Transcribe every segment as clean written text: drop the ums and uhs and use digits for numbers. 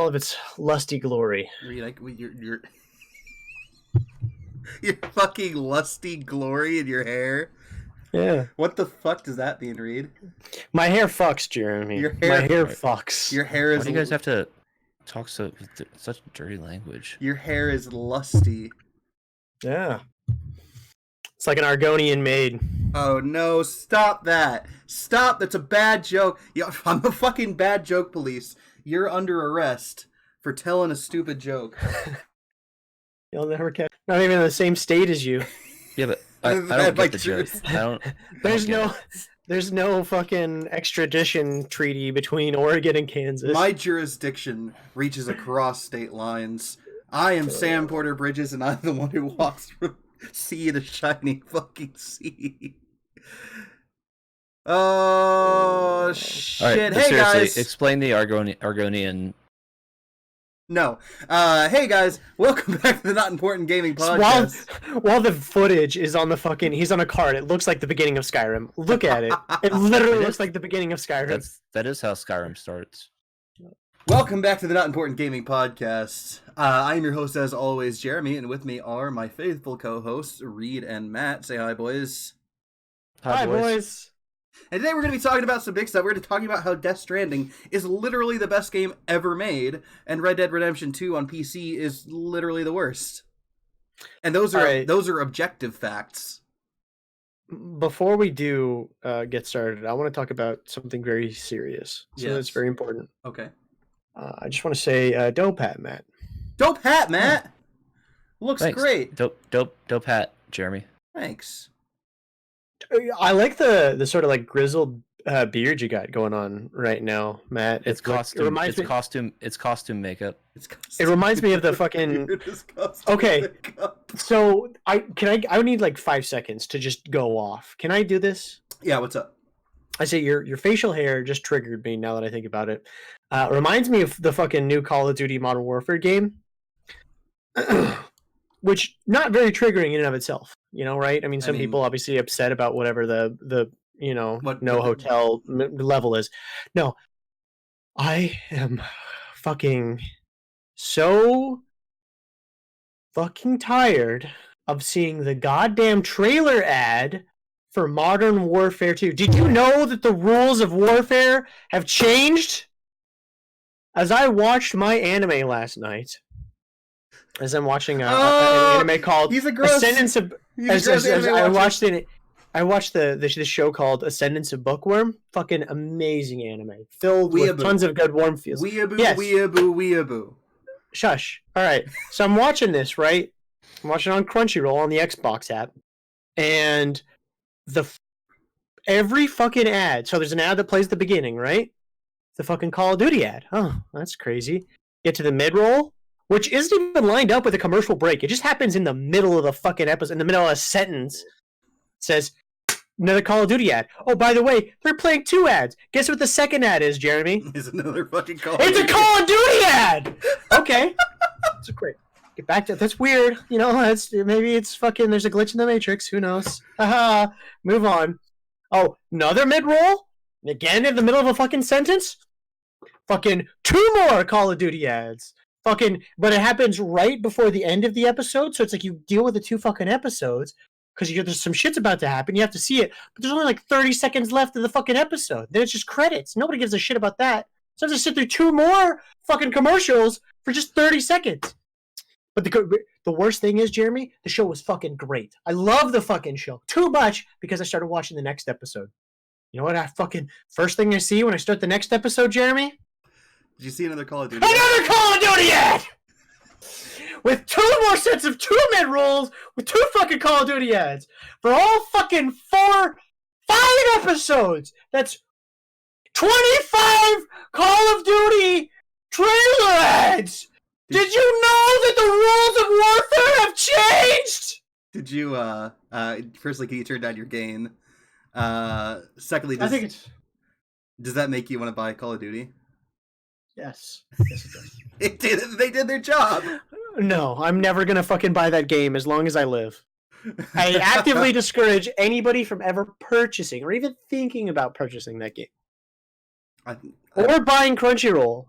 all of its lusty glory. Your your fucking lusty glory in your hair. Yeah. What the fuck does that mean, Reed? My hair fucks, Jeremy. My hair fucks. Your hair is. Why do you guys have to talk such dirty language? Your hair is lusty. Yeah. It's like an Argonian maid. Oh no, stop that. Stop, that's a bad joke. I'm the fucking bad joke police. You're under arrest for telling a stupid joke. You'll never catch. Not even in the same state as you. Yeah, but I don't get the joke. There's no fucking extradition treaty between Oregon and Kansas. My jurisdiction reaches across state lines. I am Sam Porter Bridges, and I'm the one who walks from sea to shining fucking sea. Oh, shit. Right, hey, seriously, guys. Explain the Argonian. No. Hey, guys. Welcome back to the Not Important Gaming Podcast. While the footage is on the fucking... He's on a card. It looks like the beginning of Skyrim. Look at it. It literally looks like the beginning of Skyrim. That is how Skyrim starts. Welcome back to the Not Important Gaming Podcast. I'm your host, as always, Jeremy, and with me are my faithful co-hosts, Reed and Matt. Say hi, boys. Hi, boys. And today we're going to be talking about some big stuff. We're going to be talking about how Death Stranding is literally the best game ever made, and Red Dead Redemption 2 on PC is literally the worst. And those are objective facts. Before we do get started, I want to talk about something very serious. So that's very important. Okay. I just want to say, dope hat, Matt. Dope hat, Matt! Looks Thanks. great. Dope hat, Jeremy. Thanks. I like the sort of like grizzled beard you got going on right now, Matt. It's costume. It's costume makeup. It reminds me of the fucking. Okay, makeup. So I would need like 5 seconds to just go off. Can I do this? Yeah. What's up? I say your facial hair just triggered me. Now that I think about it, reminds me of the fucking new Call of Duty Modern Warfare game, which not very triggering in and of itself. You know, right? I mean, some people obviously upset about whatever the hotel level is. No, I am fucking so fucking tired of seeing the goddamn trailer ad for Modern Warfare 2. Did you know that the rules of warfare have changed? As I watched my anime last night, as I'm watching an anime called Ascendance of... I watched the show called Ascendance of Bookworm. Fucking amazing anime. Filled with tons of good warm feels. Weeaboo. Shush. Alright. So I'm watching this, right? I'm watching it on Crunchyroll on the Xbox app. And every fucking ad. So there's an ad that plays at the beginning, right? The fucking Call of Duty ad. Oh, that's crazy. Get to the mid-roll, which isn't even lined up with a commercial break. It just happens in the middle of the fucking episode, in the middle of a sentence. It says, another Call of Duty ad. Oh, by the way, they're playing 2 ads. Guess what the second ad is, Jeremy? It's another fucking Call of Duty. It's a Call of Duty ad! Okay. That's great. Get back to that's weird. You know, maybe it's fucking, there's a glitch in the Matrix. Who knows? Haha. Move on. Oh, another mid-roll? Again in the middle of a fucking sentence? Fucking 2 more Call of Duty ads. Fucking, but it happens right before the end of the episode, so it's like you deal with the 2 fucking episodes, because there's some shit's about to happen, you have to see it, but there's only like 30 seconds left of the fucking episode. Then it's just credits. Nobody gives a shit about that. So I have to sit through 2 more fucking commercials for just 30 seconds. But the worst thing is, Jeremy, the show was fucking great. I love the fucking show. Too much, because I started watching the next episode. You know what? First thing I see when I start the next episode, Jeremy? Did you see another Call of Duty? Another Call of Duty ad! With 2 more sets of 2 mid-rolls, with 2 fucking Call of Duty ads. For all fucking 5 episodes! That's 25 Call of Duty trailer ads! Did you know that the rules of warfare have changed? Did you, firstly, can you turn down your gain? Secondly, does that make you want to buy Call of Duty? Yes. Yes, it does. They did their job. No, I'm never going to fucking buy that game as long as I live. I actively discourage anybody from ever purchasing or even thinking about purchasing that game. Or buying Crunchyroll.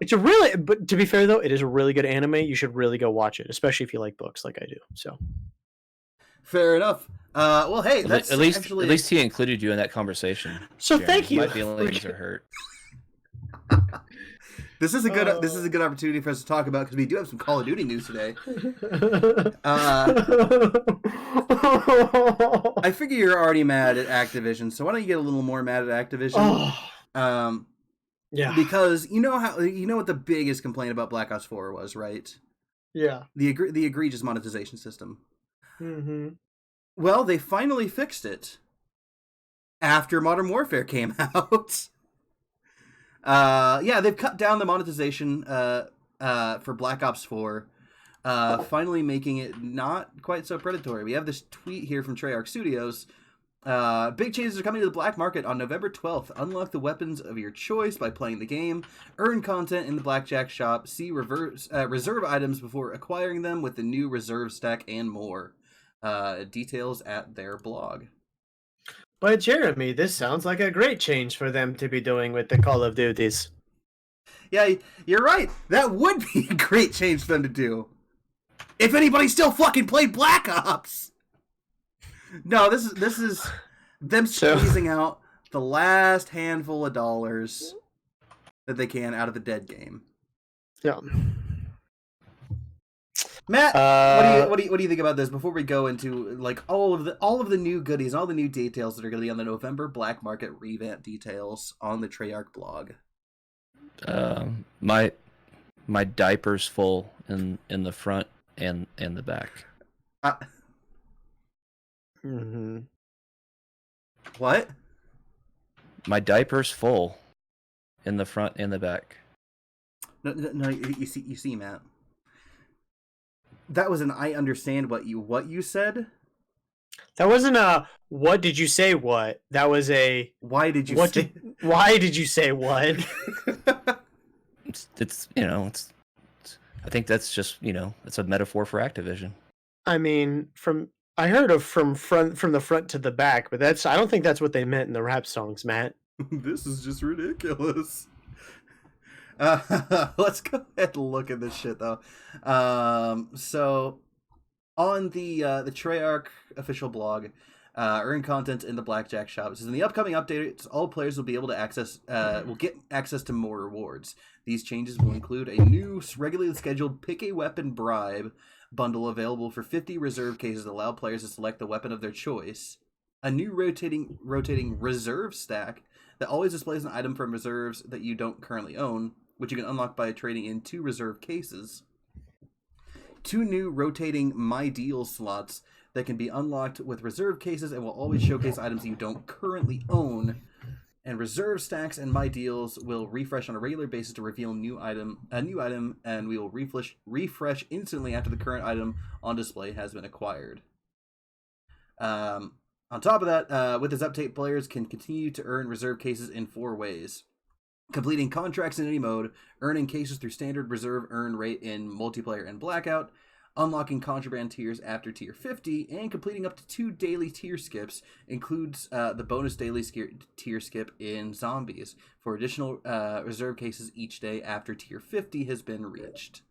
It's a really, but to be fair though, it is a really good anime. You should really go watch it, especially if you like books like I do. So fair enough. Well, hey, that's at least actually... at least he included you in that conversation. So Jeremy. thank you. My feelings are hurt. This is a good opportunity for us to talk about because we do have some Call of Duty news today. I figure you're already mad at Activision, so why don't you get a little more mad at Activision? Yeah, because you know what the biggest complaint about Black Ops 4 was, right? Yeah, the egregious monetization system. Mm-hmm. Well, they finally fixed it after Modern Warfare came out. They've cut down the monetization for Black Ops 4, finally making it not quite so predatory. We have this tweet here from Treyarch Studios. Big changes are coming to the black market on November 12th. Unlock the weapons of your choice by playing the game. Earn content in the Blackjack shop. See reserve items before acquiring them with the new reserve stack and more. Details at their blog. But Jeremy, this sounds like a great change for them to be doing with the Call of Duties. Yeah, you're right. That would be a great change for them to do. If anybody still fucking played Black Ops. No, this is them squeezing out the last handful of dollars that they can out of the dead game. Yeah. Matt, what do you think about this before we go into like all of the new goodies, all the new details that are going to be on the November Black Market revamp details on the Treyarch blog? My diaper's full in the front and the back. Mm-hmm. What? My diaper's full in the front and the back. No, you see, Matt. That was an I understand what you said. That wasn't a what did you say what? That was a why did you say why did you say what? it's I think that's just, it's a metaphor for Activision. I mean, I heard of from the front to the back, but I don't think that's what they meant in the rap songs, Matt. This is just ridiculous. Let's go ahead and look at this shit though. So on the Treyarch official blog, earn content in the Blackjack shop. It says in the upcoming updates, all players will be able to get access to more rewards. These changes will include a new regularly scheduled pick a weapon bribe bundle available for 50 reserve cases that allow players to select the weapon of their choice. A new rotating reserve stack that always displays an item from reserves that you don't currently own, which you can unlock by trading in 2 reserve cases. 2 new rotating My Deals slots that can be unlocked with reserve cases and will always showcase items you don't currently own. And reserve stacks and My Deals will refresh on a regular basis to reveal a new item, and we will refresh instantly after the current item on display has been acquired. On top of that, with this update, players can continue to earn reserve cases in 4 ways. Completing contracts in any mode, earning cases through standard reserve earn rate in multiplayer and blackout, unlocking contraband tiers after tier 50, and completing up to 2 daily tier skips includes the bonus daily tier skip in zombies for additional reserve cases each day after tier 50 has been reached.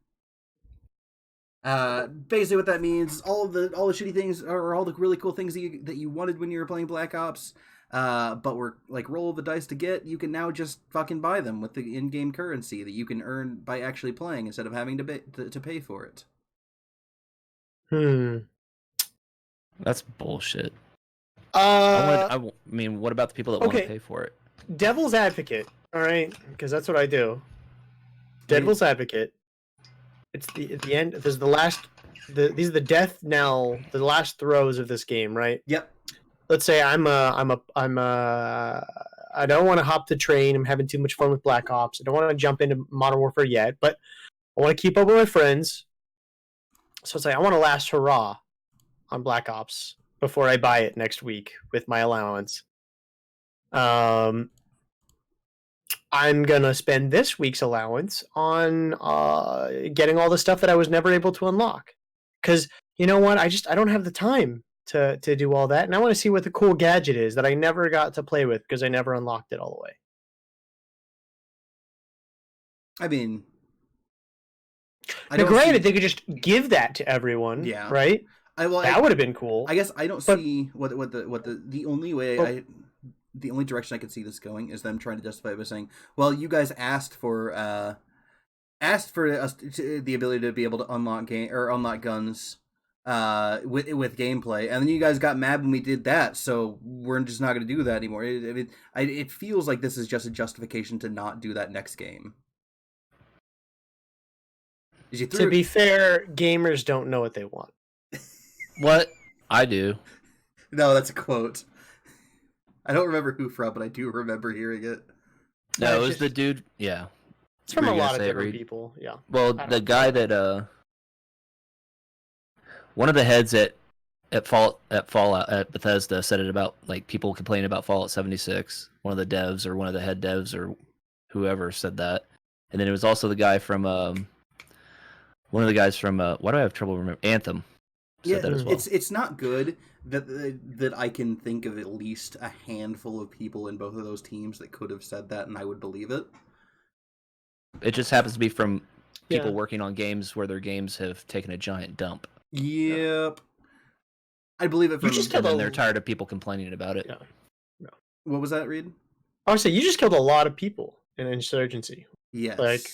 Basically what that means is all the shitty things or all the really cool things that you wanted when you were playing Black Ops, but were like roll of the dice to get, you can now just fucking buy them with the in-game currency that you can earn by actually playing instead of having to pay for it. That's bullshit. I mean, what about the people that want to pay for it? Devil's advocate, all right, because that's what I do. Devil's advocate. It's at the end. There's these are the death knell, the last throes of this game, right? Yep. Let's say I don't want to hop the train. I'm having too much fun with Black Ops. I don't want to jump into Modern Warfare yet, but I want to keep up with my friends. So it's like I want a last hurrah on Black Ops before I buy it next week with my allowance. I'm gonna spend this week's allowance on getting all the stuff that I was never able to unlock. Because you know what, I don't have the time to do all that, and I want to see what the cool gadget is that I never got to play with because I never unlocked it all the way. I mean, now, granted, they could just give that to everyone, Yeah. right? That would have been cool. I guess I don't see what the only way the only direction I could see this going is them trying to justify it by saying, "Well, you guys asked for us the ability to be able to unlock guns with gameplay, and then you guys got mad when we did that, so we're just not going to do that anymore." It feels like this is just a justification to not do that next game. To be fair, gamers don't know what they want. What? I do. No, that's a quote. I don't remember who from, but I do remember hearing it. No, it was the dude. Yeah. It's from a lot of different people. Yeah. Well, the guy that one of the heads at Fallout at Bethesda said it about like people complaining about Fallout 76. One of the devs or one of the head devs or whoever said that, and then it was also the guy from one of the guys from why do I have trouble remembering Anthem? Yeah, that as well. It's not good that I can think of at least a handful of people in both of those teams that could have said that, and I would believe it. It just happens to be from people working on games where their games have taken a giant dump. Yep. I believe it from and then they're tired of people complaining about it. Yeah. No. What was that, Reed? I would say you just killed a lot of people in Insurgency. Yes. Like,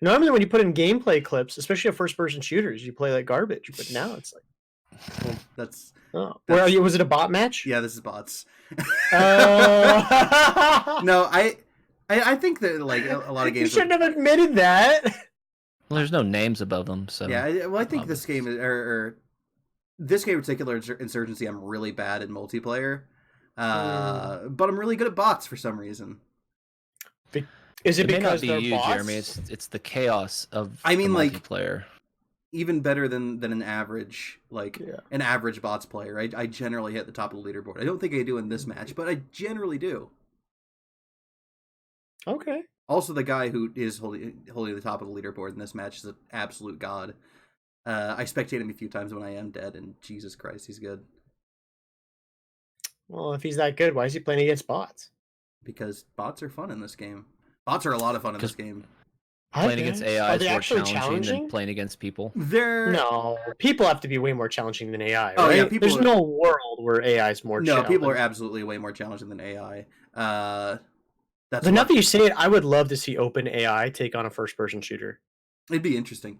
normally when you put in gameplay clips, especially of first-person shooters, you play like garbage, but now it's like... Well, that's... was it a bot match? Yeah, this is bots. No, I think that like a lot of games... You shouldn't have admitted that! Well, there's no names above them, so... Yeah, I think this game, or this game in particular, Insurgency, I'm really bad in multiplayer. But I'm really good at bots for some reason. Is it because because may they're not be you, bots? Jeremy. It's the chaos of the multiplayer. Even better than an average an average bots player. I generally hit the top of the leaderboard. I don't think I do in this match, but I generally do. Okay. Also, the guy who is holding the top of the leaderboard in this match is an absolute god. I spectated him a few times when I am dead, and Jesus Christ, he's good. Well, if he's that good, why is he playing against bots? Because bots are fun in this game. Bots are a lot of fun in this game. Playing against AI is more challenging than playing against people. No, people have to be way more challenging than AI. Oh right? yeah, there's no world where AI is more. No, people are absolutely way more challenging than AI. But now that you say it, I would love to see open AI take on a first-person shooter. It'd be interesting.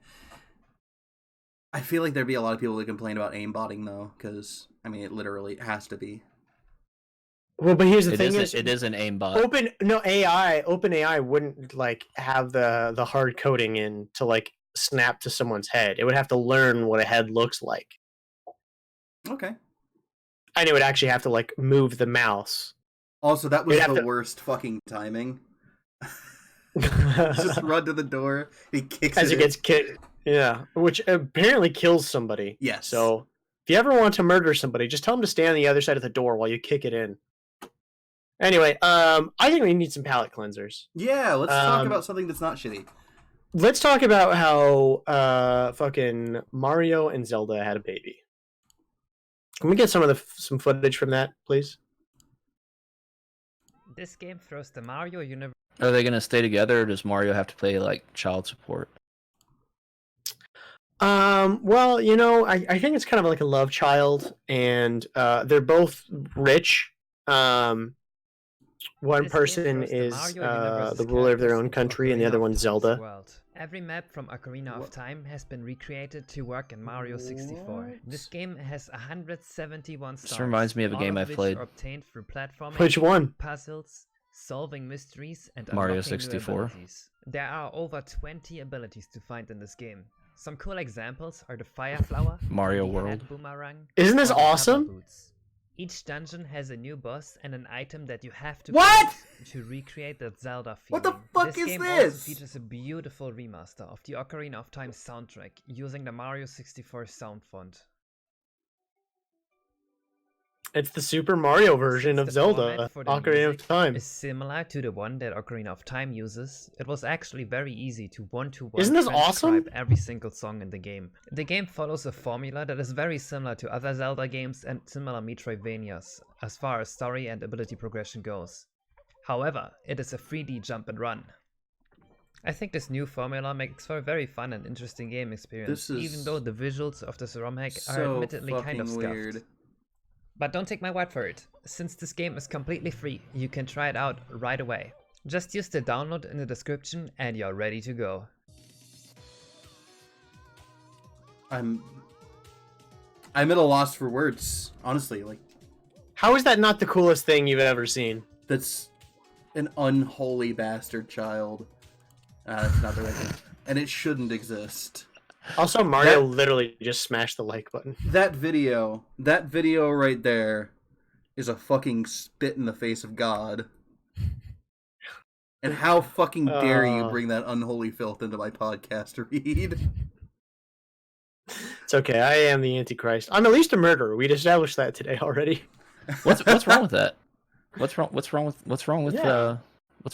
I feel like there'd be a lot of people that complain about aimbotting though, because I mean, it literally has to be. Well, but here's the thing: it is an aimbot. Open AI wouldn't like have the hard coding in to like snap to someone's head. It would have to learn what a head looks like. Okay. And it would actually have to like move the mouse. Also, that was the worst fucking timing. Just run to the door. He kicks as it gets kicked. Yeah, which apparently kills somebody. Yes. So if you ever want to murder somebody, just tell them to stay on the other side of the door while you kick it in. Anyway, I think we need some palate cleansers. Yeah, let's talk about something that's not shitty. Let's talk about how fucking Mario and Zelda had a baby. Can we get some footage from that, please? This game throws the Mario universe. Are they gonna stay together, or does Mario have to pay like child support? Well, you know, I think it's kind of like a love child, and they're both rich. One person is the ruler of their own country, and the other one's Zelda. Every map from Ocarina of Time has been recreated to work in Mario 64. This game has 171 stars. This reminds me of a game I played. Obtained through platforming, Which one? Puzzles, solving mysteries, and Mario unlocking new 64. abilities. There are over 20 abilities to find in this game. Some cool examples are the Fire Flower, Mario the World. Head Boomerang, Isn't this or the Cover awesome? Boots. Each dungeon has a new boss and an item that you have to What? find to recreate that Zelda feeling. What the fuck is game this? also features a beautiful remaster of the Ocarina of Time soundtrack using the Mario 64 sound font. It's the Super Mario version of The Zelda, format for the Ocarina of music Time. is similar to the one that Ocarina of Time uses. It was actually very easy to one-to-one Isn't this transcribe awesome? every single song in the game. The game follows a formula that is very similar to other Zelda games and similar Metroidvanias, as far as story and ability progression goes. However, it is a 3D jump and run. I think this new formula makes for a very fun and interesting game experience, even though the visuals of this ROM hack are admittedly kind of scuffed. Weird. But don't take my word for it. Since this game is completely free, you can try it out right away. Just use the download in the description and you're ready to go. I'm at a loss for words, honestly. Like, how is that not the coolest thing you've ever seen? That's an unholy bastard child. That's not the right thing. And it shouldn't exist. Also, Mario literally just smashed the like button. That video right there is a fucking spit in the face of God. And how fucking dare you bring that unholy filth into my podcast to read? It's okay, I am the Antichrist. I'm at least a murderer. We'd established that today already. What's wrong with that? What's wrong with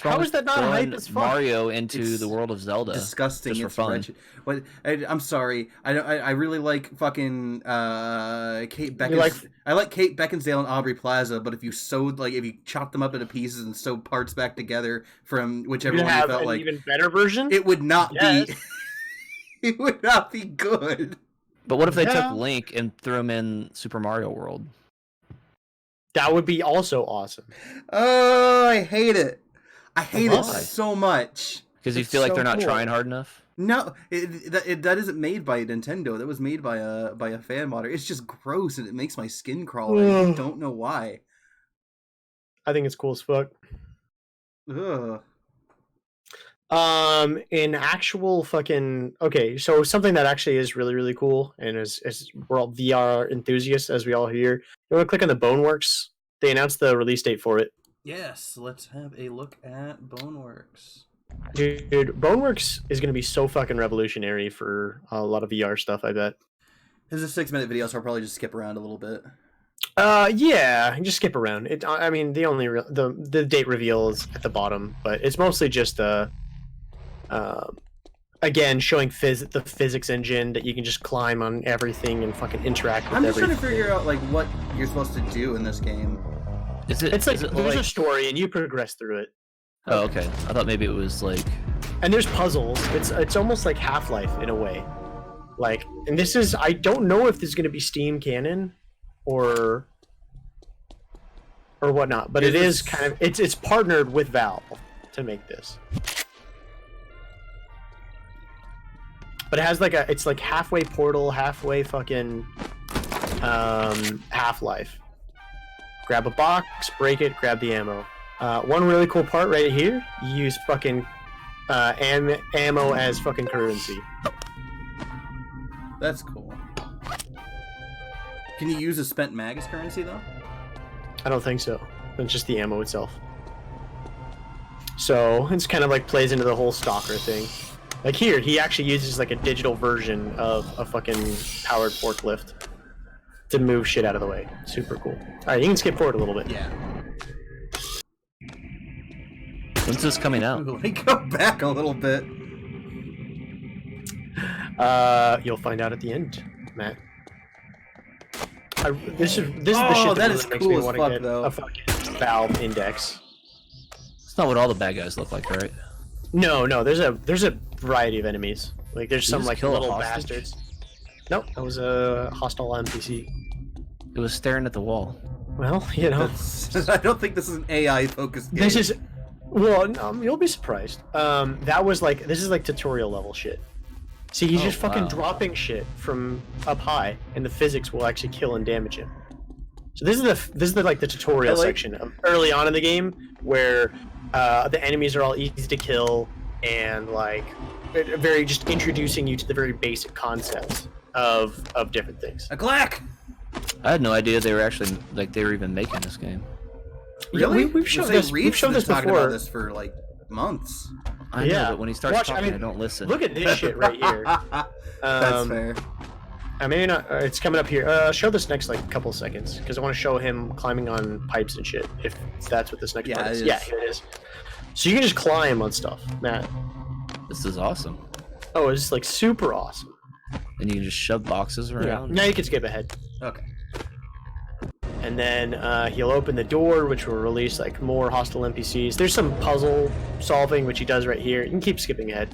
How is that not hype as fuck? Mario into the world of Zelda? Disgusting. Just for It's fun. wretched. I'm sorry. I really like fucking Kate Beckinsale. like... I like Kate Beckinsale and Aubrey Plaza, but if you chopped them up into pieces and sewed parts back together from whichever one you felt like, even better version, it would not be. It would not be good. But what if they took Link and threw him in Super Mario World? That would be also awesome. Oh, I hate it. I hate it so much. Because you feel like they're not trying hard enough? No, that isn't made by Nintendo. That was made by a fan modder. It's just gross and it makes my skin crawl. I don't know why. I think it's cool as fuck. Ugh. In actual fucking so something that actually is really, really cool, and as we're all VR enthusiasts, as we all hear, you want to click on the Boneworks. They announced the release date for it. Yes, let's have a look at Boneworks. Dude, Boneworks is going to be so fucking revolutionary for a lot of VR stuff, I bet. This is a 6-minute video, so I'll probably just skip around a little bit. Yeah, just skip around. I mean, the date reveal is at the bottom, but it's mostly just again, showing the physics engine that you can just climb on everything and fucking interact with everything. I'm just trying to figure out like what you're supposed to do in this game. There's a story and you progress through it. Oh, okay. I thought maybe it was like... And there's puzzles. It's almost like Half-Life in a way. Like, and this is... I don't know if this is going to be Steam canon or whatnot, but it is kind of... It's partnered with Valve to make this. But it has like it's like halfway Portal, halfway fucking Half-Life. Grab a box, break it, grab the ammo. One really cool part right here, you use fucking ammo as fucking currency. That's cool. Can you use a spent mag as currency though? I don't think so. It's just the ammo itself. So it's kind of like plays into the whole stalker thing. Like here, he actually uses like a digital version of a fucking powered forklift to move shit out of the way. Super cool. Alright, you can skip forward a little bit. Yeah. When's this coming out? Let me go back a little bit. You'll find out at the end, Matt. This is the shit that really makes me want to get a fucking Valve index. It's not what all the bad guys look like, right? No, there's a variety of enemies. Like there's some like little bastards. Nope, that was a hostile NPC. It was staring at the wall. Well, you know, I don't think this is an AI focused game. This is, well, you'll be surprised. That was like, this is like tutorial level shit. See, he's just fucking dropping shit from up high, and the physics will actually kill and damage him. So this is the like the tutorial section of early on in the game where the enemies are all easy to kill and like very just introducing you to the very basic concepts of different things. A Glack! I had no idea they were actually they were even making this game. Really? We've shown this. We've shown this talking before. about this for like months. I know, but when he starts talking, I don't listen. Look at this shit right here. That's fair. Maybe not. It's coming up here. Show this next like couple seconds because I want to show him climbing on pipes and shit. If that's what this next part is. Yeah, here it is. So you can just climb on stuff, Matt. This is awesome. Oh, it's like super awesome. And you can just shove boxes around. Yeah. Now you can skip ahead. Okay. And and then he'll open the door, which will release like more hostile NPCs. There's some puzzle solving, which he does right here. You can keep skipping ahead.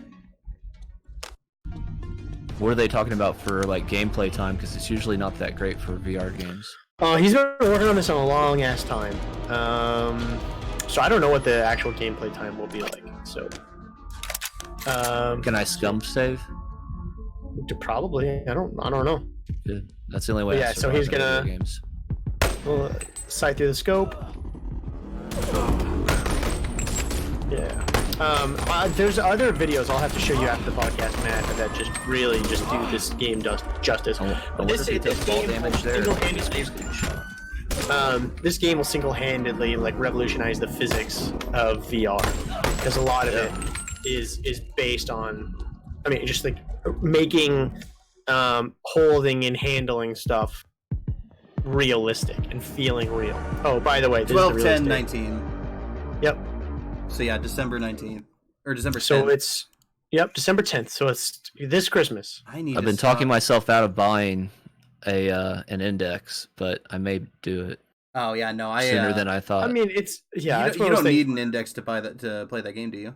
What are they talking about for like gameplay time? Because it's usually not that great for VR games. He's been working on this on a long ass time. So I don't know what the actual gameplay time will be like. So, can I scum save? Probably. I don't know. Good. That's the only way. Yeah. So he's gonna. Games. We'll sight through the scope. Yeah. There's other videos I'll have to show you after the podcast, Matt, that just really just do this game justice. But this game this game will single-handedly like revolutionize the physics of VR, because a lot of it is based on, I mean, just like making holding and handling stuff realistic and feeling real. Oh, by the way, this 12, is the 10, 19. Yep. So yeah, December 19th or December 10th. So it's December 10th. So it's this Christmas. I've been talking myself out of buying an index, but I may do it. Oh yeah, no, sooner than I thought. I mean, it's you don't need an index to play that game, do you?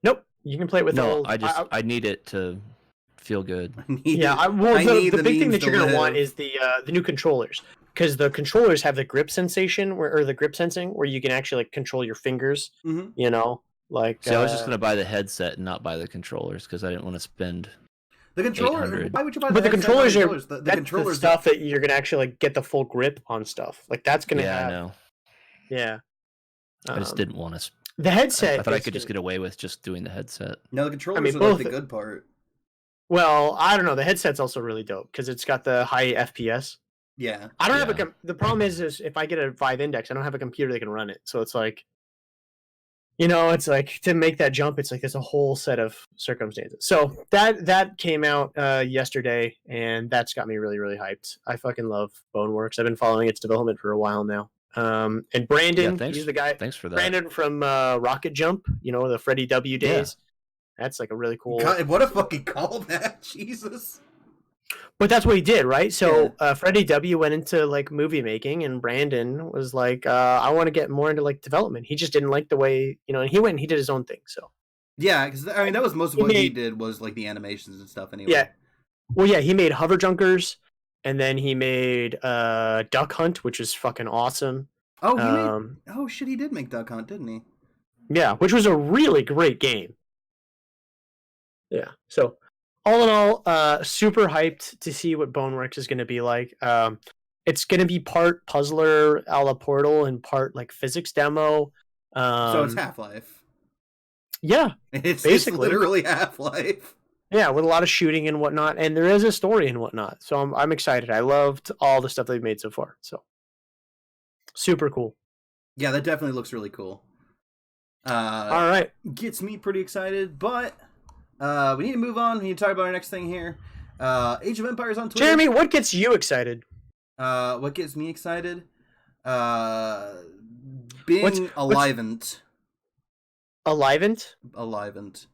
Nope. You can play it with I need it to feel good. The big thing that you're gonna want is the new controllers, because the controllers have the grip sensation or the grip sensing where you can actually like control your fingers. Mm-hmm. You know, like. So I was just gonna buy the headset and not buy the controllers because I didn't want to spend. The controller. Why would you buy? But the controllers are the controllers the stuff that you're gonna actually like get the full grip on stuff. Like that's gonna have. I know. Yeah. I just didn't want to. The headset. I thought I could just get away with just doing the headset. No, the controllers are like the good part. Well, I don't know. The headset's also really dope because it's got the high FPS. Yeah. I don't have the problem is if I get a Vive Index, I don't have a computer that can run it. So it's like, it's like to make that jump, it's like there's a whole set of circumstances. So that came out yesterday, and that's got me really, really hyped. I fucking love Boneworks. I've been following its development for a while now. And Brandon, he's the guy. Thanks for that. Brandon from Rocket Jump, the Freddie W days. That's like a really cool. God, what a fucking callback, Jesus! But that's what he did, right? So Freddie W went into like movie making, and Brandon was like, "I want to get more into like development." He just didn't like the way, and he went and he did his own thing. So yeah, because I mean that was most of what he did was like the animations and stuff. Anyway, yeah, well, yeah, he made Hover Junkers, and then he made Duck Hunt, which is fucking awesome. Oh, he did make Duck Hunt, didn't he? Yeah, which was a really great game. Yeah, so all in all, super hyped to see what Boneworks is going to be like. It's going to be part puzzler a la Portal and part like physics demo. So it's Half-Life. Yeah, it's basically literally Half-Life. Yeah, with a lot of shooting and whatnot, and there is a story and whatnot. So I'm excited. I loved all the stuff they've made so far. So super cool. Yeah, that definitely looks really cool. All right, gets me pretty excited, but. We need to move on. We need to talk about our next thing here. Age of Empires on Twitter. Jeremy, what gets you excited? What gets me excited? Being alivened. Alivened.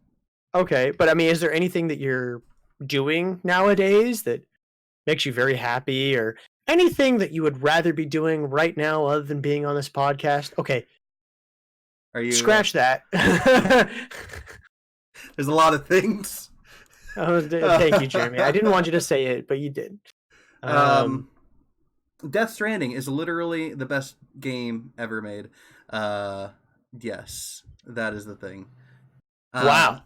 Okay, but I mean, is there anything that you're doing nowadays that makes you very happy, or anything that you would rather be doing right now other than being on this podcast? Okay. Scratch that. There's a lot of things. Thank you, Jeremy. I didn't want you to say it, but you did. Death Stranding is literally the best game ever made. Yes, that is the thing. Wow.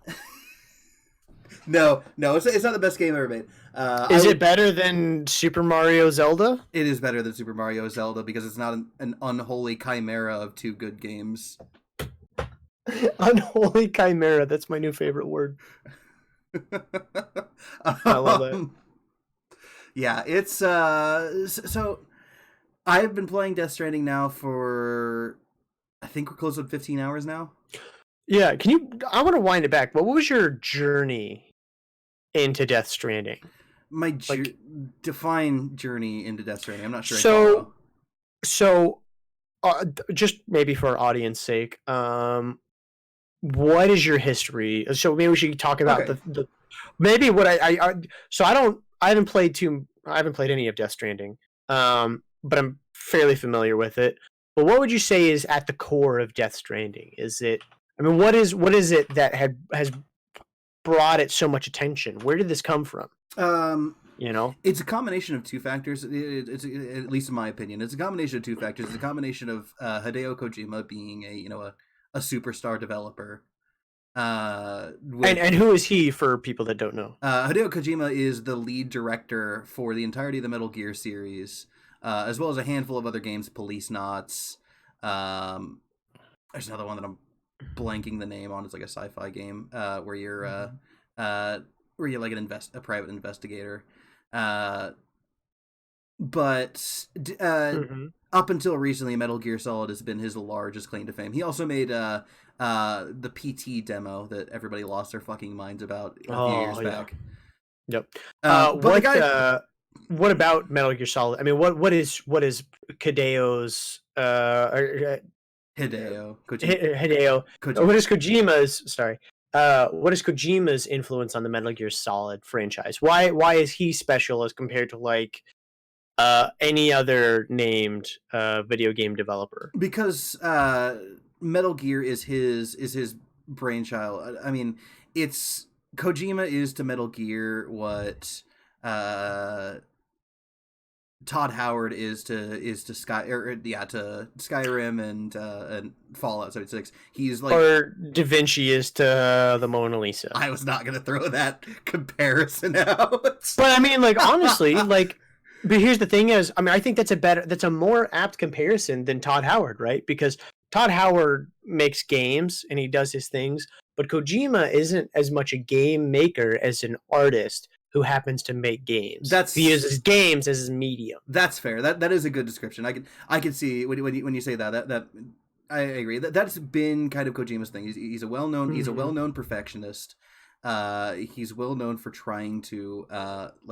No, it's not the best game ever made. Is it better than Super Mario Zelda? It is better than Super Mario Zelda because it's not an unholy chimera of two good games. Unholy chimera. That's my new favorite word. I love that. Yeah, it's so I've been playing Death Stranding now for I think we're close to 15 hours now. Yeah, I want to wind it back. What was your journey into Death Stranding? My define journey into Death Stranding. I'm not sure. So just maybe for our audience sake, what is your history? So maybe we should talk about the maybe what I haven't played any of Death Stranding, but I'm fairly familiar with it. But what would you say is at the core of Death Stranding? Is it? I mean, what is it that has brought it so much attention? Where did this come from? It's a combination of two factors. It's at least in my opinion, it's a combination of two factors. It's a combination of Hideo Kojima being a superstar developer. And who is he for people that don't know? Hideo Kojima is the lead director for the entirety of the Metal Gear series, as well as a handful of other games, Police Knots. There's another one that I'm blanking the name on. It's like a sci-fi game where you're like a private investigator. But up until recently, Metal Gear Solid has been his largest claim to fame. He also made the PT demo that everybody lost their fucking minds about a few years back. Yep. What about Metal Gear Solid? I mean, what is Hideo's Hideo. What is Kojima's? Sorry. What is Kojima's influence on the Metal Gear Solid franchise? Why is he special as compared to like any other named video game developer? Because Metal Gear is his brainchild. I mean, it's Kojima is to Metal Gear what Todd Howard is to Skyrim and Fallout 76. He's like, or Da Vinci is to the Mona Lisa. I was not gonna throw that comparison out, but I mean, like honestly, like. But here's the thing: I mean, I think that's a more apt comparison than Todd Howard, right? Because Todd Howard makes games and he does his things, but Kojima isn't as much a game maker as an artist who happens to make games. He uses games as his medium. That's fair. That is a good description. I can see when you say that I agree. That's been kind of Kojima's thing. He's a well-known perfectionist. He's well known for trying to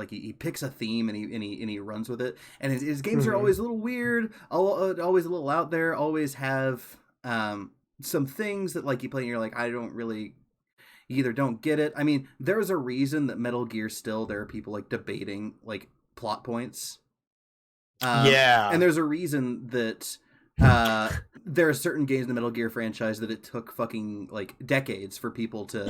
he picks a theme and he runs with it. And his games are always a little weird, always a little out there. Always have some things that like you play and you're like, you either don't get it. I mean, there's a reason that Metal Gear still there are people like debating like plot points. And there's a reason that there are certain games in the Metal Gear franchise that it took fucking like decades for people to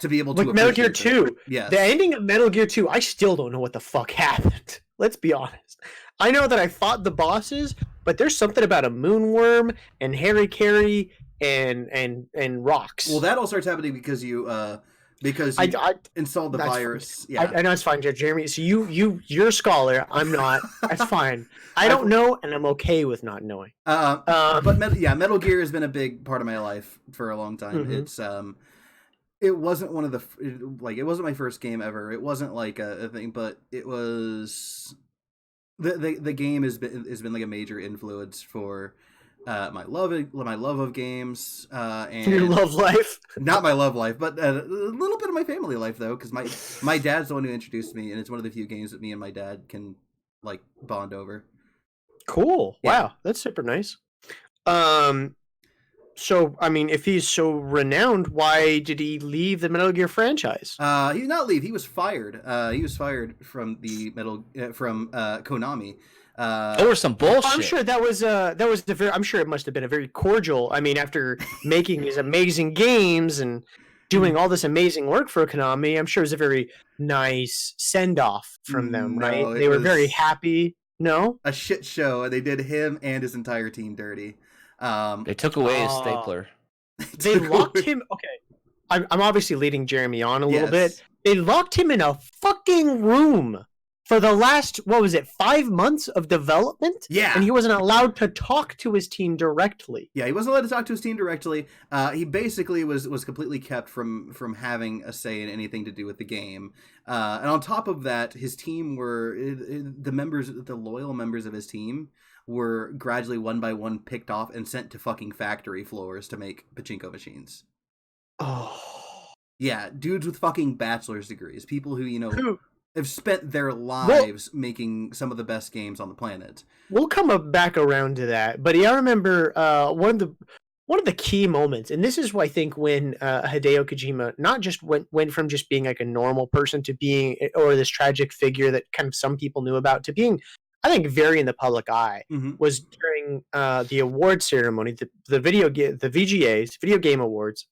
be able to like Metal Gear 2. Yeah, the ending of Metal Gear 2, I still don't know what the fuck happened. Let's be honest. I know that I fought the bosses, but there's something about a moonworm and Harry Carey and rocks. Well, that all starts happening because you installed the virus. Yeah, I know it's fine, Jeremy. So you're a scholar. I'm not. That's fine. I don't know, and I'm okay with not knowing. But Metal Gear has been a big part of my life for a long time. It's it wasn't one of it wasn't my first game ever. It wasn't like a thing, but it was the game has been like a major influence for my love of games and your love life. Not my love life, but a little bit of my family life though, because my dad's the one who introduced me, and it's one of the few games that me and my dad can like bond over. Cool. Yeah. Wow, that's super nice. So I mean, if he's so renowned, why did he leave the Metal Gear franchise? He did not leave. He was fired. He was fired from the Konami. There was some bullshit. I'm sure I'm sure it must have been a very cordial. I mean, after making these amazing games and doing all this amazing work for Konami, I'm sure it was a very nice send off from them, right? They were very happy. No, a shit show, and they did him and his entire team dirty. They took away his stapler. They locked him. Okay, I'm obviously leading Jeremy on a little bit. They locked him in a fucking room for the last, 5 months of development? Yeah. And he wasn't allowed to talk to his team directly. Yeah, he wasn't allowed to talk to his team directly. He basically was completely kept from having a say in anything to do with the game. And on top of that, his team the loyal members of his team were gradually one by one picked off and sent to fucking factory floors to make pachinko machines. Oh. Yeah, dudes with fucking bachelor's degrees. People who, have spent their lives making some of the best games on the planet. We'll come back around to that, but I remember one of the key moments, and this is why I think when Hideo Kojima not just went from just being like a normal person to being, or this tragic figure that kind of some people knew about, to being I think, very in the public eye Mm-hmm. was during the award ceremony, the VGAs, Video Game Awards,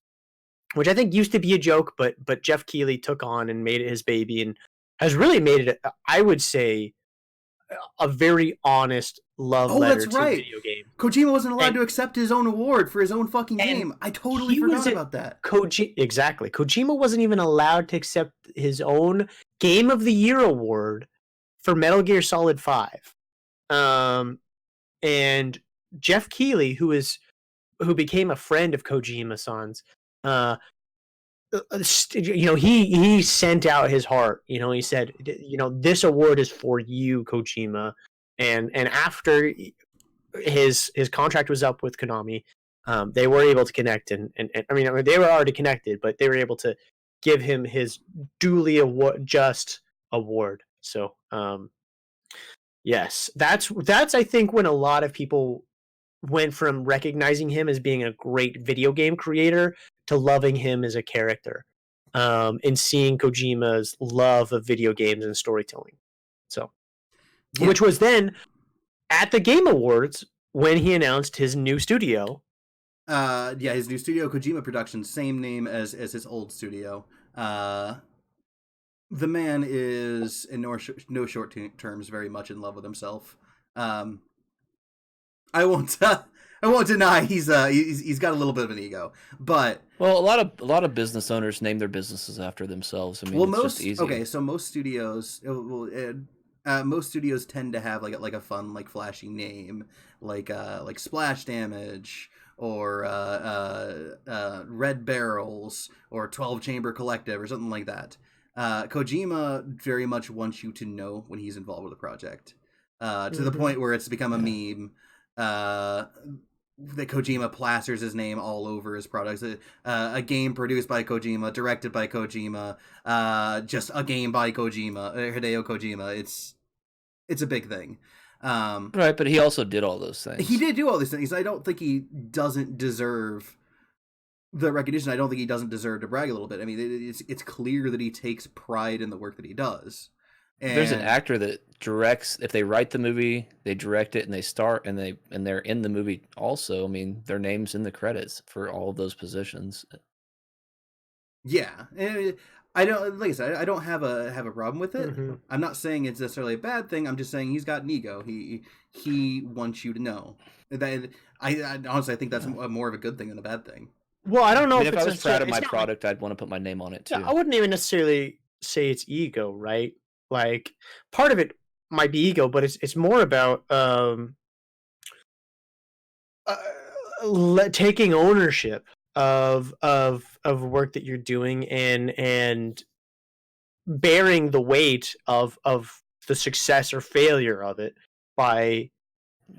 which I think used to be a joke, but Jeff Keighley took on and made it his baby, and has really made it, I would say, a very honest love Oh, letter that's to right. video games. Kojima wasn't allowed And- to accept his own award for his own fucking and game. I totally he forgot was a- about that. Exactly. Kojima wasn't even allowed to accept his own Game of the Year award for Metal Gear Solid 5. And Jeff Keighley, who became a friend of Kojima-san's, he sent out his heart. He said, this award is for you, Kojima. And after his contract was up with Konami, they were able to connect, and I mean, they were already connected, but they were able to give him his duly just award. So, yes, that's I think when a lot of people went from recognizing him as being a great video game creator to loving him as a character, and seeing Kojima's love of video games and storytelling. So, Yeah. which was then at the Game Awards when he announced his new studio. His new studio, Kojima Productions, same name as his old studio. The man is, in no short terms, very much in love with himself. I won't deny he's got a little bit of an ego, but well, a lot of business owners name their businesses after themselves. I mean, it's just easy. So most studios, most studios tend to have like a fun, like flashy name, like Splash Damage or Red Barrels or 12 Chamber Collective or something like that. Kojima very much wants you to know when he's involved with a project, to the point where it's become a meme. That Kojima plasters his name all over his products. A game produced by Kojima, directed by Kojima, just a game by Kojima, Hideo Kojima. It's a big thing. Right, but he also did all those things. He did do all these things. I don't think he doesn't deserve the recognition. I don't think he doesn't deserve to brag a little bit. I mean, it's clear that he takes pride in the work that he does. And there's an actor that directs. If they write the movie, they direct it, and they star, and they're in the movie also. I mean, their name's in the credits for all of those positions. Yeah, I don't, like I said, I don't have a problem with it. Mm-hmm. I'm not saying it's necessarily a bad thing. I'm just saying he's got an ego. He wants you to know that. I honestly, I think that's more of a good thing than a bad thing. Well, I don't know if I was proud of my product, I'd want to put my name on it too. Yeah, I wouldn't even necessarily say it's ego, right? Like, part of it might be ego, but it's more about taking ownership of work that you're doing and bearing the weight of the success or failure of it by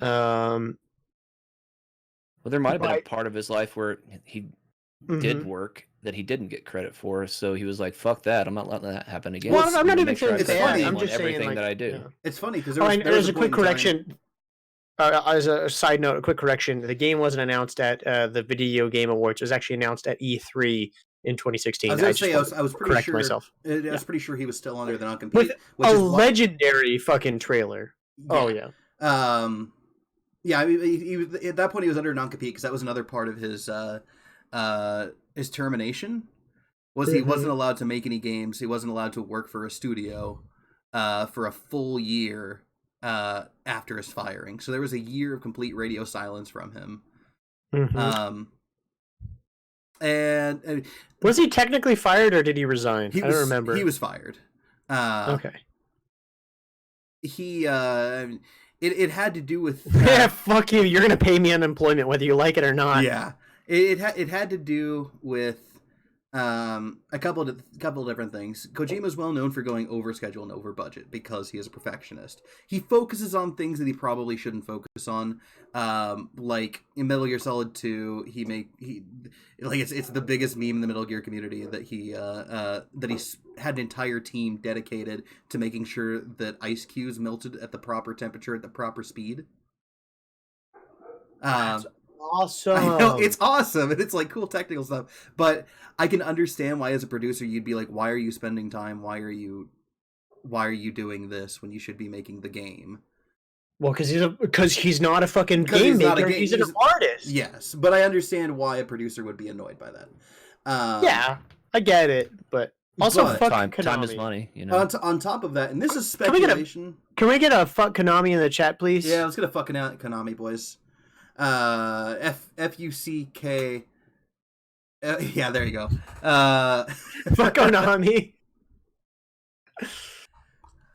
well, there might have been a part of his life where he did work that he didn't get credit for, so he was like, "Fuck that! I'm not letting that happen again." Well, I'm not even sure saying it's funny. I'm just everything saying, like, that I do. Yeah. It's funny because there's a quick correction. As a side note, a quick correction: the game wasn't announced at the Video Game Awards. It was actually announced at E3 in 2016. I was going to say, I was pretty sure. Myself. I was pretty sure he was still under the non-compete, With which a is legendary fucking trailer. Yeah. Oh yeah. Yeah. I mean, he was, at that point he was under non-compete because that was another part of his termination. Was he wasn't allowed to make any games. He wasn't allowed to work for a studio for a full year after his firing. So there was a year of complete radio silence from him. And was he technically fired or did he resign? I don't remember. He was fired. Okay. It had to do with yeah, fuck you. You're gonna pay me unemployment whether you like it or not. Yeah, it had to do with a couple of different things. Kojima's well known for going over schedule and over budget because he is a perfectionist. He focuses on things that he probably shouldn't focus on. Like in Metal Gear Solid 2, it's the biggest meme in the Metal Gear community that he had an entire team dedicated to making sure that ice cubes melted at the proper temperature at the proper speed. Awesome. I know, it's awesome, and it's like cool technical stuff. But I can understand why, as a producer, you'd be like, "Why are you spending time? Why are you doing this when you should be making the game?" Well, because he's not a fucking game maker. He's an artist. Yes, but I understand why a producer would be annoyed by that. Yeah, I get it, but also fuck Konami. Time is money, you know. On top of that, and this is speculation. Can we get a fuck Konami in the chat, please? Yeah, let's get a fucking Konami, boys. Fuck. Yeah, there you go. Fuck Konami.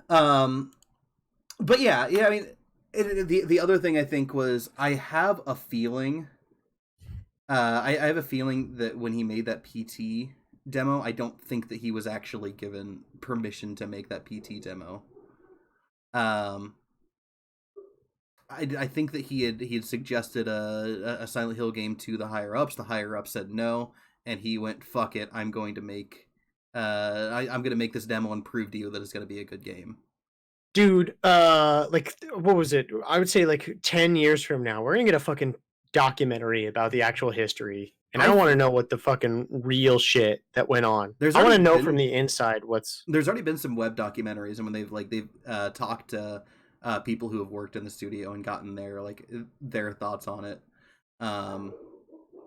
But yeah. I mean, the other thing I think was I have a feeling. I have a feeling that when he made that PT demo, I don't think that he was actually given permission to make that PT demo. I think that he had suggested a Silent Hill game to the higher ups. The higher ups said no, and he went, "Fuck it, I'm going to make I'm gonna make this demo and prove to you that it's gonna be a good game." Dude, like what was it? I would say like 10 years from now, we're gonna get a fucking documentary about the actual history. And I want to know what the fucking real shit that went on. I want to know from the inside what's. There's already been some web documentaries, and when they've talked to people who have worked in the studio and gotten their thoughts on it. No,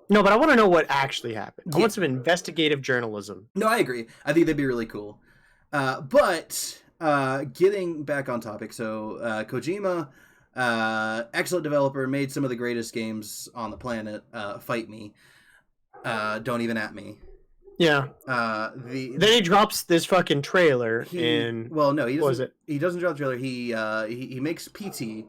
but I want to know what actually happened. I want some investigative journalism. No, I agree. I think that'd be really cool. But getting back on topic, so Kojima, excellent developer, made some of the greatest games on the planet. Fight me. Don't even at me. Yeah. Then he drops this fucking trailer in. Well, no, he doesn't. He doesn't drop the trailer. He makes PT,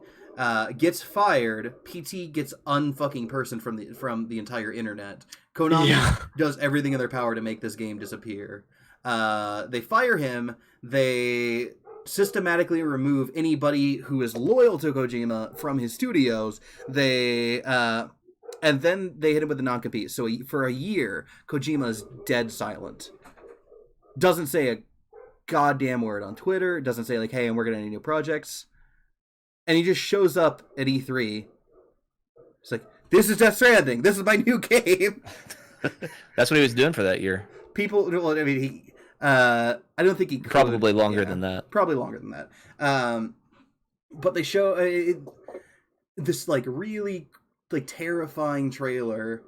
gets fired. PT gets unfucking person from the entire internet. Konami does everything in their power to make this game disappear. They fire him. They systematically remove anybody who is loyal to Kojima from his studios. And then they hit him with a non-compete. So for a year, Kojima is dead silent. Doesn't say a goddamn word on Twitter. Doesn't say like, "Hey, I'm working on any new projects." And he just shows up at E3. It's like, "This is Death Stranding. This is my new game." That's what he was doing for that year. People, well, I mean, I don't think he could. Probably longer than that. Probably longer than that. But they show this like really like terrifying trailer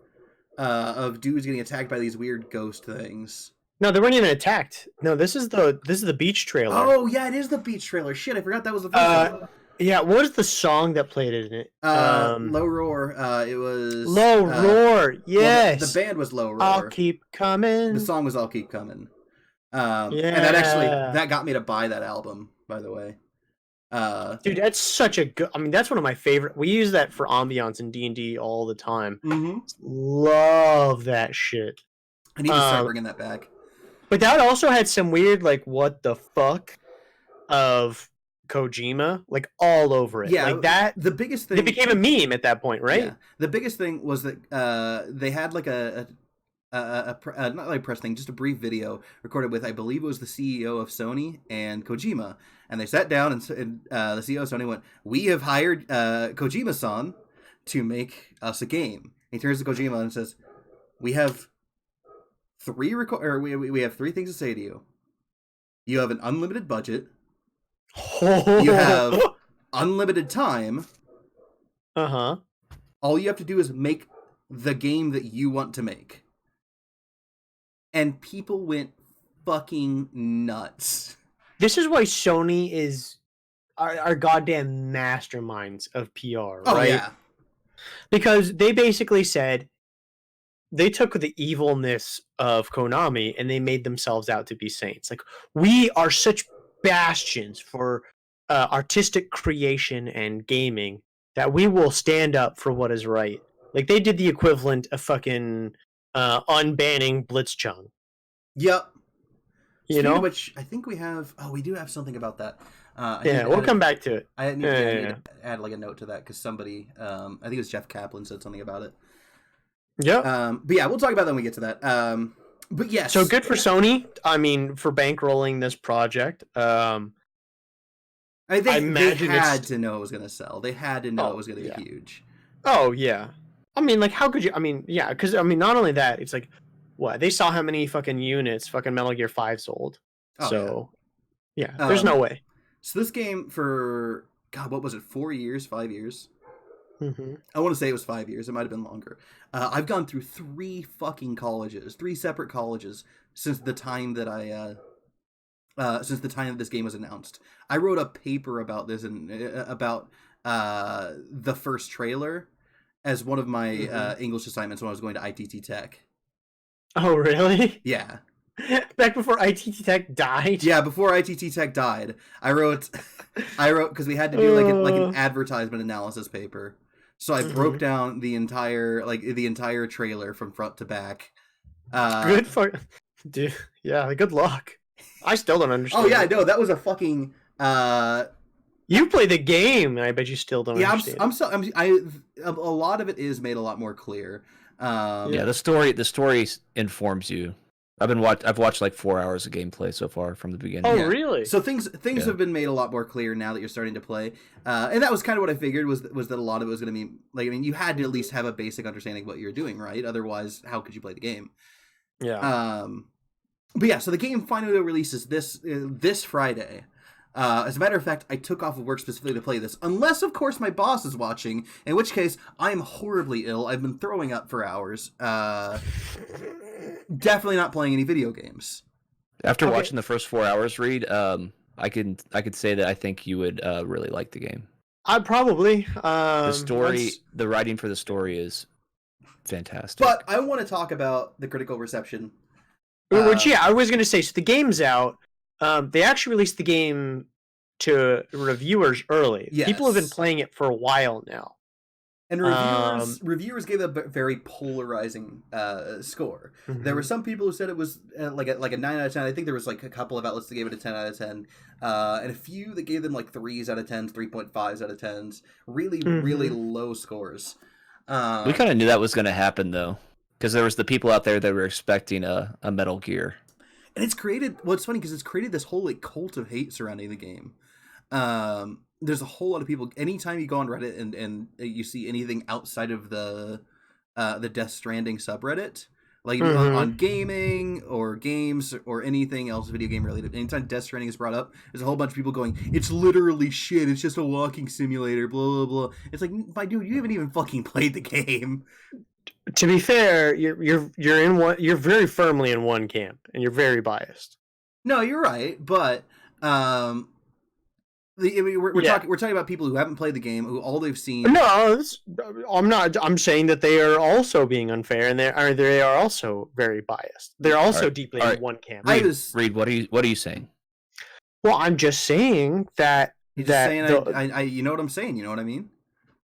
of dudes getting attacked by these weird ghost things. No, they weren't even attacked. No, this is the beach trailer. Oh yeah, it is the beach trailer. Shit, I forgot that was the first one. Yeah, what was the song that played in it? Low Roar. It was Low Roar. Yes. Well, the band was Low Roar. I'll Keep Coming. The song was I'll Keep Coming. And that got me to buy that album, by the way. Dude, that's such a good. I mean, that's one of my favorite. We use that for ambiance in D&D all the time. Mm-hmm. Love that shit. I need to start bringing that back. But that also had some weird, like, what the fuck of Kojima, like, all over it. Yeah, like that. The biggest thing. It became a meme at that point, right? Yeah. The biggest thing was that they had like a not like a press thing, just a brief video recorded with, I believe it was the CEO of Sony and Kojima, and they sat down and the CEO of Sony went, "We have hired Kojima-san to make us a game." And he turns to Kojima and says, "We have we have three things to say to you. You have an unlimited budget. You have unlimited time. All you have to do is make the game that you want to make." And people went fucking nuts. This is why Sony are goddamn masterminds of PR, right? Oh, yeah. Because they basically said, they took the evilness of Konami and they made themselves out to be saints. Like, we are such bastions for artistic creation and gaming that we will stand up for what is right. Like, they did the equivalent of fucking unbanning Blitzchung. Yep. You know? Which I think we have... Oh, we do have something about that. We'll come back to it. I need to add like a note to that because somebody... I think it was Jeff Kaplan said something about it. Yeah. But yeah, we'll talk about that when we get to that. But yes. So good for Sony. I mean, for bankrolling this project. I think they had to know it was going to sell. They had to know it was going to be huge. Oh, yeah. I mean, like, how could you... I mean, yeah, because, I mean, not only that, it's like, what? They saw how many fucking units fucking Metal Gear 5 sold. Oh, so, yeah, there's no way. So this game, for God, what was it? 4 years, 5 years? Mm-hmm. I want to say it was 5 years. It might have been longer. I've gone through 3 fucking colleges, 3 separate colleges since the time that since the time that this game was announced. I wrote a paper about this and about the first trailer as one of my English assignments when I was going to ITT Tech. Oh, really? Yeah. Back before ITT Tech died? Yeah, before ITT Tech died, I wrote because we had to do like an advertisement analysis paper. So I broke down the entire trailer from front to back. Good for dude. Yeah, good luck. I still don't understand. Oh yeah, no, that was a fucking. You play the game, and I bet you still don't. Yeah, understand. a lot of it is made a lot more clear. Yeah, the story informs you. I've watched like 4 hours of gameplay so far from the beginning. Oh, Yeah. really? So things have been made a lot more clear now that you're starting to play, and that was kind of what I figured was that a lot of it was going to be like, I mean, you had to at least have a basic understanding of what you're doing, right? Otherwise, how could you play the game? Yeah. But yeah, so the game finally releases this Friday. As a matter of fact, I took off of work specifically to play this, unless of course my boss is watching, in which case I am horribly ill. I've been throwing up for hours. Definitely not playing any video games. After watching the first 4 hours, Reed, I could say that I think you would really like the game. I'd probably. The story, the writing for the story is fantastic. But I want to talk about the critical reception. Which, yeah, I was going to say, so the game's out. They actually released the game to reviewers early. Yes. People have been playing it for a while now. And reviewers gave a very polarizing score. Mm-hmm. There were some people who said it was like a 9 out of 10. I think there was like a couple of outlets that gave it a 10 out of 10. And a few that gave them like 3s out of 10s, 3.5s out of 10s. Really, really low scores. We kind of knew that was going to happen, though. Because there was the people out there that were expecting a Metal Gear. And it's created... Well, it's funny because it's created this whole like cult of hate surrounding the game. There's a whole lot of people. Anytime you go on Reddit and you see anything outside of the Death Stranding subreddit, like on gaming or games or anything else video game related, anytime Death Stranding is brought up, there's a whole bunch of people going, "It's literally shit. It's just a walking simulator." Blah blah blah. It's like, my dude, you haven't even fucking played the game. To be fair, you're in one. You're very firmly in one camp, and you're very biased. No, you're right, but we're talking about people who haven't played the game, who all they've seen. No, I'm not. I'm saying that they are also being unfair, and they are also very biased. They're also deeply in one camp. Reed, what are you saying? Well, I'm just saying that. You're just saying I you know what I'm saying. You know what I mean?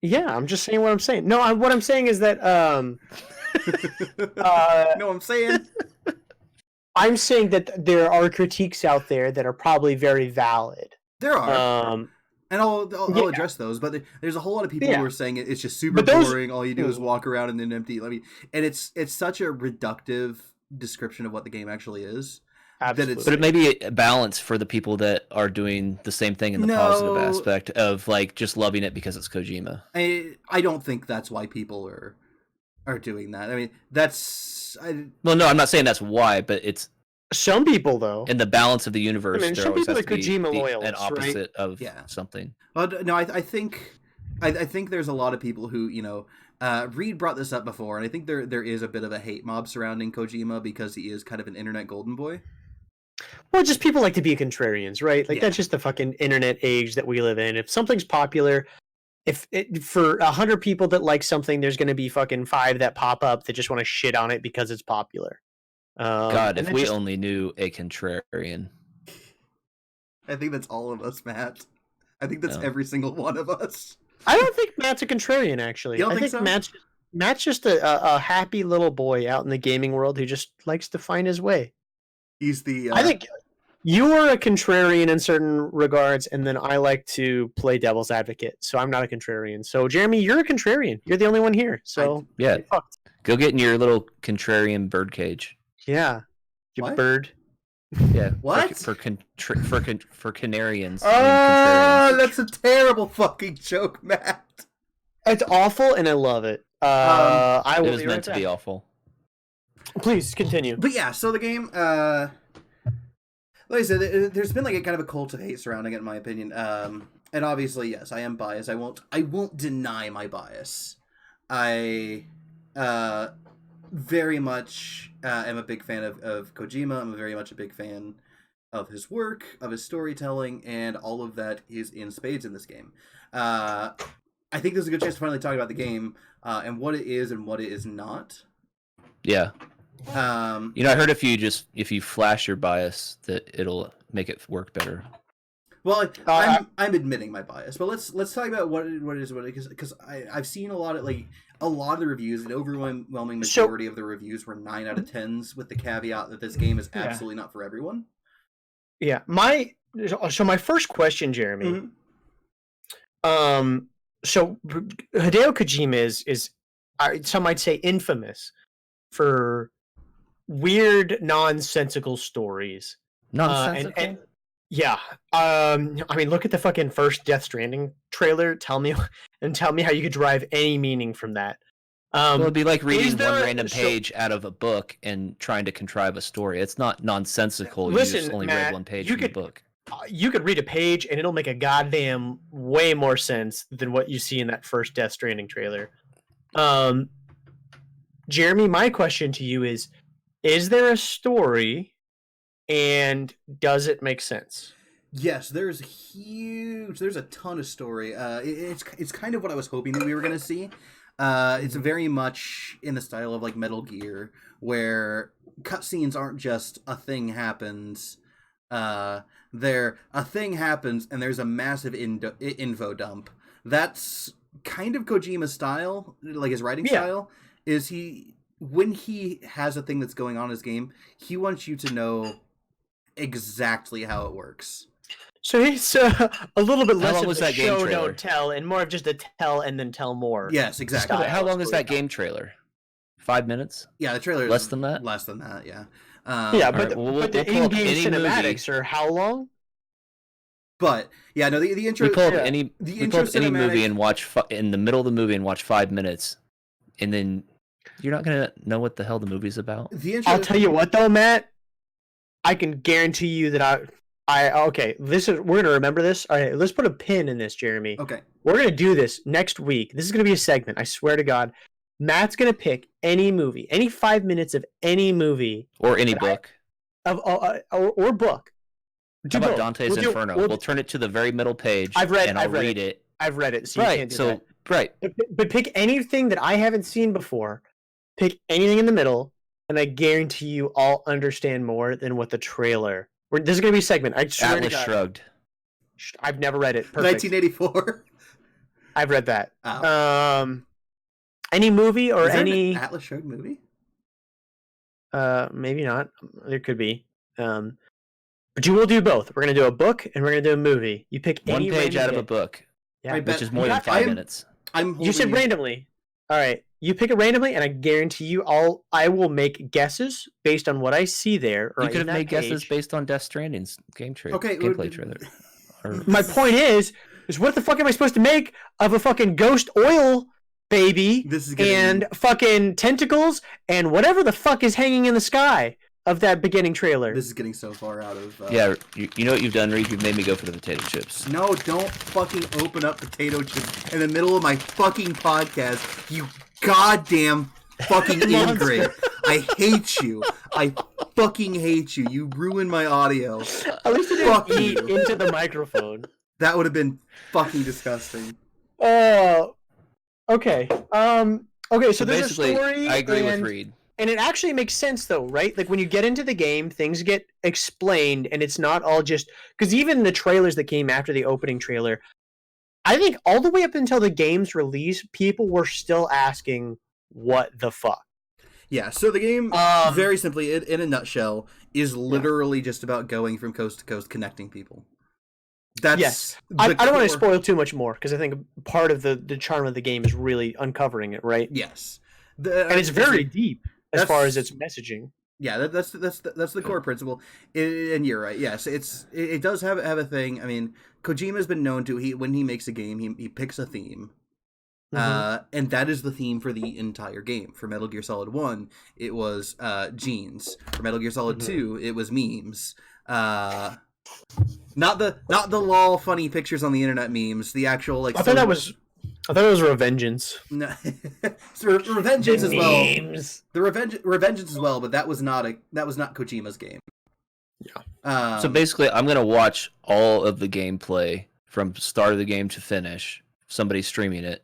Yeah, I'm just saying what I'm saying. No, what I'm saying is that. No, I'm saying. I'm saying that there are critiques out there that are probably very valid. There are, and I'll address those. But there's a whole lot of people who are saying it's just super boring. All you do is walk around in an empty. I mean, and it's such a reductive description of what the game actually is. Absolutely. But it may be a balance for the people that are doing the same thing in the positive aspect of like just loving it because it's Kojima. I don't think that's why people are doing that. I mean, Well, no, I'm not saying that's why, but it's some people though. In the balance of the universe, I mean, some people are Kojima loyalists, an opposite right? of something. Well, no, I think there's a lot of people who, you know, Reed brought this up before, and I think there is a bit of a hate mob surrounding Kojima because he is kind of an internet golden boy. Well, just people like to be contrarians, right? Like that's just the fucking internet age that we live in. If something's popular, for 100 people that like something, there's going to be fucking 5 that pop up that just want to shit on it because it's popular. God, if we only knew a contrarian. I think that's all of us, Matt. I think that's every single one of us. I don't think Matt's a contrarian, actually. You don't think so? Matt's just a happy little boy out in the gaming world who just likes to find his way. He's the. I think you are a contrarian in certain regards, and then I like to play devil's advocate, so I'm not a contrarian. So, Jeremy, you're a contrarian. You're the only one here. So, go get in your little contrarian birdcage. Yeah, you bird. Yeah. What? For canarians. Oh, that's a terrible fucking joke, Matt. It's awful, and I love it. I will it was meant to be awful. Please continue. But yeah, so the game, like I said, there's been like a kind of a cult of hate surrounding it, in my opinion. And And obviously, yes, I am biased. I won't deny my bias. I very much am a big fan of Kojima. I'm very much a big fan of his work, of his storytelling, and all of that is in spades in this game. I think there's a good chance to finally talk about the game and what it is and what it is not. Yeah. I heard if you flash your bias, that it'll make it work better. Well, I'm admitting my bias, but let's talk about what it is because I've seen a lot of the reviews. An overwhelming majority of the reviews were 9 out of 10s, with the caveat that this game is absolutely not for everyone. Yeah, my first question, Jeremy. Mm-hmm. So Hideo Kojima is some might say infamous for weird, nonsensical stories. Nonsensical. Yeah. I mean, look at the fucking first Death Stranding trailer. Tell me how you could derive any meaning from that. Well, it'd be like reading one random page out of a book and trying to contrive a story. It's not nonsensical. Listen, you just only Matt, read one page from the book. You could read a page and it'll make a goddamn way more sense than what you see in that first Death Stranding trailer. Jeremy, my question to you is there a story and does it make sense? Yes, there's a ton of story. It's kind of what I was hoping that we were going to see. It's very much in the style of like Metal Gear, where cutscenes aren't just a thing happens. A thing happens and there's a massive info dump. That's kind of Kojima's style, like his writing style. Is when he has a thing that's going on in his game, he wants you to know exactly how it works. So it's a little bit less of a show don't tell and more of just a tell and then tell more. Yes, exactly. How long is that game trailer? 5 minutes? Yeah, the trailer is less than that. Less than that, yeah. But the in-game cinematics are how long? But yeah, no, the intro. We pull up any movie and watch in the middle of the movie and watch 5 minutes, and then you're not gonna know what the hell the movie's about. I'll tell you what, though, Matt. I can guarantee you that we're gonna remember this. All right, let's put a pin in this, Jeremy. Okay, we're gonna do this next week. This is gonna be a segment. I swear to God. Matt's gonna pick any movie, any 5 minutes of any movie or any book, or book. How about Dante's Inferno? We'll turn it to the very middle page. I've read it. I've read it. So right. You can't do that. Right. But pick anything that I haven't seen before. Pick anything in the middle, and I guarantee you I'll understand more than what the trailer. This is gonna be a segment. I swear Atlas Shrugged. I've never read it. Perfect. 1984. I've read that. Oh. Any movie or any Atlas Shrugged movie? Maybe not. There could be. But you will do both. We're gonna do a book and we're gonna do a movie. You pick one page out of a book, which is more than 5 minutes. You said randomly. All right. You pick it randomly, and I guarantee you, I will make guesses based on what I see there. You could have made guesses based on Death Stranding's gameplay trailer. My point is what the fuck am I supposed to make of a fucking ghost oil baby and fucking tentacles and whatever the fuck is hanging in the sky of that beginning trailer? This is getting so far out of... Yeah, you know what you've done, Reed? You've made me go for the potato chips. No, don't fucking open up potato chips in the middle of my fucking podcast, you goddamn fucking ingrate. I hate you. I fucking hate you. You ruined my audio. At least you didn't eat into the microphone. That would have been fucking disgusting. Okay. Okay, so there's a story. I agree with Reed. And it actually makes sense, though, right? Like, when you get into the game, things get explained, and it's not all just... Because even the trailers that came after the opening trailer, I think all the way up until the game's release, people were still asking, what the fuck? Yeah, so the game, very simply, in a nutshell, is literally just about going from coast to coast, connecting people. Yes. I don't want to spoil too much more, because I think part of the charm of the game is really uncovering it, right? Yes. And it's very deep as far as its messaging. Yeah, that's the core principle, and you're right. Yes, it does have a thing. I mean, Kojima's been known to when he makes a game, he picks a theme, and that is the theme for the entire game. For Metal Gear Solid 1, it was jeans. For Metal Gear Solid 2, it was memes. Not the lol funny pictures on the internet memes. The actual like. I thought it was Revengeance. No, so Revengeance as well. Memes. The Revengeance as well, but that was not Kojima's game. Yeah. So basically, I'm gonna watch all of the gameplay from start of the game to finish. Somebody streaming it,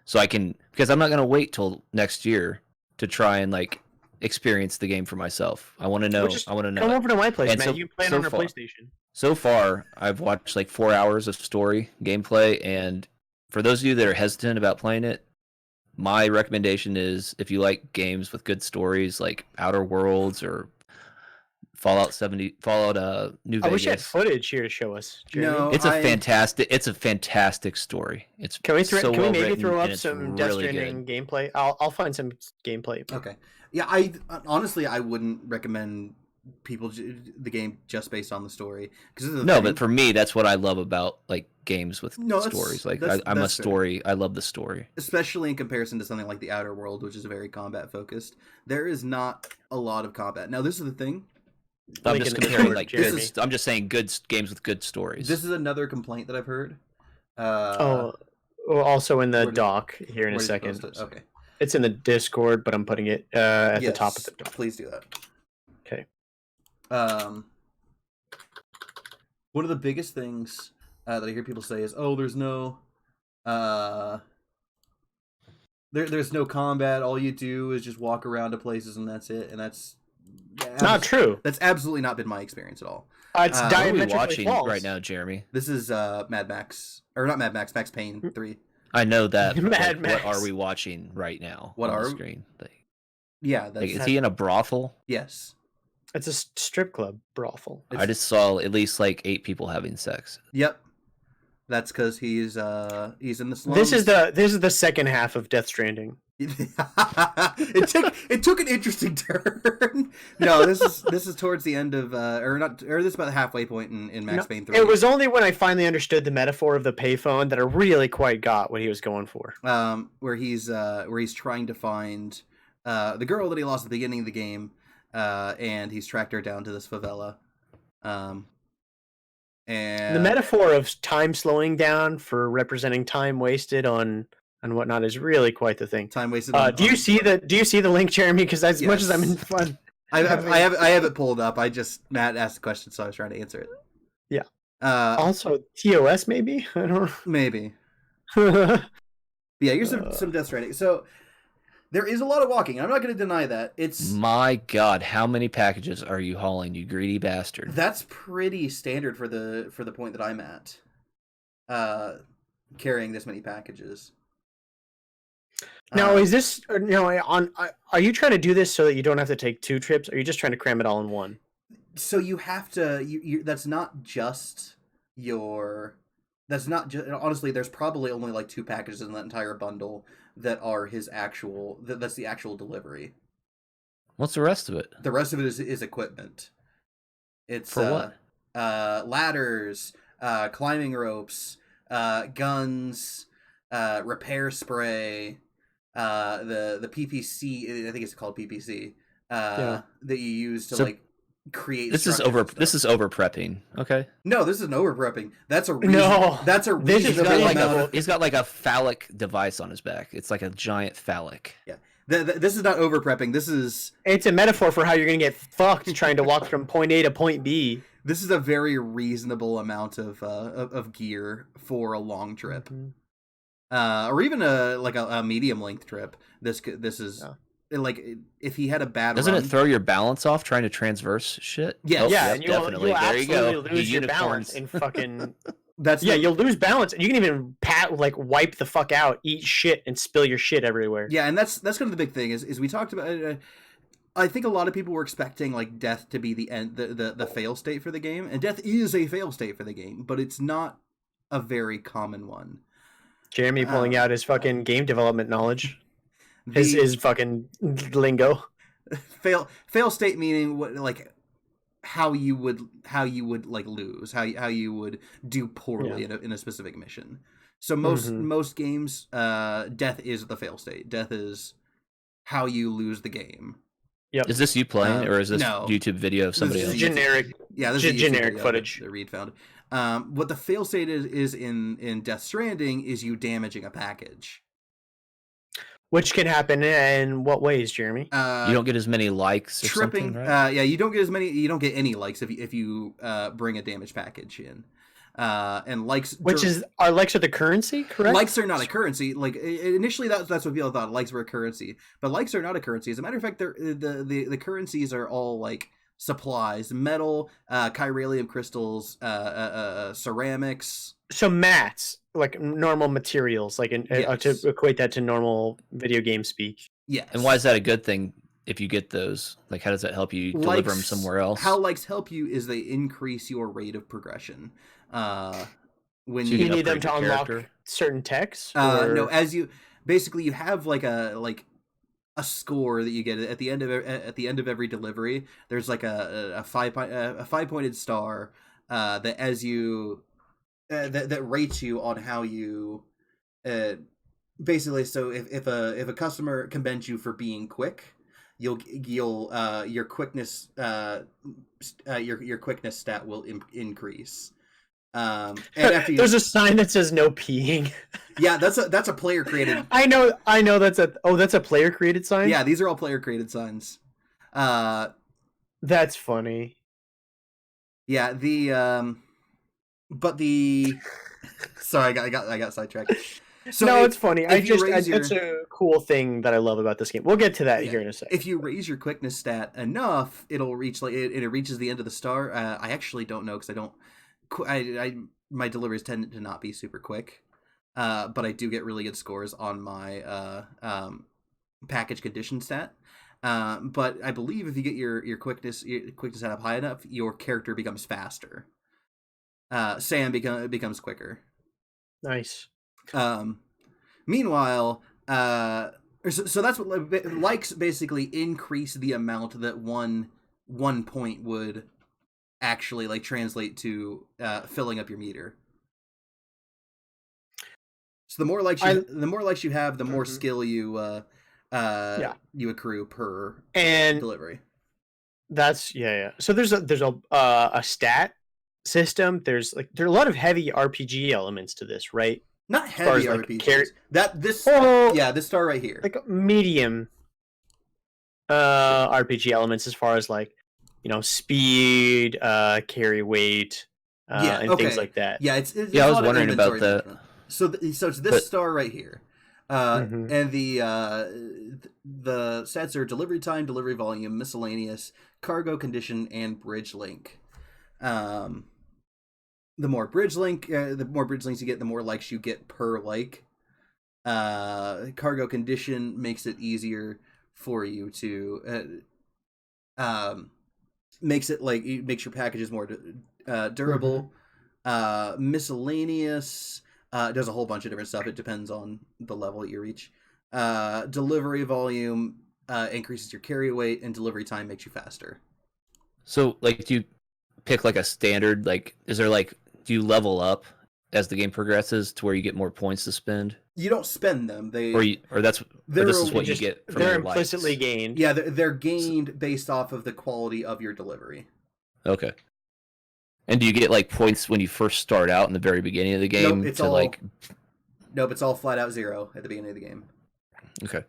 so I can, because I'm not gonna wait till next year to try and like experience the game for myself. I want to know. I want to know. Come over to my place, And man. so- You play it so on our far- PlayStation. So far, I've watched like 4 hours of story gameplay, and for those of you that are hesitant about playing it, my recommendation is if you like games with good stories like Outer Worlds or Fallout New Vegas. I wish you had footage here to show us. Jeremy. No. It's a fantastic story. It's Can we so maybe well-written, throw and up it's some Death really Stranding good. gameplay? I'll find some gameplay. Okay. Yeah, I honestly I wouldn't recommend people the game just based on the story because No, but for me, that's what I love about like games with No, that's- stories. Like that's- I'm a that's fair. story. I love the story. especially in comparison to something like the Outer World, which is very combat focused. There is not a lot of combat. Now, this is the thing. I'm Link just in the comparing Discord, like Jeremy. I'm just saying good games with good stories. This is another complaint that I've heard. Also in the where did- dock here in a where did you second. post it? Okay. It's in the Discord, but I'm putting it at the top of the dock. Please do that. Okay. One of the biggest things that I hear people say is, "Oh, there's no, there's no combat. All you do is just walk around to places, and that's it." And that's Not true. That's absolutely not been my experience at all. It's What are we diametrically watching false. right now, Jeremy? This is Mad Max, or not Mad Max, Max Payne 3. I know that. but, Mad like, what Max. are we watching right now? What on are the we- screen? Like, Yeah, that's is he in a brothel? yes. It's a strip club brothel. I just saw at least like 8 people having sex. Yep. That's because he's in the slums. This is the second half of Death Stranding. it took an interesting turn. No, this is towards the end of this is about the halfway point in Max Payne 3. It was only when I finally understood the metaphor of the payphone that I really quite got what he was going for. where he's trying to find the girl that he lost at the beginning of the game, and he's tracked her down to this favela. And The metaphor of time slowing down for representing time wasted on whatnot is really quite the thing. time wasted. Do you see the link, Jeremy? Because as much as I'm in Yes. fun, I have it pulled up. Matt asked the question, so I was trying to answer it. Yeah. Also, also TOS maybe. I don't maybe. know. Yeah, here's some Death Stranding. So there is a lot of walking. I'm not going to deny that. It's My God, how many packages are you hauling, you greedy bastard? that's pretty standard for the point that I'm at. Carrying this many packages. Now, is this are you trying to do this so that you don't have to take 2 trips? Or are you just trying to cram it all in one? So you have to. You that's not just honestly. There's probably only like 2 packages in that entire bundle that are his actual. That's the actual delivery. What's the rest of it? The rest of it is equipment. It's For what? Ladders, climbing ropes, guns, repair spray, the PPC. I think it's called PPC. That you use to So like create. This is structures and This stuff. is over prepping. Okay. No, this isn't over prepping. That's a No, That's a this is reasonable really amount. He's got like a phallic device on his back. It's like a giant phallic. This is not over prepping. This is It's a metaphor for how you're going to get fucked trying to walk from point A to point B. this is a very reasonable amount of gear for a long trip. Or even a medium length trip. This is like if he had a bad Doesn't run, it throw your balance off trying to transverse shit? Yes. Oh, Yeah, yep, and you'll definitely. There you absolutely go. lose You your balance unicorns. in fucking that's yeah, the- you'll lose balance, and you can even wipe the fuck out, eat shit, and spill your shit everywhere. yeah, and that's kind of the big thing is we talked about. I think a lot of people were expecting like death to be the end, the fail state for the game, and death is a fail state for the game, but it's not a very common one. Jeremy pulling out his fucking game development knowledge, The his fucking lingo. fail state meaning what like how you would like lose, how you would do poorly in a specific mission. So most games, death is the fail state. Death is how you lose the game. Yep. Is this you playing, or is this no. YouTube video of somebody This else? is generic. Yeah, this is generic video footage. that Reed found. What the failstate is in Death Stranding is you damaging a package. Which can happen in what ways, Jeremy? You don't get as many likes or tripping. something, right? Yeah, you don't get as many. You don't get any likes if you bring a damaged package in. And likes, which is our likes are the currency, correct? Likes are not a currency. Like initially, that's what people thought likes were a currency, but likes are not a currency. As a matter of fact, the currencies are all like supplies, metal, chiralium crystals, ceramics. So mats, like normal materials, like Yes. to equate that to normal video game speak. Yes. And why is that a good thing if you get those? Like, how does that help you deliver them somewhere else? How likes help you is they increase your rate of progression. When So you need them to unlock certain techs. No, as you basically you have like a score that you get at the end of every delivery. There's like a 5-pointed star that as you that rates you on how you basically. So if a customer commends you for being quick, you'll your quickness your quickness stat will increase. And after there's a sign that says no peeing. Yeah, that's a player created. I know that's a player created sign. Yeah, these are all player created signs. That's funny. Yeah, sorry, I got sidetracked. So no, it's funny. It's a cool thing that I love about this game. We'll get to that here in a second. If you raise your quickness stat enough, it'll reach it reaches the end of the star. I actually don't know because my deliveries tend to not be super quick, but I do get really good scores on my package condition stat. But I believe if you get your quickness stat up high enough, your character becomes faster. Sam becomes quicker. Nice. Meanwhile, so that's what likes basically increase the amount that one point would actually like translate to filling up your meter. So the more likes you have, the more skill you you accrue per delivery. That's yeah. So there's a stat system. There are a lot of heavy RPG elements to this, right? Not heavy RPG. This star right here, like medium RPG elements as far as like speed, carry weight, and things like that. Yeah, it's I was wondering about that. So it's this star right here, and the stats are delivery time, delivery volume, miscellaneous, cargo condition, and bridge link. The more bridge links you get, the more likes you get per like. Cargo condition makes it easier for you to makes your packages more durable. Miscellaneous does a whole bunch of different stuff. It depends on the level that you reach. Delivery volume increases your carry weight, and delivery time makes you faster. So, like, do you pick like a standard? Like, is there like, do you level up as the game progresses to where you get more points to spend? You don't spend them. This is what you get from they're your implicitly likes. gained. Yeah, they're gained based off of the quality of your delivery. Okay. And do you get like points when you first start out in the very beginning of the game? Nope, it's all flat out 0 at the beginning of the game. Okay.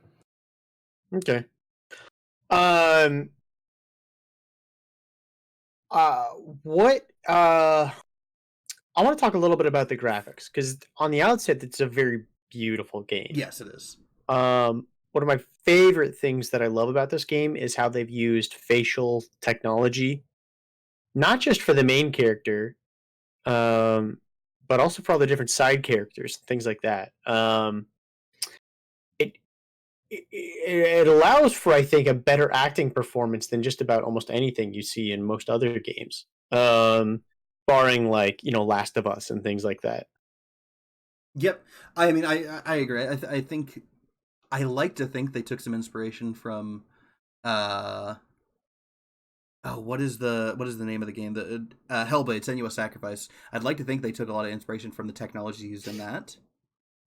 I want to talk a little bit about the graphics because on the outset, it's a very beautiful game. Yes, it is. One of my favorite things that I love about this game is how they've used facial technology, not just for the main character, but also for all the different side characters, things like that. It allows for, I think, a better acting performance than just about almost anything you see in most other games, barring like Last of Us and things like that. Yep, I mean, I agree. I think I like to think they took some inspiration from what is the name of the game? The Hellblade: Senua's Sacrifice. I'd like to think they took a lot of inspiration from the technology used in that.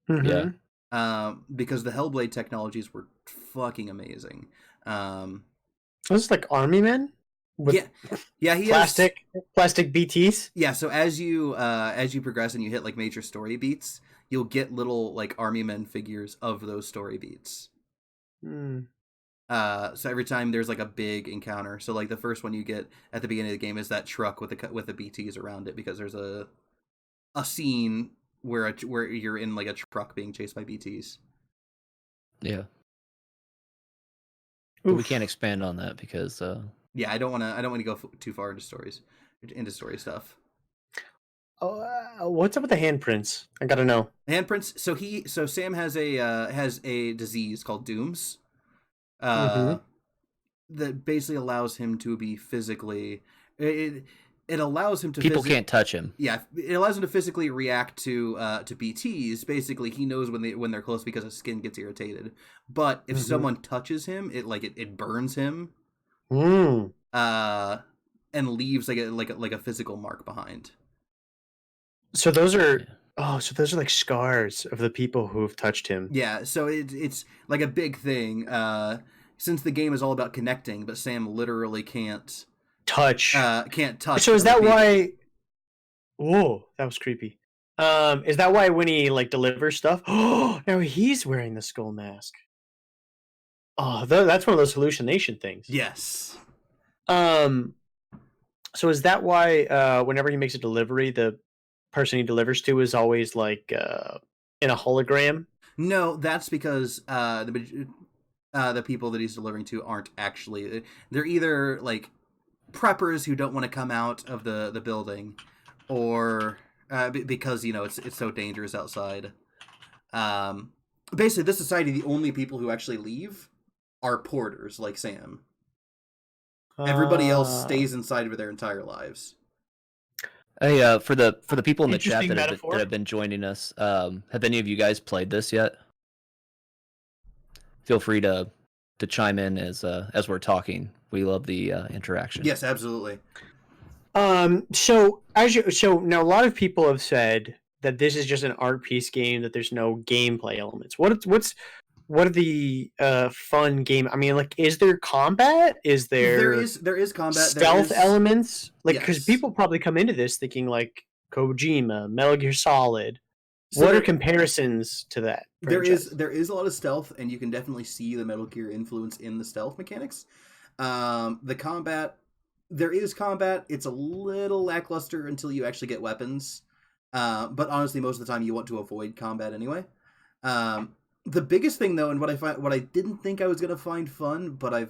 Mm-hmm. Yeah. Because the Hellblade technologies were fucking amazing. Those like army men with yeah, he plastic BTs. Yeah, so as you progress and you hit like major story beats, you'll get little like army men figures of those story beats. So every time there's like a big encounter, so like the first one you get at the beginning of the game is that truck with the BTs around it, because there's a scene where you're in like a truck being chased by BTs. Yeah. But we can't expand on that because yeah, I don't want to go too far into story stuff. What's up with the handprints? I gotta know. Handprints. So Sam has a disease called Dooms. That basically allows him to be physically. It allows him to. People can't touch him. Yeah, it allows him to physically react to BTs. Basically, he knows when they're close because his skin gets irritated. But if someone touches him, it burns him. And leaves like a physical mark behind. So those are those are like scars of the people who have touched him. Yeah, so it's like a big thing. Since the game is all about connecting, but Sam literally can't touch. So is that people. Why? Whoa, that was creepy. Is that why when he like delivers stuff? Oh, now he's wearing the skull mask. Oh, that's one of those hallucination things. Yes. So is that why whenever he makes a delivery, the person he delivers to is always like in a hologram? No, that's because the people that he's delivering to aren't actually. They're either like preppers who don't want to come out of the building, or because it's so dangerous outside. Basically, this society, the only people who actually leave are porters like Sam. Everybody else stays inside for their entire lives. Hey, for the people in the chat that have been joining us, have any of you guys played this yet? Feel free to chime in as we're talking. We love the interaction. Yes, absolutely. So now a lot of people have said that this is just an art piece game, that there's no gameplay elements. What are the fun game? I mean, like, is there combat? Is there is combat, stealth elements? Like, because people probably come into this thinking like Kojima, Metal Gear Solid. So what are comparisons to that? Franchise? There is a lot of stealth, and you can definitely see the Metal Gear influence in the stealth mechanics. The combat, there is combat. It's a little lackluster until you actually get weapons. But honestly, most of the time you want to avoid combat anyway. The biggest thing, though, and what I didn't think I was gonna find fun, but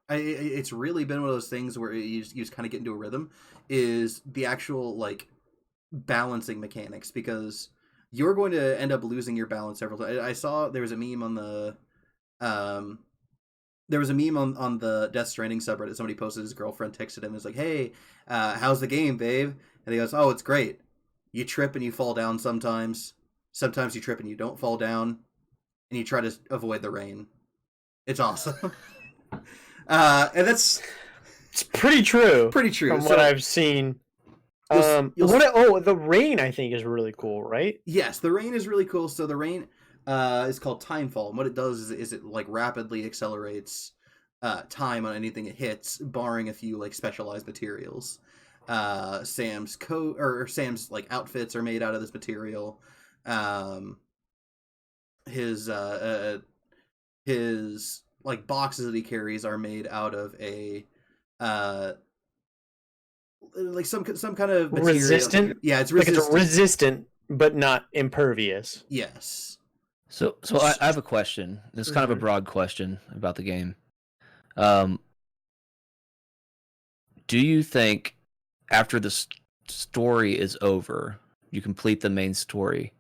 it's really been one of those things where you just kind of get into a rhythm, is the actual like balancing mechanics, because you're going to end up losing your balance several times. I saw there was a meme on the on the Death Stranding subreddit. Somebody posted, his girlfriend texted him and was like, "Hey, how's the game, babe?" And he goes, "Oh, it's great. You trip and you fall down sometimes. Sometimes you trip and you don't fall down, and you try to avoid the rain. It's awesome." And it's pretty true. Pretty true from what I've seen. The rain, I think, is really cool, right? Yes, the rain is really cool. So the rain is called Timefall, and what it does is it like rapidly accelerates time on anything it hits, barring a few like specialized materials. Sam's Sam's like outfits are made out of this material. His like boxes that he carries are made out of a like some kind of material. Resistant. Yeah, it's resistant. Like it's resistant but not impervious. Yes. So I have a question. This is kind of a broad question about the game. Do you think after the story is over, you complete the main story,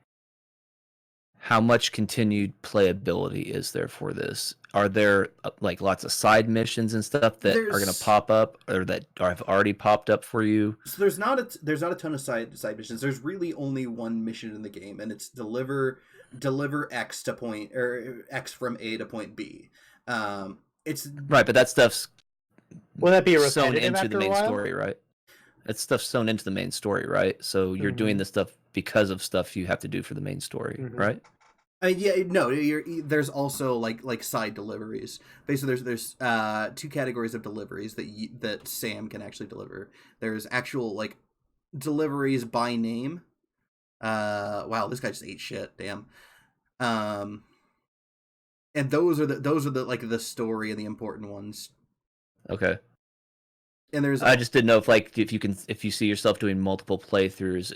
how much continued playability is there for this? Are there like lots of side missions and stuff that are going to pop up, or that have already popped up for you? So there's not a ton of side missions. There's really only one mission in the game, and it's deliver X to point, or X from A to point B. It's right, but that stuff's will that be sewn into the main story, right? That stuff's sewn into the main story, right? So you're doing this stuff because of stuff you have to do for the main story, right? No. There's also like side deliveries. Basically, there's two categories of deliveries that Sam can actually deliver. There's actual like deliveries by name. Wow, this guy just ate shit. Damn. And those are the like the story and the important ones. Okay. And there's I just didn't know if you see yourself doing multiple playthroughs,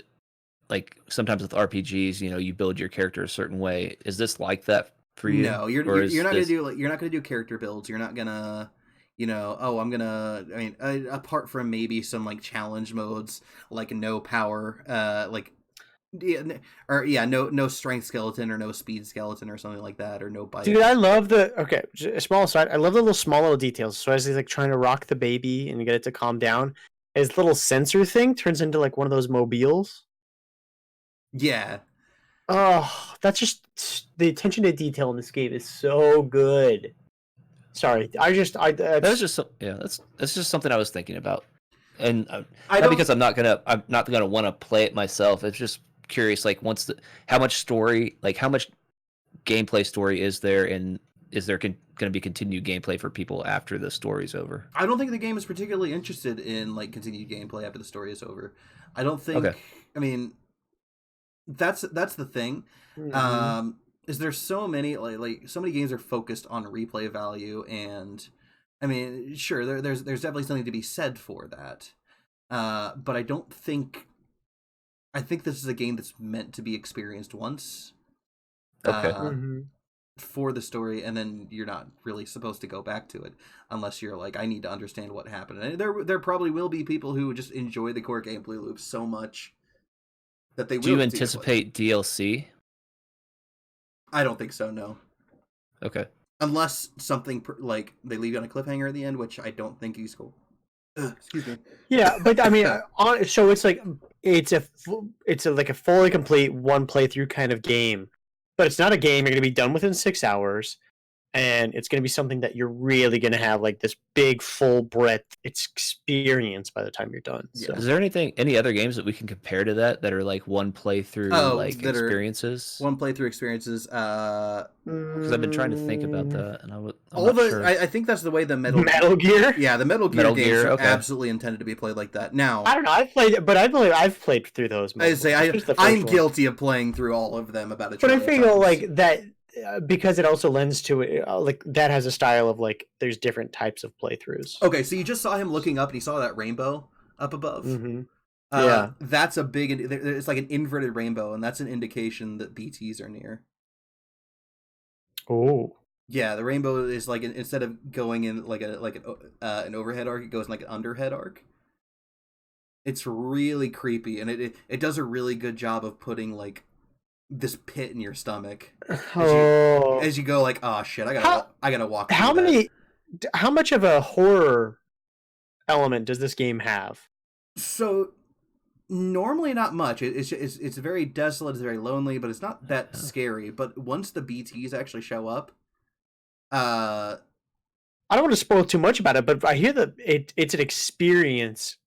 like sometimes with RPGs, you build your character a certain way. Is this like that for you? No, you're not gonna do you're not gonna do character builds. You're not gonna, I'm gonna. I mean, apart from maybe some like challenge modes, like no power, no strength skeleton or no speed skeleton or something like that, or no bite. Dude, I love a small aside. I love the small little details. So as he's like trying to rock the baby and get it to calm down, his little sensor thing turns into like one of those mobiles. Yeah. Oh, that's just the attention to detail in this game is so good. Sorry, that's just something I was thinking about, and because I'm not gonna want to play it myself. It's just curious, like how much gameplay story is there, and is there going to be continued gameplay for people after the story's over? I don't think the game is particularly interested in like continued gameplay after the story is over. I don't think. Okay. I mean, that's the thing. Mm-hmm. Is there so many like so many games are focused on replay value, and I mean, sure, there's definitely something to be said for that. But I don't think. I think this is a game that's meant to be experienced once. Okay. For the story, and then you're not really supposed to go back to it unless you're like, I need to understand what happened. And there probably will be people who just enjoy the core gameplay loop so much that they will. Do you anticipate DLC? I don't think so. No. Okay. Unless something like they leave you on a cliffhanger at the end, which I don't think is cool. Excuse me. Yeah, but I mean, so it's like it's a like a fully complete one playthrough kind of game, but it's not a game you're going to be done within 6 hours, and it's going to be something that you're really going to have like this big full breadth experience by the time you're done. Yeah. So. Is there any other games that we can compare to that are like one playthrough experiences? One playthrough experiences. Because I've been trying to think about that, and I'm not sure. I think that's the way the Metal Gear. Yeah, the Metal Gear games are absolutely intended to be played like that. Now I don't know. I've played it, but I've played through those. I'm guilty of playing through all of them about it. But I feel like that. Because it also lends to it, like that has a style of like there's different types of playthroughs. Okay, so you just saw him looking up and he saw that rainbow up above. Mm-hmm. Yeah, that's a big. It's like an inverted rainbow, and that's an indication that BTs are near. Oh. Yeah, the rainbow is like instead of going in like an overhead arc, it goes in like an underhead arc. It's really creepy, and it does a really good job of putting like this pit in your stomach as you go like, oh shit, I gotta walk. How much of a horror element does this game have? So normally not much. It's very desolate, it's very lonely, but it's not that scary. But once the BTs actually show up, I don't want to spoil too much about it, but I hear that it's an experience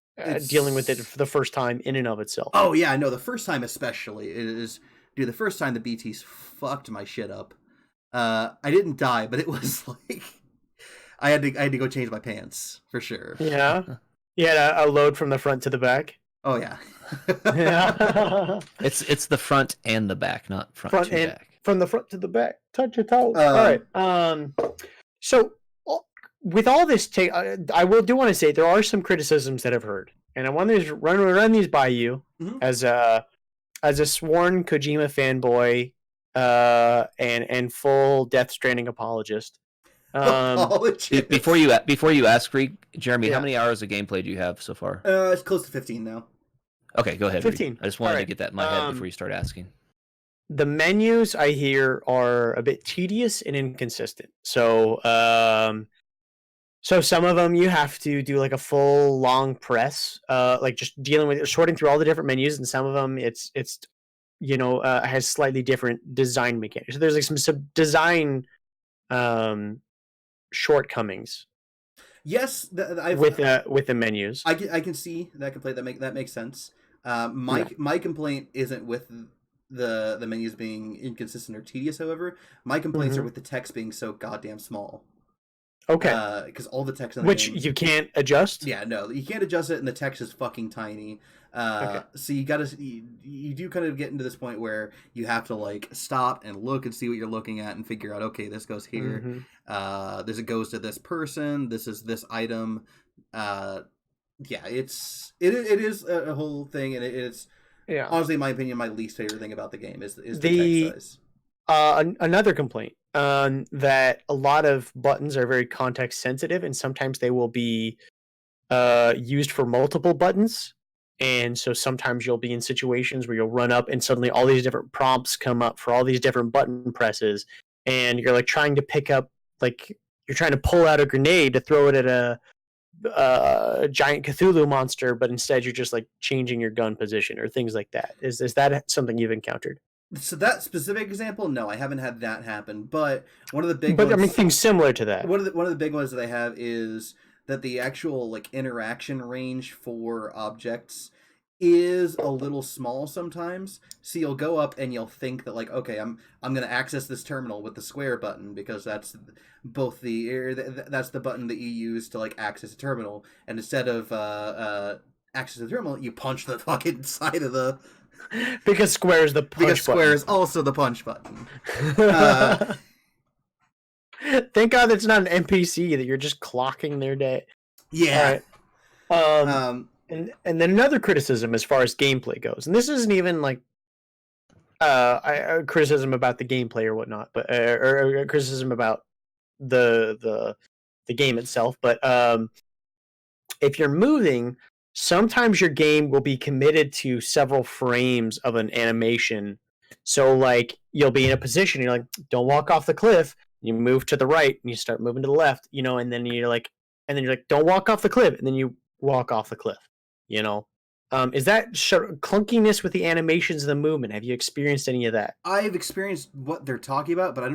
dealing with it for the first time in and of itself. Oh yeah, no, the first time especially it is. Dude, the first time the BTs fucked my shit up. I didn't die, but it was like I had to go change my pants for sure. Yeah, you had a load from the front to the back. Oh yeah, yeah. It's the front and the back, not front to back. From the front to the back. Touch your toes. All right. So with all this, I do want to say there are some criticisms that I've heard, and I want to run these by you as a sworn Kojima fanboy and full Death Stranding apologist. Before you ask, Jeremy, how many hours of gameplay do you have so far? It's close to 15 now. Okay, go ahead. 15. I just wanted to get that in my head before you start asking. The menus I hear are a bit tedious and inconsistent. So some of them you have to do like a full long press, like just dealing with sorting through all the different menus, and some of them it's has slightly different design mechanics. So there's like some design shortcomings. Yes, with the menus. I can see that complaint. That makes sense. My complaint isn't with the menus being inconsistent or tedious. However, my complaints are with the text being so goddamn small. Okay. Because all the text in the Which game, you can't adjust? yeah, no, you can't adjust it, and the text is fucking tiny. Okay. So you do kind of get into this point where you have to like stop and look and see what you're looking at and figure out, okay, this goes here. This goes to this person. This is this item. Yeah, it is a whole thing, and it's honestly, in my opinion, my least favorite thing about the game is the text size. Another complaint that a lot of buttons are very context sensitive, and sometimes they will be used for multiple buttons. And so sometimes you'll be in situations where you'll run up and suddenly all these different prompts come up for all these different button presses, and you're like trying to pick up, like you're trying to pull out a grenade to throw it at a giant Cthulhu monster, but instead you're just like changing your gun position or things like that. Is that something you've encountered? So that specific example, no, I haven't had that happen. But one of the big ones, I mean, things similar to that. One of the big ones that I have is that the actual like interaction range for objects is a little small sometimes. So you'll go up and you'll think that like, okay, I'm going to access this terminal with the square button because that's that's the button that you use to like access a terminal. And instead of access the terminal, you punch the fucking side of the because square is the punch button. Because square is also the punch button. Thank God it's not an NPC that you're just clocking their day. Yeah. Right. And then another criticism as far as gameplay goes, and this isn't even like a criticism about the gameplay or whatnot, but or a criticism about the game itself. But if you're moving, sometimes your game will be committed to several frames of an animation. So like you'll be in a position, you're like, don't walk off the cliff. You move to the right and you start moving to the left, and then you're like, don't walk off the cliff, and then you walk off the cliff. Is that clunkiness with the animations and the movement? Have you experienced any of that? I've experienced what they're talking about, but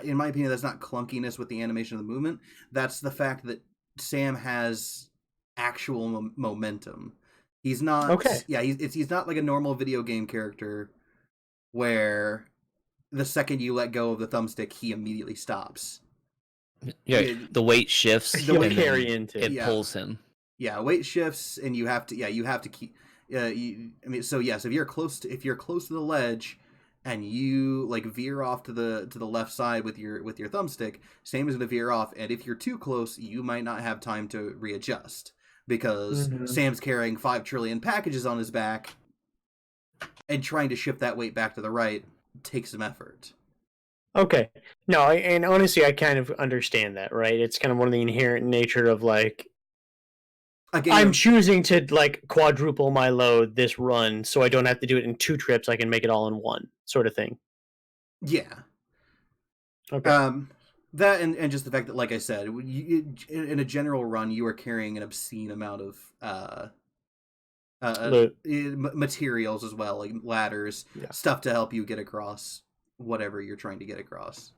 in my opinion, that's not clunkiness with the animation of the movement. That's the fact that Sam has actual momentum. He's not. Okay. Yeah, he's not like a normal video game character where the second you let go of the thumbstick, he immediately stops. Yeah, the weight shifts. It pulls him. Yeah, weight shifts, and you have to keep. So if you're close to the ledge, and you like veer off to the left side with your thumbstick, Sam is going to veer off, and if you're too close, you might not have time to readjust because Sam's carrying 5 trillion packages on his back, and trying to shift that weight back to the right takes some effort. Okay, no, and honestly, I kind of understand that, right? It's kind of one of the inherent nature of like. I'm choosing to like quadruple my load this run, so I don't have to do it in 2 trips. I can make it all in one, sort of thing. Yeah. Okay. That and just the fact that, like I said, in a general run, you are carrying an obscene amount of materials as well, like ladders, stuff to help you get across whatever you're trying to get across.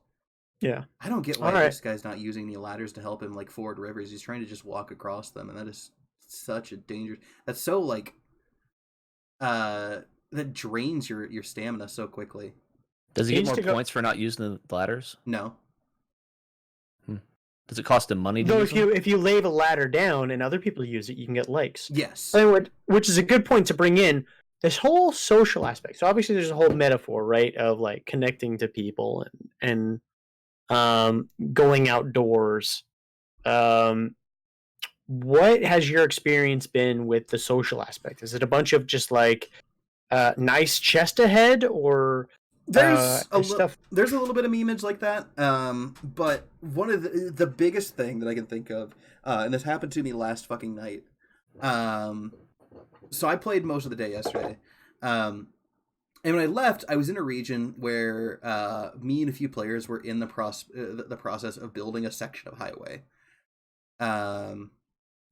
Yeah. I don't get why this guy's not using any ladders to help him like ford rivers. He's trying to just walk across them, and that is such a dangerous. That's so like that drains your stamina so quickly. Does he get more points for not using the ladders? No. Does it cost him money to use them? If you lay the ladder down and other people use it, you can get likes. Yes. Which is a good point to bring in this whole social aspect. So obviously there's a whole metaphor, right, of like connecting to people and going outdoors. What has your experience been with the social aspect? Is it a bunch of just like nice chest ahead, or there's a little bit of memeage like that, but one of the biggest thing that I can think of, and this happened to me last fucking night. So I played most of the day yesterday, and when I left, I was in a region where me and a few players were in the process of building a section of highway.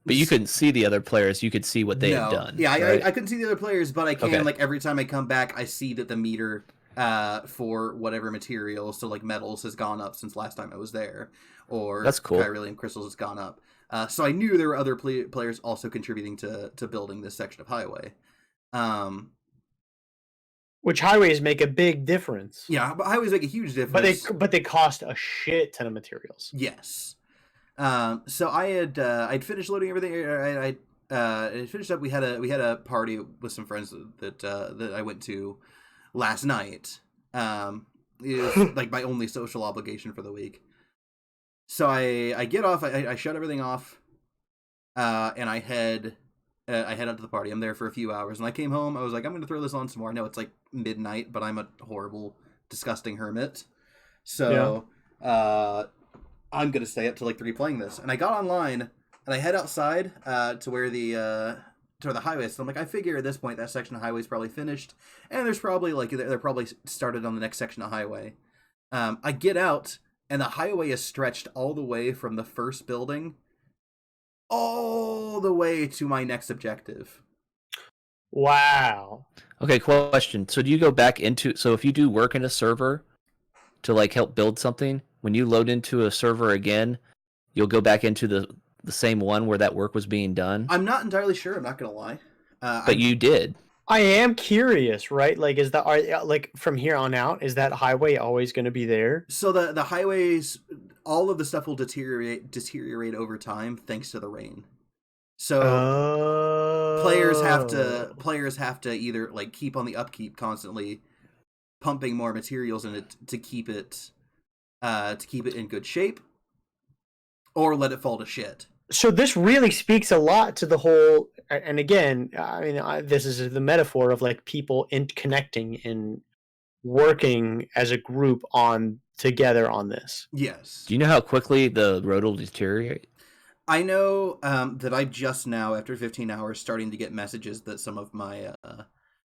But you couldn't see the other players. You could see what they had done. Yeah, right? I couldn't see the other players, but I can, like, every time I come back, I see that the meter for whatever materials, so, like, metals has gone up since last time I was there. Or that's cool. Chiralium crystals has gone up. So I knew there were other players also contributing to building this section of highway. Which highways make a big difference. Yeah, but highways make a huge difference. But they cost a shit ton of materials. Yes. So I'd finished loading everything. I finished up. We had a party with some friends that I went to last night. It was like my only social obligation for the week. So I get off. I shut everything off, and I head up to the party. I'm there for a few hours, and I came home. I was like, I'm going to throw this on some more. I know it's like midnight, but I'm a horrible, disgusting hermit. So I'm going to stay up till like 3 playing this. And I got online, and I head outside to where the highway is. So I'm like, I figure at this point that section of highway is probably finished, and there's probably like they're probably started on the next section of highway. I get out, and the highway is stretched all the way from the first building all the way to my next objective. Wow. Okay, question. So do you go back into... So if you do work in a server to like help build something, when you load into a server again, you'll go back into the same one where that work was being done? I'm not entirely sure. I'm not going to lie. But you did. I am curious, right? Like, like from here on out, is that highway always going to be there? So the highways, all of the stuff will deteriorate over time thanks to the rain. So players have to either like keep on the upkeep, constantly pumping more materials in it to keep it in good shape, or let it fall to shit. So this really speaks a lot to the whole, and again, I mean, this is the metaphor of like people connecting and working as a group together on this. Yes. Do you know how quickly the road will deteriorate? I know that I just now, after 15 hours, starting to get messages that some of my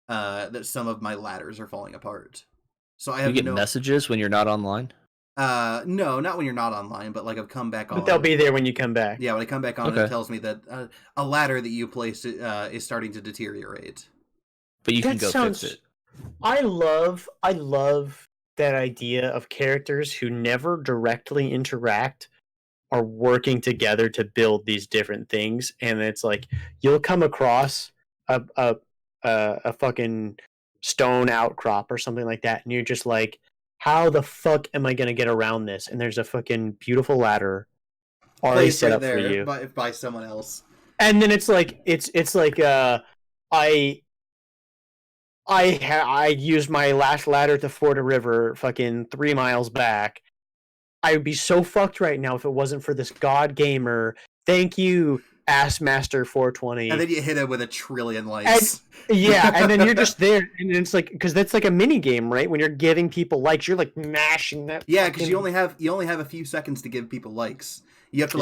ladders are falling apart. So I have you get messages when you're not online? No, not when you're not online, but like I've come back on. But they'll be there when you come back. Yeah, when I come back on, it tells me that a ladder that you placed is starting to deteriorate. But you can go fix it. I love that idea of characters who never directly interact are working together to build these different things, and it's like you'll come across a fucking stone outcrop or something like that, and you're just like, how the fuck am I gonna get around this? And there's a fucking beautiful ladder already set up for you by someone else. And then it's like I used my last ladder to ford a river fucking 3 miles back. I would be so fucked right now if it wasn't for this god gamer. Thank you, Assmaster 420. And then you hit him with 1 trillion likes. And then you're just there, and it's like, because that's like a mini game, right? When you're giving people likes, you're like mashing that. Yeah, because you only have a few seconds to give people likes. You have to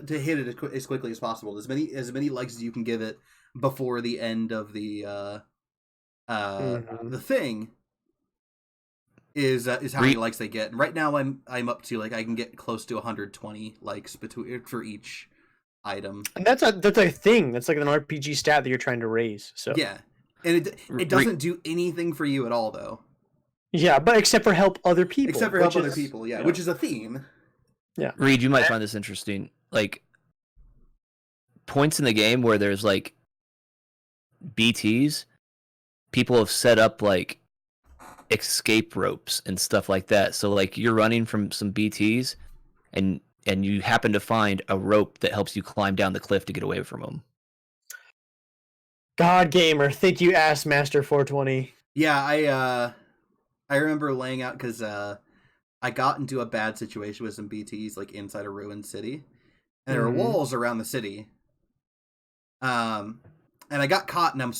to hit it as quickly as possible. As many likes as you can give it before the end of the thing is how many likes they get. And right now I'm up to like I can get close to 120 likes for each item. And that's a thing. That's like an RPG stat that you're trying to raise. So yeah, and it doesn't do anything for you at all though. Yeah, but except for help other people. Yeah, which is a theme. Yeah, Reed, you might find this interesting. Like points in the game where there's like BTs, people have set up like escape ropes and stuff like that. So like you're running from some BTs, and you happen to find a rope that helps you climb down the cliff to get away from them. God gamer, thank you, Assmaster 420. Yeah, I remember laying out because I got into a bad situation with some BTs like inside a ruined city, and there were walls around the city. And I got caught, and I'm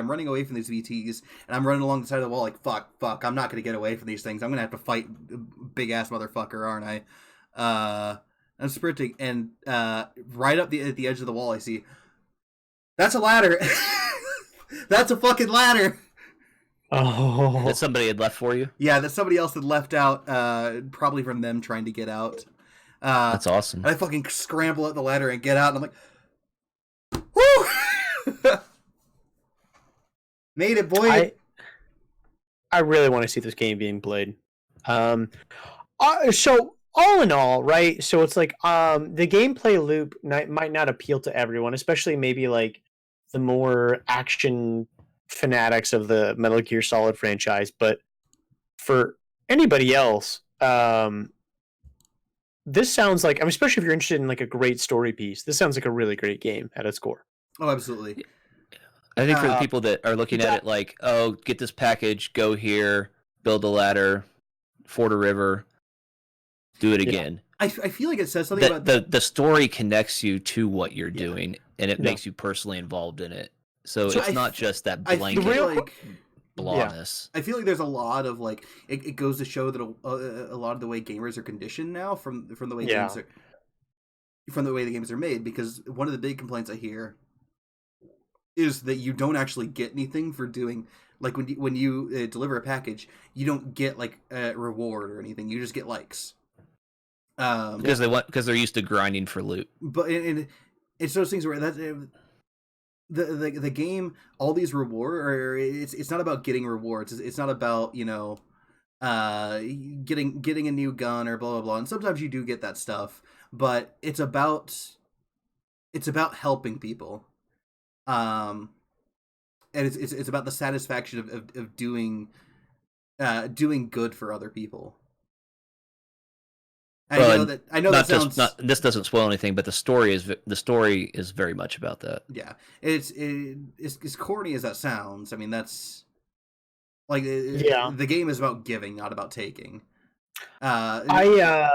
running away from these BTs, and I'm running along the side of the wall like, fuck, I'm not gonna get away from these things. I'm gonna have to fight big ass motherfucker, aren't I? I'm sprinting, and right up at the edge of the wall, I see that's a ladder. That's a fucking ladder. Oh, that somebody had left for you? Yeah, that somebody else had left out, probably from them trying to get out. That's awesome. And I fucking scramble up the ladder and get out, and I'm like, woo! Made it, boy. I really want to see this game being played. So all in all, right? So it's like the gameplay loop might not appeal to everyone, especially maybe like the more action fanatics of the Metal Gear Solid franchise, but for anybody else, this sounds like, I mean, especially if you're interested in like a great story piece, this sounds like a really great game at its core. Oh, absolutely. I think for the people that are looking at it like, oh, get this package, go here, build a ladder, ford a river, do it again. I feel like it says something about the story connects you to what you're doing, and it makes you personally involved in it. So it's not just that blanket blahness. I feel like there's a lot of like it goes to show that a lot of the way gamers are conditioned now from the way games are from the way the games are made. Because one of the big complaints I hear is that you don't actually get anything for doing, like when you deliver a package, you don't get like a reward or anything. You just get likes. Because they're used to grinding for loot. But it's those things where the game, all these it's not about getting rewards. It's not about, you know, getting a new gun or blah blah blah. And sometimes you do get that stuff, but it's about helping people. And it's about the satisfaction of doing good for other people. I know that sounds this doesn't spoil anything, but the story is very much about that. Yeah, it's as corny as that sounds. I mean, that's like the game is about giving, not about taking. Go ahead.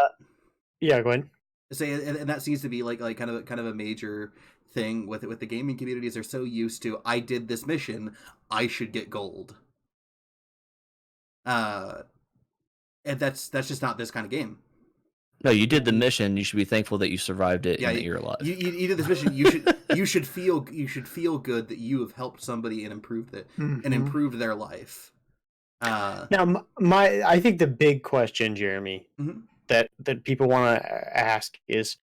Say, and that seems to be like kind of a major thing with the gaming communities. They're so used to, I did this mission, I should get gold. And that's just not this kind of game. No, you did the mission. You should be thankful that you survived it and that you're alive. You did this mission. You should feel good that you have helped somebody and improved it and improved their life. Now, I think the big question, Jeremy, that people want to ask is,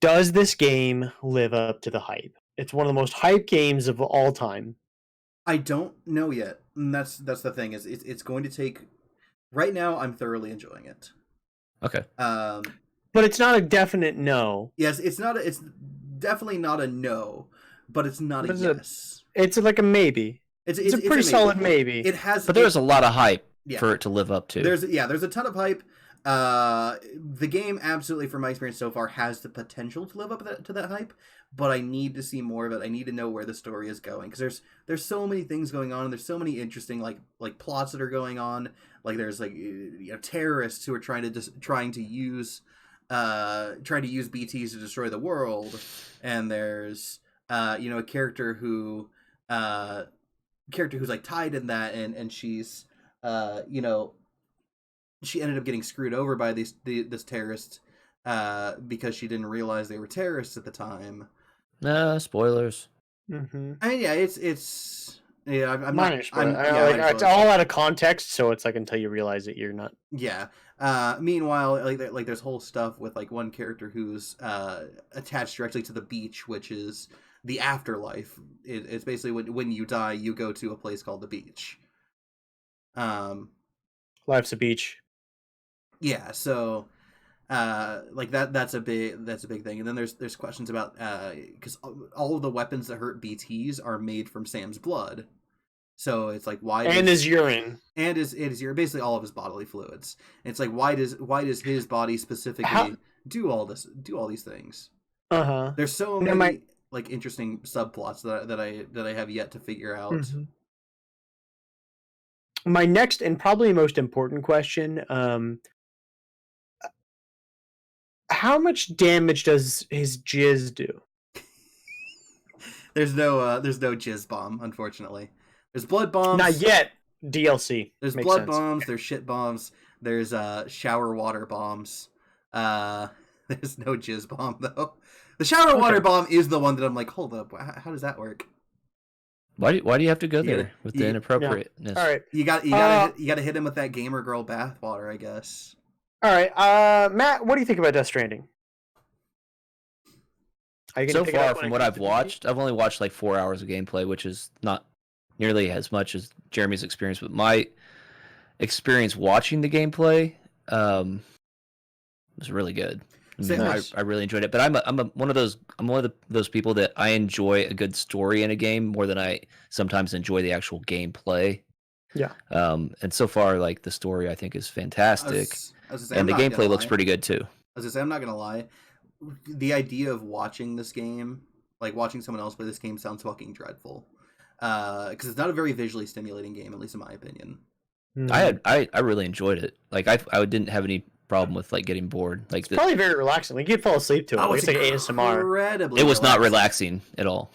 does this game live up to the hype? It's one of the most hyped games of all time. I don't know yet. And that's the thing, is it's going to take. Right now, I'm thoroughly enjoying it. Okay. But it's not a definite no. Yes, it's definitely not a no, but it's not a yes. It's like a maybe. It's a pretty solid maybe. It has, but there's a lot of hype for it to live up to. There's a ton of hype. The game absolutely, from my experience so far, has the potential to live up to that hype, but I need to see more of it. I need to know where the story is going, because there's so many things going on, and there's so many interesting like plots that are going on. Like there's like, you know, terrorists who are trying to use BTs to destroy the world, and there's you know, a character who's like tied in that, and she's you know, she ended up getting screwed over by this terrorist because she didn't realize they were terrorists at the time. Spoilers. Mm-hmm. I mean, yeah, it's I'm not. It's all out of context, so it's like until you realize that you're not. Yeah. Meanwhile, like there's whole stuff with like one character who's attached directly to the beach, which is the afterlife. It's basically when you die, you go to a place called the beach. Life's a beach. Yeah, so like that's a big thing. And then there's questions about because all of the weapons that hurt BTs are made from Sam's blood. So it's like, why his urine and his urine, basically all of his bodily fluids. And it's like, why does his body specifically do all these things? There's so many like interesting subplots that I have yet to figure out. Mm-hmm. My next and probably most important question: how much damage does his jizz do? There's no jizz bomb, unfortunately. There's blood bombs. Not yet. DLC. There's Makes blood sense. bombs. There's shit bombs. There's shower water bombs. There's no jizz bomb though. The shower water bomb is the one that I'm like, hold up, how does that work? Why do you have to go there with the inappropriateness? All right, you got to hit him with that gamer girl bathwater, I guess. All right, Matt, what do you think about Death Stranding? So far, from what I've watched, I've only watched like 4 hours of gameplay, which is not nearly as much as Jeremy's experience. But my experience watching the gameplay was really good. I really enjoyed it, but I'm one of those people that I enjoy a good story in a game more than I sometimes enjoy the actual gameplay. Yeah. And so far, like the story, I think is fantastic, and the gameplay looks pretty good too. I was gonna say, I'm not gonna lie. The idea of watching this game, like watching someone else play this game, sounds fucking dreadful. Because it's not a very visually stimulating game, at least in my opinion. I really enjoyed it. Like I didn't have any problem with like getting bored. Like it's probably very relaxing. Like you could fall asleep to it. Oh, it's like ASMR. Incredibly it was relaxing. not relaxing at all.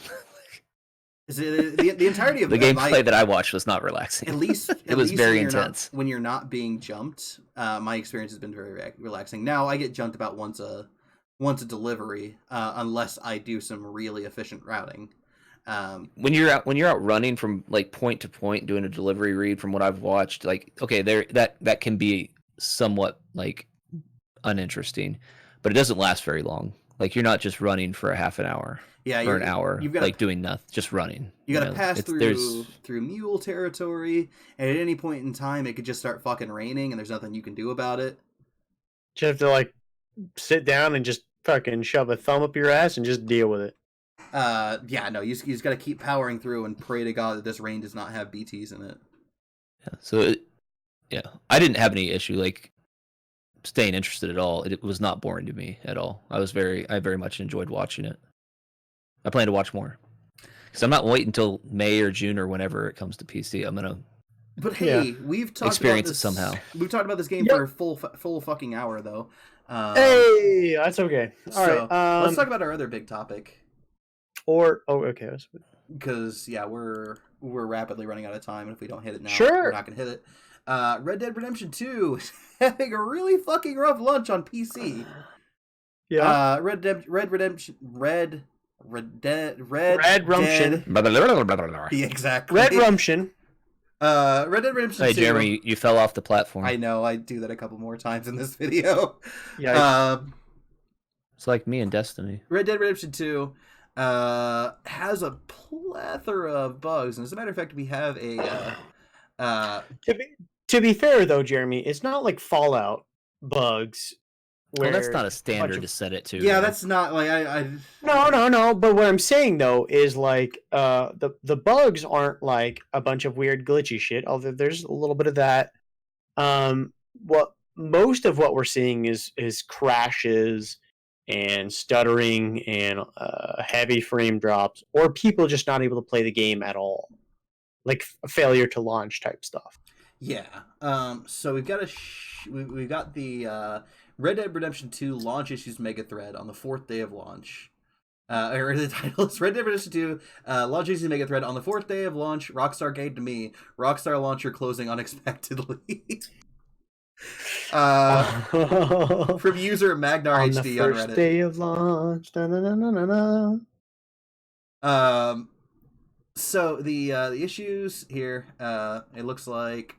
The entirety of the gameplay that I watched was not relaxing. At least it was very intense. When you're not being jumped, my experience has been very relaxing. Now I get jumped about once a delivery, unless I do some really efficient routing. When you're out running from like point to point doing a delivery read, from what I've watched, like okay, that can be somewhat like uninteresting, but it doesn't last very long. Like you're not just running for a half an hour. Yeah, or an hour, you've got like doing nothing, just running. You got to pass through mule territory, and at any point in time, it could just start fucking raining, and there's nothing you can do about it. You have to like sit down and just fucking shove a thumb up your ass and just deal with it. Yeah, no, you just got to keep powering through and pray to God that this rain does not have BTs in it. Yeah, so I didn't have any issue like staying interested at all. It was not boring to me at all. I very much enjoyed watching it. I plan to watch more because I'm not waiting until May or June or whenever it comes to PC. I'm gonna. But hey, we've talked experience about this, it somehow. We've talked about this game for a full fucking hour though. Hey, that's okay. All right, let's talk about our other big topic. Okay. Because yeah, we're rapidly running out of time, and if we don't hit it now, sure, we're not gonna hit it. Red Dead Redemption 2 is having a really fucking rough launch on PC. Yeah. Red Rumption. Yeah, exactly. Red Rumption. Red Dead Redemption 2. Hey, Jeremy, you fell off the platform. I know, I do that a couple more times in this video. Yeah. It's like me and Destiny. Red Dead Redemption 2 has a plethora of bugs, and as a matter of fact, we have a To be fair though, Jeremy, it's not like Fallout bugs. Well, that's not a standard to set it to. Yeah, that's not like I. No. But what I'm saying though is like the bugs aren't like a bunch of weird glitchy shit. Although there's a little bit of that. What most of what we're seeing is crashes and stuttering and heavy frame drops, or people just not able to play the game at all, like failure to launch type stuff. Yeah. So we've got we've got the Red Dead Redemption 2 launch issues mega thread on the 4th day of launch. Or the title is Red Dead Redemption 2 launch issues mega thread on the 4th day of launch. Rockstar gave to me. Rockstar launcher closing unexpectedly. From user Magnar on HD the first on Reddit. Day of launch. So the issues here, it looks like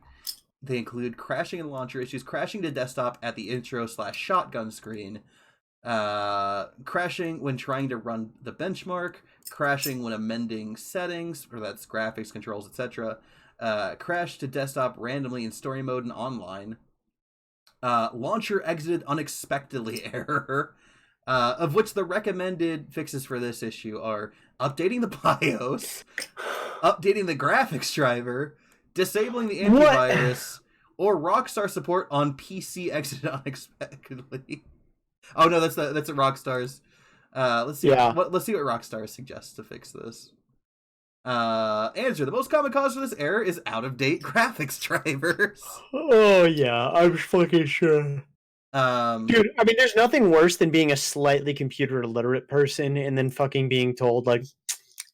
they include crashing and launcher issues, crashing to desktop at the intro/shotgun screen, crashing when trying to run the benchmark, crashing when amending settings, or that's graphics, controls, etc. Crash to desktop randomly in story mode and online. Launcher exited unexpectedly error. Of which the recommended fixes for this issue are updating the BIOS, updating the graphics driver, disabling the antivirus, or Rockstar support on PC exited unexpectedly. Oh no, that's a Rockstar's. Let's see. Yeah. Let's see what Rockstar suggests to fix this. Answer: the most common cause for this error is out-of-date graphics drivers. Oh yeah, I'm fucking sure. Dude, I mean, there's nothing worse than being a slightly computer illiterate person and then fucking being told, like,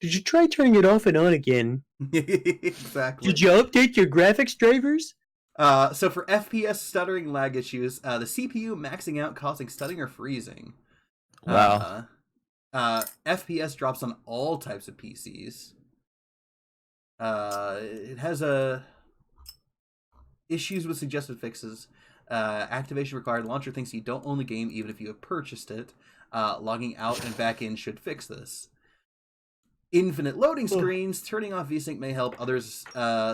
did you try turning it off and on again? Exactly. Did you update your graphics drivers? So for FPS stuttering lag issues, the CPU maxing out causing stuttering or freezing. Wow. FPS drops on all types of PCs. It has issues with suggested fixes. Activation required. Launcher thinks you don't own the game even if you have purchased it. Logging out and back in should fix this. Infinite loading screens. Turning off VSync may help. Others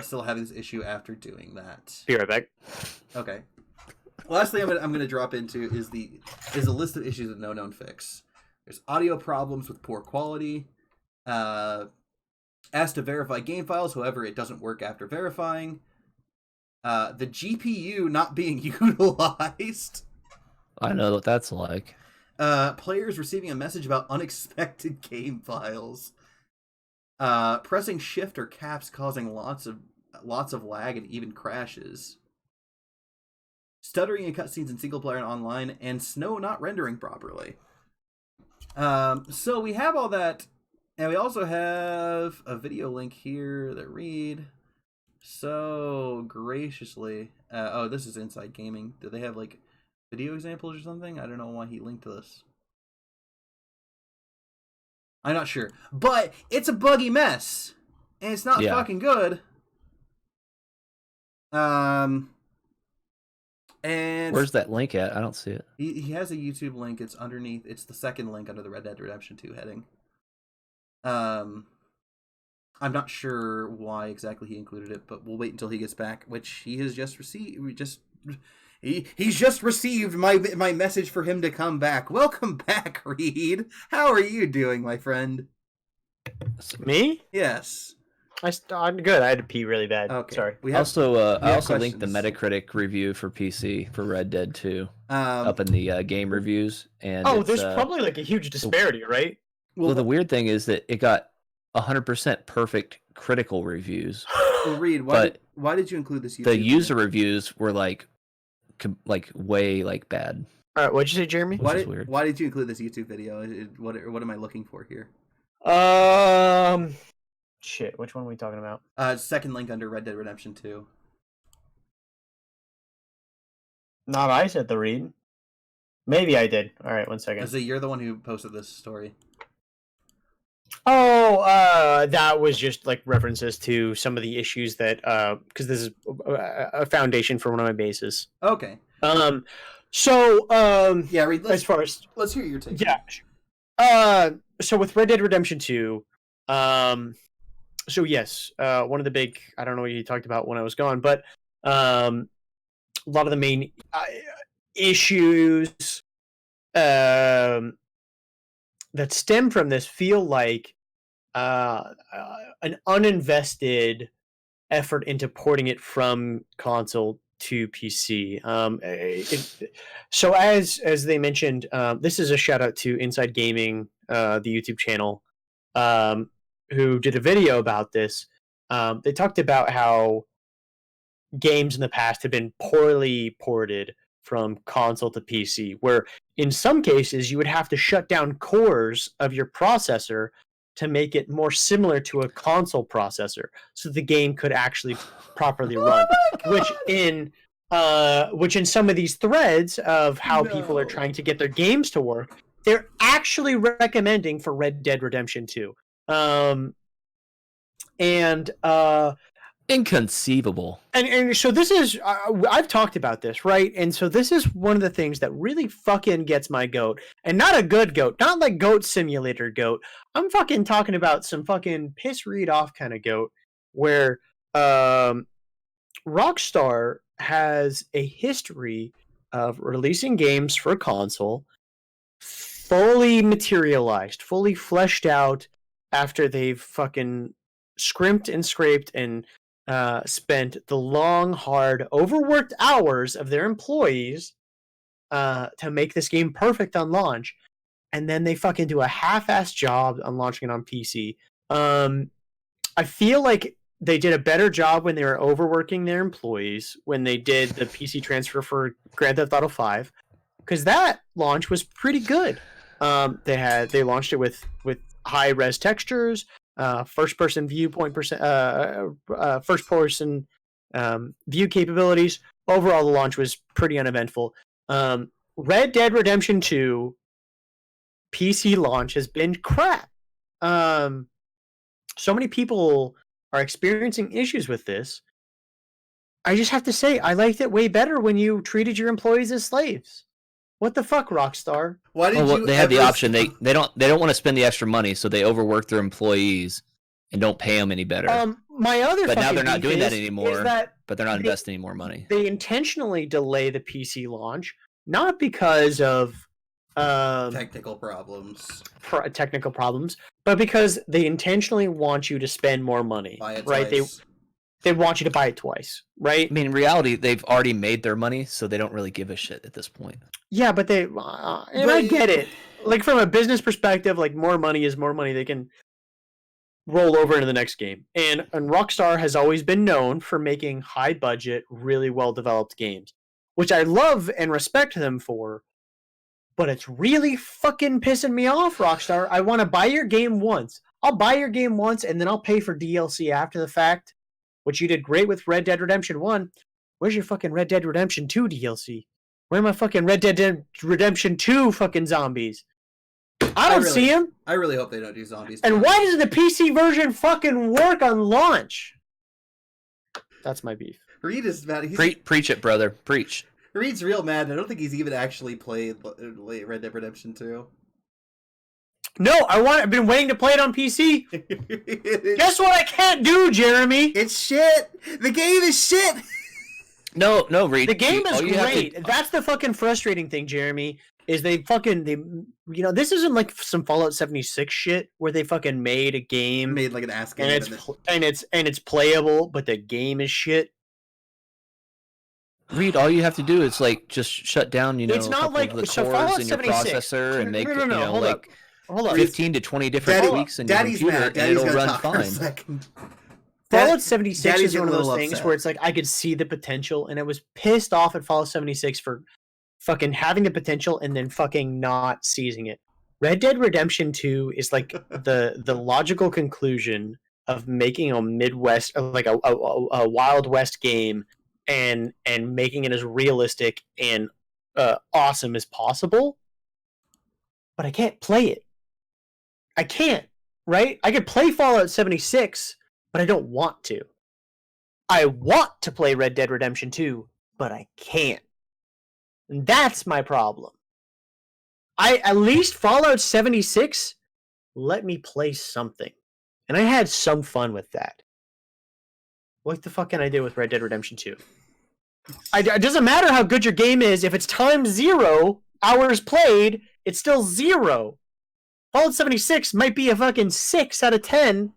still having this issue after doing that. Be right back. Okay. Last thing I'm gonna drop into is a list of issues with no known fix. There's audio problems with poor quality. Asked to verify game files, however, it doesn't work after verifying. The GPU not being utilized. I know what that's like. Players receiving a message about unexpected game files. Pressing shift or caps causing lots of lag and even crashes. Stuttering in cutscenes in single player and online, and snow not rendering properly. So we have all that, and we also have a video link here that Reed so graciously. Oh, this is Inside Gaming. Do they have like video examples or something? I don't know why he linked to this. I'm not sure, but it's a buggy mess, and it's not fucking good. And where's that link at? I don't see it. He has a YouTube link. It's underneath. It's the second link under the Red Dead Redemption 2 heading. I'm not sure why exactly he included it, but we'll wait until he gets back, which he has just received. He's just received my message for him to come back. Welcome back, Reed. How are you doing, my friend? Me? Yes. I'm good. I had to pee really bad. Okay. Sorry. I also linked the Metacritic review for PC for Red Dead 2 up in the game reviews. And there's probably like a huge disparity, right? Well, the weird thing is that it got 100% perfect critical reviews. Well, Reed, why did you include this? The user reviews were like way bad. All right, what'd you say, Jeremy? Why did you include this YouTube video? What am I looking for here? Shit, which one are we talking about? Second link under Red Dead Redemption 2. Not I said the read. Maybe I did. All right, 1 second. So you're the one who posted this story. Oh, that was just like references to some of the issues that, because this is a foundation for one of my bases. Okay. Yeah, Reed, let's hear your take. Yeah. So with Red Dead Redemption 2, so yes, one of the big, I don't know what you talked about when I was gone, but a lot of the main issues that stem from this feel like an uninvested effort into porting it from console to PC. So as they mentioned, this is a shout out to Inside Gaming, the YouTube channel, who did a video about this. They talked about how games in the past have been poorly ported from console to PC, where in some cases you would have to shut down cores of your processor to make it more similar to a console processor so the game could actually properly run. Which in some of these threads of how people are trying to get their games to work, they're actually recommending for Red Dead Redemption 2. Inconceivable. And so this is, I've talked about this, right? And so this is one of the things that really fucking gets my goat. And not a good goat, not like Goat Simulator goat. I'm fucking talking about some fucking piss Reed off kind of goat, where Rockstar has a history of releasing games for console fully materialized, fully fleshed out after they've fucking scrimped and scraped and spent the long, hard, overworked hours of their employees to make this game perfect on launch, and then they fucking do a half-assed job on launching it on PC. I feel like they did a better job when they were overworking their employees when they did the PC transfer for Grand Theft Auto 5, because that launch was pretty good. They launched it with high-res textures, first-person viewpoint, first-person view capabilities. Overall, the launch was pretty uneventful. Red Dead Redemption 2 PC launch has been crap. So many people are experiencing issues with this. I just have to say, I liked it way better when you treated your employees as slaves. What the fuck, Rockstar? Why did you they have the option. They don't want to spend the extra money, so they overwork their employees and don't pay them any better. my other But now fucking they're not beef doing that is anymore. that But they're not they- investing any more money. they intentionally delay the PC launch, not because of Technical problems. technical problems, but because they intentionally want you to spend more money. Buy it right? twice. They want you to buy it twice, right? I mean, in reality, they've already made their money, so they don't really give a shit at this point. Yeah, but and I get it. Like from a business perspective, like more money is more money. They can roll over into the next game. And Rockstar has always been known for making high budget, really well developed games, which I love and respect them for. But it's really fucking pissing me off, Rockstar. I want to buy your game once. I'll buy your game once and then I'll pay for DLC after the fact, which you did great with Red Dead Redemption 1. Where's your fucking Red Dead Redemption 2 DLC? Where are my fucking Red Dead Redemption 2 fucking zombies? I don't see them. I really hope they don't do zombies. And why doesn't the PC version fucking work on launch? That's my beef. Reed is mad. Preach it, brother. Preach. Reed's real mad. I don't think he's even actually played Red Dead Redemption 2. No, I've been waiting to play it on PC. Guess what I can't do, Jeremy? It's shit. The game is shit. No, Reed. The game is great. To... That's the fucking frustrating thing, Jeremy. Is they this isn't like some Fallout 76 shit where they fucking made a game, made like an ass game, and it's playable, but the game is shit. Reed, all you have to do is like just shut down, it's not like the so cores Fallout in your 76 processor and make hold up. 15 to 20 different tweaks in your computer, and it'll run fine. Fallout 76 is one of those things upset. where it's like I could see the potential, and I was pissed off at Fallout 76 for fucking having the potential and then fucking not seizing it. Red Dead Redemption 2 is like the logical conclusion of making a Midwest, like a Wild West game, and making it as realistic and awesome as possible. But I can't play it. I can't, right? I could play Fallout 76, but I don't want to. I want to play Red Dead Redemption 2, but I can't. And that's my problem. At least Fallout 76 let me play something. And I had some fun with that. What the fuck can I do with Red Dead Redemption 2? It doesn't matter how good your game is. If it's times 0 hours played, it's still 0. Fallout 76 might be a fucking 6 out of 10,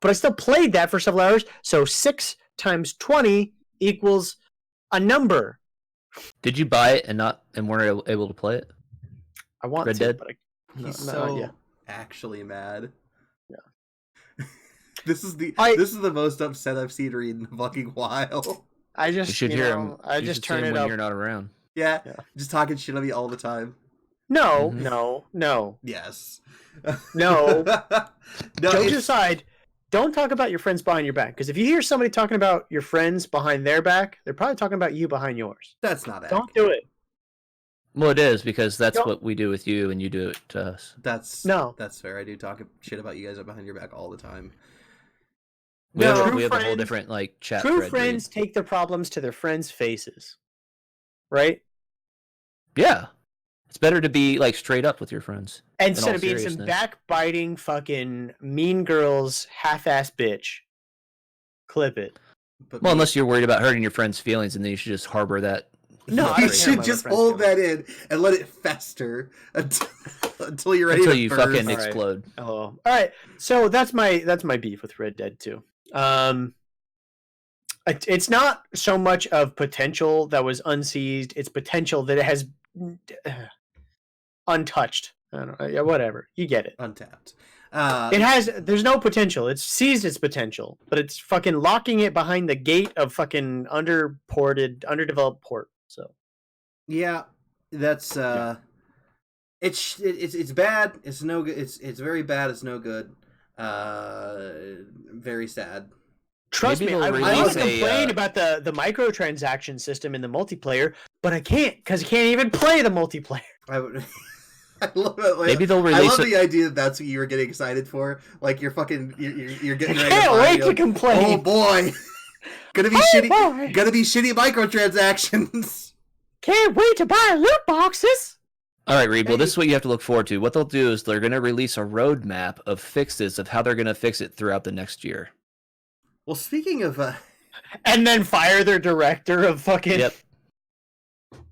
but I still played that for several hours. So 6 times 20 equals a number. Did you buy it and weren't able to play it? I want Red to, Dead? but He's actually mad. Yeah. This is the most upset I've seen Reed in a fucking while. I just You should hear him. I just turn it when up. you're not around. Yeah, just talking shit on me all the time. No, Mm-hmm. no. Yes. No. No. Jokes aside, don't talk about your friends behind your back. Because if you hear somebody talking about your friends behind their back, they're probably talking about you behind yours. That's not it. Don't do it. Well, it is, because that's what we do with you, and you do it to us. That's fair. I do talk shit about you guys behind your back all the time. We have a whole different chat. True friends take their problems to their friends' faces, right? Yeah, it's better to be straight up with your friends instead of being some backbiting fucking mean girls half-ass bitch. Clip it. But unless you're worried about hurting your friends' feelings, and then you should just harbor that. No, you should just hold that in and let it fester until you're ready. Until you burst. fucking explode. Oh, all right. So that's my beef with Red Dead 2. It's not so much of potential that was unseized; it's potential that it has untouched. I don't know. Yeah, whatever. You get it. Untapped. There's no potential. It's seized its potential, but it's fucking locking it behind the gate of fucking underdeveloped port. So, yeah, that's it's bad. It's no good. It's very bad. It's no good. Very sad. Trust me, I want to complain about the microtransaction system in the multiplayer, but I can't because I can't even play the multiplayer. I love it. Maybe they'll release. I love the idea that that's what you were getting excited for. Like you're getting ready. I can't wait to complain. Oh boy, gonna be shitty. Boy. Gonna be shitty microtransactions. Can't wait to buy loot boxes. All right, Reed. Well, this is what you have to look forward to. What they'll do is they're going to release a roadmap of fixes of how they're going to fix it throughout the next year. Well, speaking of and then fire their director of fucking. Yep.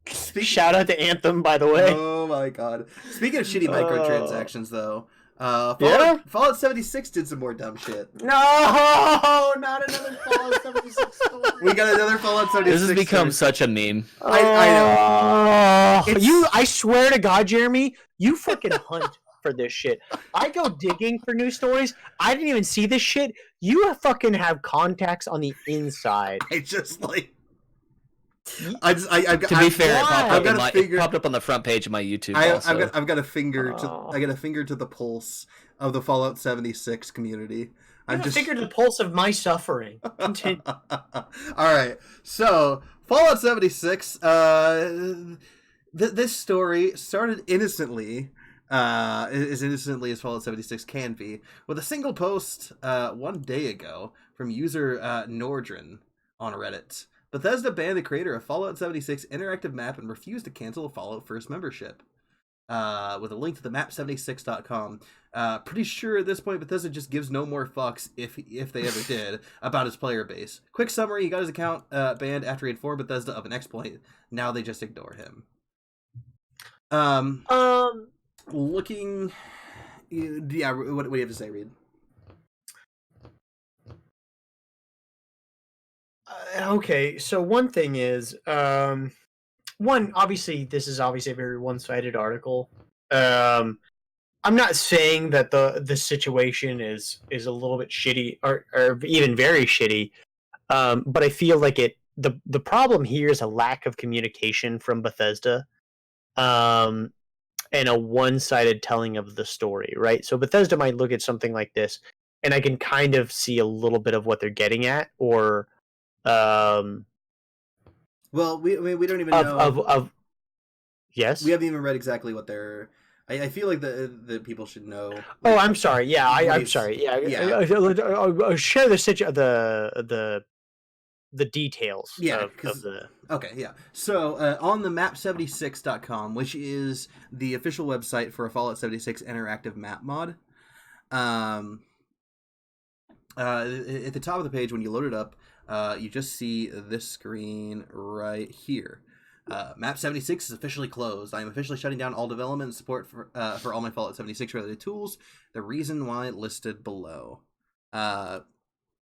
Shout out to Anthem, by the way. Oh my god. Speaking of shitty microtransactions, though, Fallout 76 did some more dumb shit. No, not another Fallout 76 story. We got another Fallout 76. This has become such a meme. I know. I swear to God, Jeremy, you fucking hunt for this shit. I go digging for news stories. I didn't even see this shit. You fucking have contacts on the inside. I just like. To be fair, it popped up on the front page of my YouTube. I've got a finger to the pulse of the Fallout 76 community. I'm just finger to the pulse of my suffering. Continue. All right, so Fallout 76. This story started innocently, as innocently as Fallout 76 can be, with a single post 1 day ago from user Nordrin on Reddit. Bethesda banned the creator of Fallout 76 interactive map and refused to cancel a Fallout First membership. With a link to the map76.com. Pretty sure at this point Bethesda just gives no more fucks, if they ever did, about his player base. Quick summary, he got his account banned after he informed Bethesda of an exploit. Now they just ignore him. Looking... Yeah, what do you have to say, Reed? Okay, so one thing is, obviously, this is obviously a very one-sided article. I'm not saying that the situation is a little bit shitty or even very shitty, but I feel like the problem here is a lack of communication from Bethesda, and a one-sided telling of the story, right? So Bethesda might look at something like this, and I can kind of see a little bit of what they're getting at, or well, we don't even know. Yes, we haven't even read exactly what they're. I feel like the people should know. Oh, I'm sorry. Yeah, I'm sorry. Yeah. Share the details. Yeah. Of the. Okay. Yeah. So on the map76.com, which is the official website for a Fallout 76 interactive map mod, at the top of the page when you load it up. You just see this screen right here. Map 76 is officially closed. I am officially shutting down all development and support for all my Fallout 76 related tools. The reason why listed below. Beth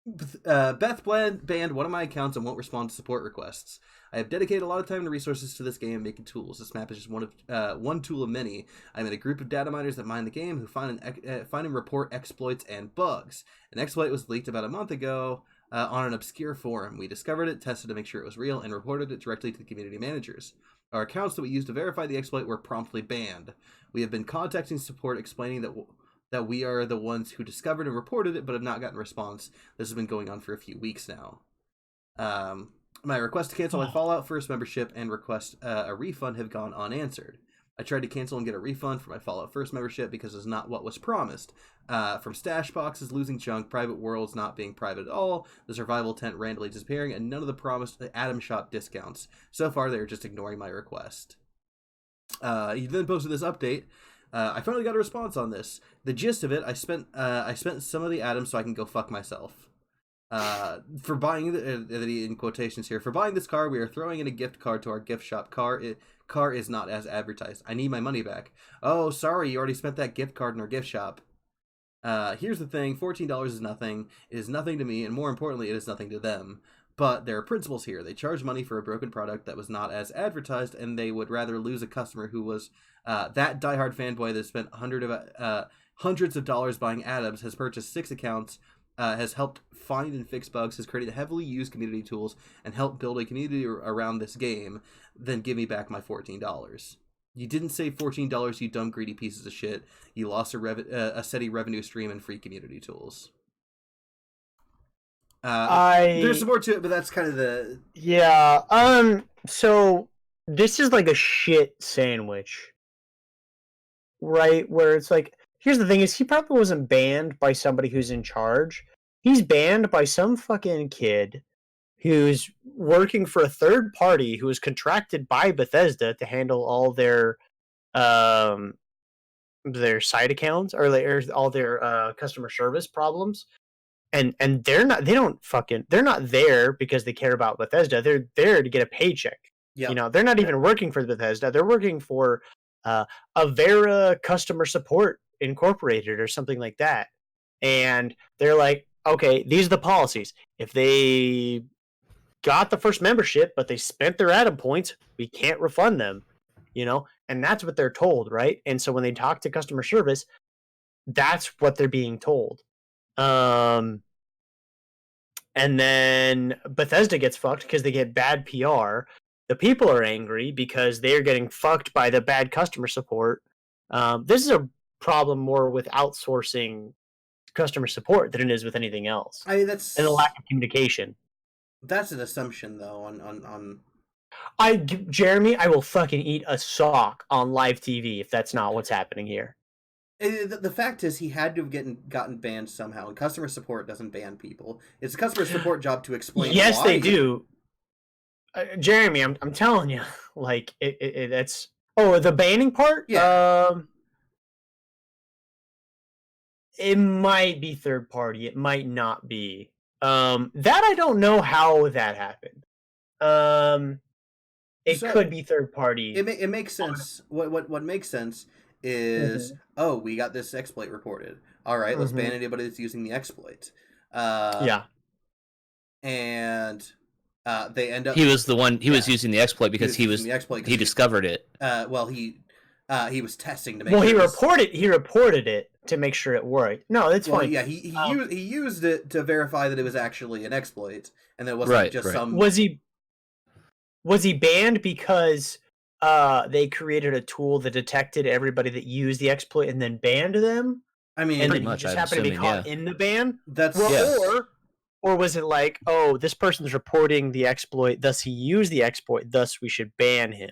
banned one of my accounts and won't respond to support requests. I have dedicated a lot of time and resources to this game making tools. This map is just one tool of many. I'm in a group of data miners that mine the game who find and report exploits and bugs. An exploit was leaked about a month ago. On an obscure forum. We discovered it, tested to make sure it was real, and reported it directly to the community managers. Our accounts that we used to verify the exploit were promptly banned. We have been contacting support explaining that we are the ones who discovered and reported it, but have not gotten a response. This has been going on for a few weeks now. My request to cancel my Fallout First membership and request a refund have gone unanswered. I tried to cancel and get a refund for my Fallout First membership because it's not what was promised. From stash boxes losing junk, private worlds not being private at all, the survival tent randomly disappearing, and none of the promised Atom Shop discounts. So far, they're just ignoring my request. He then posted this update. I finally got a response on this. The gist of it, I spent some of the atoms so I can go fuck myself. For buying in quotations here, for buying this car, we are throwing in a gift card to our gift shop. Car is not as advertised. I need my money back. Oh, sorry, you already spent that gift card in our gift shop. Here's the thing, $14 is nothing. It is nothing to me, and more importantly, it is nothing to them. But there are principles here. They charge money for a broken product that was not as advertised, and they would rather lose a customer who was that diehard fanboy that spent hundreds of dollars buying atoms, has purchased 6 accounts, has helped find and fix bugs, has created heavily used community tools, and helped build a community around this game, then give me back my $14. You didn't save $14, you dumb greedy pieces of shit. You lost a steady revenue stream and free community tools. There's more to it, but that's kind of the... Yeah, so this is like a shit sandwich, right? Where it's like, here's the thing is, he probably wasn't banned by somebody who's in charge. He's banned by some fucking kid who's working for a third party who is contracted by Bethesda to handle all their side accounts or all their customer service problems. and they're not there because they care about Bethesda. They're there to get a paycheck. Yeah. You know, they're not even working for Bethesda. They're working for Avera Customer Support Incorporated or something like that. And they're like, okay, these are the policies. If they got the first membership, but they spent their Atom points, we can't refund them, you know? And that's what they're told, right? And so when they talk to customer service, that's what they're being told. And then Bethesda gets fucked because they get bad PR. The people are angry because they're getting fucked by the bad customer support. This is a problem more with outsourcing customer support than it is with anything else. And the lack of communication. That's an assumption, though. On Jeremy, I will fucking eat a sock on live TV if that's not what's happening here. The fact is, he had to have gotten banned somehow, and customer support doesn't ban people. It's a customer support job to explain. Yes, why. they do. Jeremy, I'm telling you, like that's the banning part. Yeah. It might be third party. It might not be. That I don't know how that happened. It could be third party. It makes sense. What makes sense is we got this exploit reported. All right, let's ban anybody that's using the exploit. Yeah. And they end up. He was the one. He was using the exploit because he discovered it. He was testing to make. Well, he reported it to make sure it worked. No, that's fine. Yeah, he used it to verify that it was actually an exploit, and that it wasn't just some. Was he banned because they created a tool that detected everybody that used the exploit and then banned them? I mean, and he just happened to be caught in the ban. Or was it like, oh, this person's reporting the exploit, thus he used the exploit, thus we should ban him?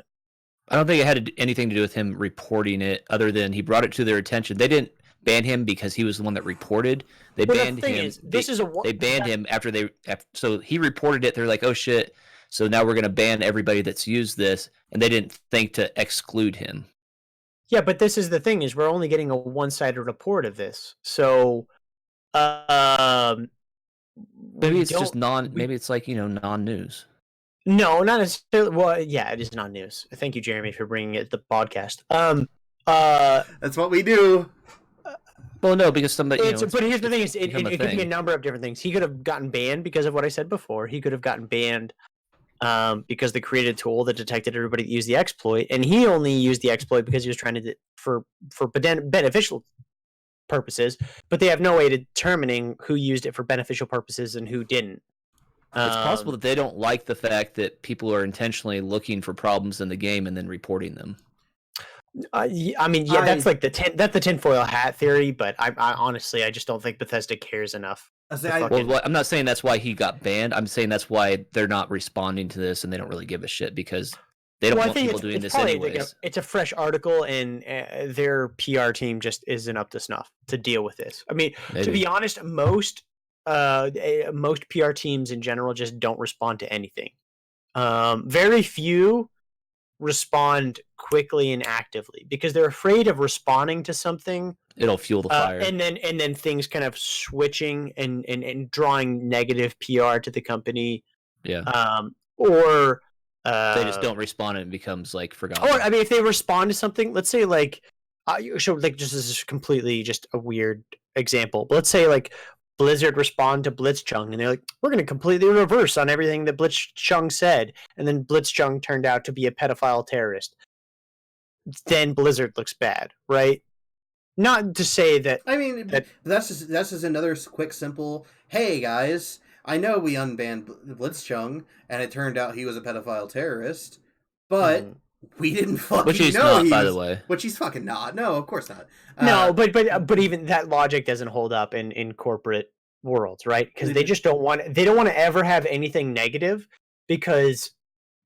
I don't think it had anything to do with him reporting it, other than he brought it to their attention. They didn't ban him because he was the one that reported. They banned him. They banned him after so he reported it. They're like, oh shit. So now we're going to ban everybody that's used this, and they didn't think to exclude him. Yeah, but this is the thing: is we're only getting a one-sided report of this. So, maybe it's just Maybe it's like non-news. No, not necessarily. Well, yeah, it is non-news. Thank you, Jeremy, for bringing it to the podcast. That's what we do. Well, no, because somebody. But here's the thing: is it could be a number of different things. He could have gotten banned because of what I said before. He could have gotten banned because they created a tool that detected everybody that used the exploit, and he only used the exploit because he was trying to for beneficial purposes. But they have no way of determining who used it for beneficial purposes and who didn't. It's possible that they don't like the fact that people are intentionally looking for problems in the game and then reporting them. I mean, yeah, that's like the tinfoil hat theory, but I honestly, I just don't think Bethesda cares enough. I'm not saying that's why he got banned. I'm saying that's why they're not responding to this and they don't really give a shit because they don't want people doing this anyways. It's a fresh article, and their PR team just isn't up to snuff to deal with this. I mean, to be honest, most PR teams in general just don't respond to anything. Very few respond quickly and actively because they're afraid of responding to something. It'll fuel the fire, and then things kind of switching and drawing negative PR to the company. Yeah. Or they just don't respond and it becomes like forgotten. Or I mean, if they respond to something, let's say like, just this is completely just a weird example, but let's say like Blizzard respond to Blitzchung and they're like, we're going to completely reverse on everything that Blitzchung said, and then Blitzchung turned out to be a pedophile terrorist. Then Blizzard looks bad, right? Not to say that. I mean, that's just another quick, simple. Hey guys, I know we unbanned Blitzchung, and it turned out he was a pedophile terrorist, but we didn't fucking which he's know not, by the way. Which he's fucking not. No, of course not. No, but even that logic doesn't hold up in corporate worlds, right? Because they just don't want to ever have anything negative, because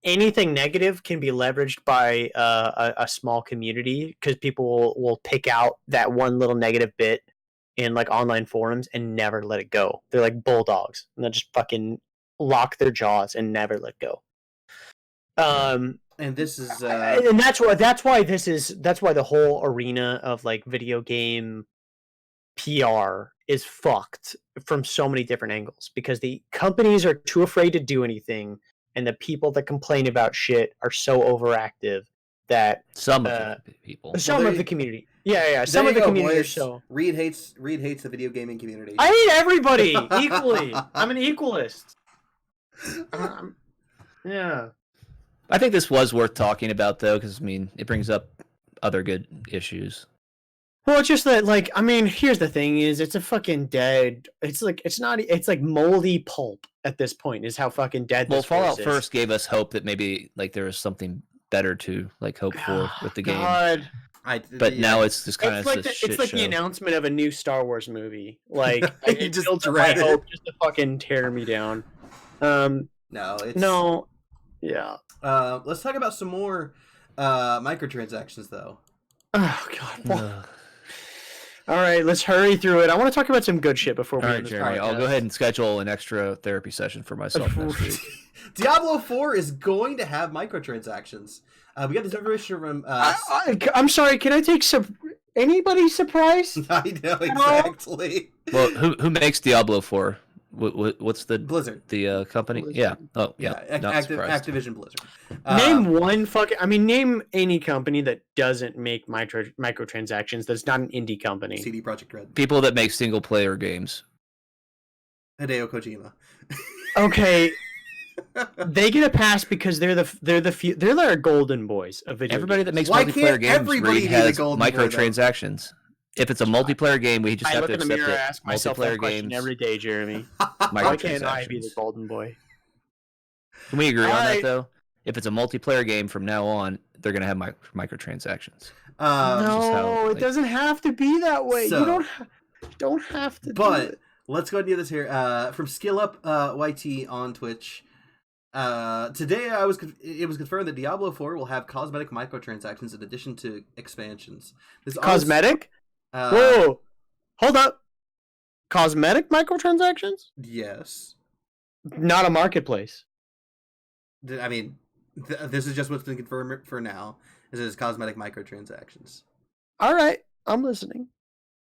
anything negative can be leveraged by a small community, because people will pick out that one little negative bit in like online forums and never let it go. They're like bulldogs, and they'll just fucking lock their jaws and never let go. And this is and that's why the whole arena of like video game PR is fucked from so many different angles because the companies are too afraid to do anything, and the people that complain about shit are so overactive that Some of the people. some of the community. Yeah. Some of the community are so. Reed hates the video gaming community. I hate everybody equally. I'm an equalist. Yeah. I think this was worth talking about though, because I mean, it brings up other good issues. Well, it's just that, like, I mean, here's the thing: is it's a fucking dead. It's like it's not. It's like moldy pulp at this point. Is how fucking dead. Well, this Fallout is. first gave us hope that maybe like there was something better to like hope for with the game. God. But now it's just kind of like this shit it's like show. the announcement of a new Star Wars movie. Like it just builds up dread my it. hope just to fucking tear me down. No. Yeah. Let's talk about some more microtransactions though. Oh God. All right, let's hurry through it. I want to talk about some good shit before we All right, end this Jeremy, podcast. I'll go ahead and schedule an extra therapy session for myself next week. Diablo 4 is going to have microtransactions. We got this information from. I'm sorry. Can I take some? Anybody surprised? I know exactly. Well, who makes Diablo 4? What's the Blizzard? The company? Blizzard. Yeah. Oh, yeah. Not surprised. Activision Blizzard. Name one fucking. I mean, name any company that doesn't make microtransactions. That's not an indie company. CD Projekt Red. People that make single player games. Hideo Kojima. Okay. They get a pass because they're their golden boys of video Everybody games. that makes Why multiplayer can't games everybody Reed be the has golden boy, though? microtransactions. If it's a multiplayer game, we just I have look to in the accept mirror, it. and ask myself that Multiplayer question games, every day, Jeremy. Why can't I be the microtransactions. golden boy? Can we agree on Alright. that though? If it's a multiplayer game from now on, they're gonna have microtransactions. No, how, it like- doesn't have to be that way. So- You don't have to. do But it. let's go and do this here. From Skill Up YT on Twitch. Today it was confirmed that Diablo 4 will have cosmetic microtransactions in addition to expansions. This Cosmetic? honest- Whoa, hold up. Cosmetic microtransactions? Yes. Not a marketplace. I mean, this is just what's been confirmed for now. Is it's cosmetic microtransactions. All right, I'm listening.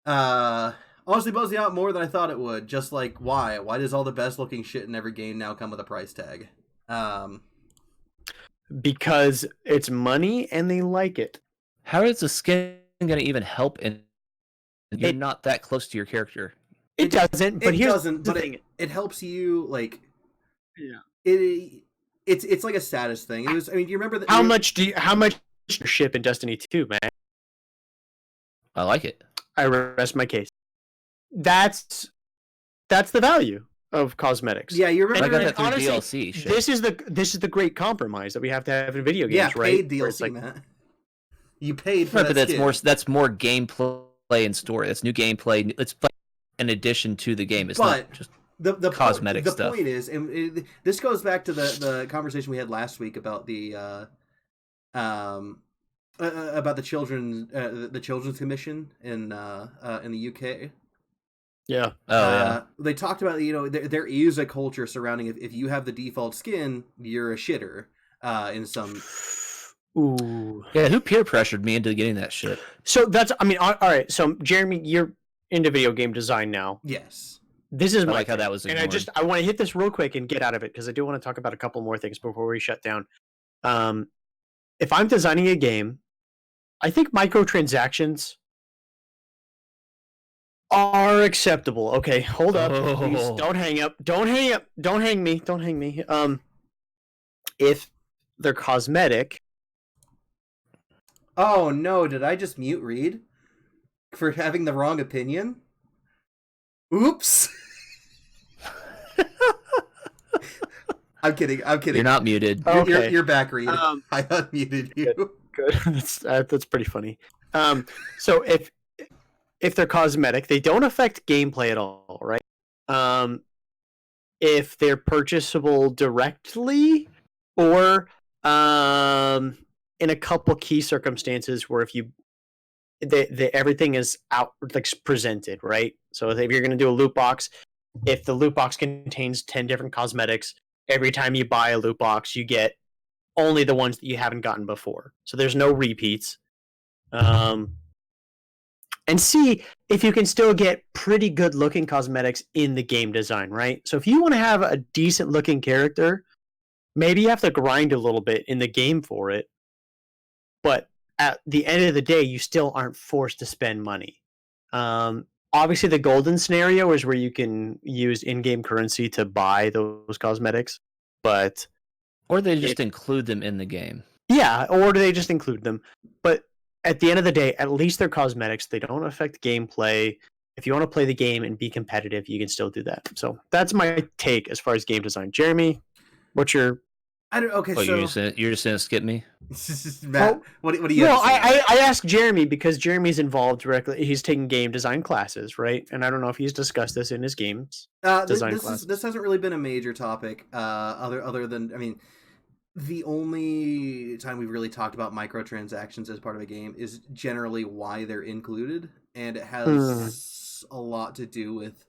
Honestly buzz me out more than I thought it would. Just like, why? Why does all the best looking shit in every game now come with a price tag? Because it's money and they like it. How is the skin gonna even help? And you're not that close to your character. It doesn't. But here's the but thing. it helps you like. Yeah. It's like a status thing. It was. I mean, do you remember that? How much do you ship in Destiny 2, man? I like it. I rest my case. That's the value of cosmetics. Yeah, you I remember. got that through honestly, DLC. Shit. This is the great compromise that we have to have in video games, Yeah, right? paid Where it's DLC, like, Matt. You paid for Right, that but skin. that's more gameplay and story. That's new gameplay. It's like an addition to the game. It's But not just the cosmetic the stuff. point is, and this goes back to the conversation we had last week about the children's commission in the UK. yeah. They talked about, there is a culture surrounding if you have the default skin, you're a shitter in some. Ooh. Yeah, who peer pressured me into getting that shit? So that's, I mean, all right. So Jeremy, you're into video game design now. Yes. This is I my like how thing. that was And ignored. I want to hit this real quick and get out of it because I do want to talk about a couple more things before we shut down. If I'm designing a game, I think microtransactions are acceptable. Okay, hold up. Please Oh. don't hang up. Don't hang up. Don't hang me. Don't hang me. If they're cosmetic, Oh no! Did I just mute Reed for having the wrong opinion? Oops. I'm kidding. You're not muted. Oh. You're back, Reed. Um, I unmuted you. good. That's pretty funny. So if they're cosmetic, they don't affect gameplay at all, right? If they're purchasable directly, or in a couple key circumstances where if you everything is out like presented, right? So if you're going to do a loot box, if the loot box contains 10 different cosmetics, every time you buy a loot box, you get only the ones that you haven't gotten before. So there's no repeats. and see if you can still get pretty good looking cosmetics in the game design, right? So if you want to have a decent looking character, maybe you have to grind a little bit in the game for it. But at the end of the day, you still aren't forced to spend money. Obviously, the golden scenario is where you can use in-game currency to buy those cosmetics, but or they just include them in the game. Yeah, or do they just include them? But at the end of the day, at least they're cosmetics. They don't affect gameplay. If you want to play the game and be competitive, you can still do that. So that's my take as far as game design. Jeremy, what's your... I don't. Okay, Oh, so you're just gonna skip me? Matt, what do you? Well, have to say? I asked Jeremy because Jeremy's involved directly. He's taking game design classes, right? And I don't know if he's discussed this in his games design classes. This hasn't really been a major topic. Other than, I mean, the only time we've really talked about microtransactions as part of a game is generally why they're included, and it has a lot to do with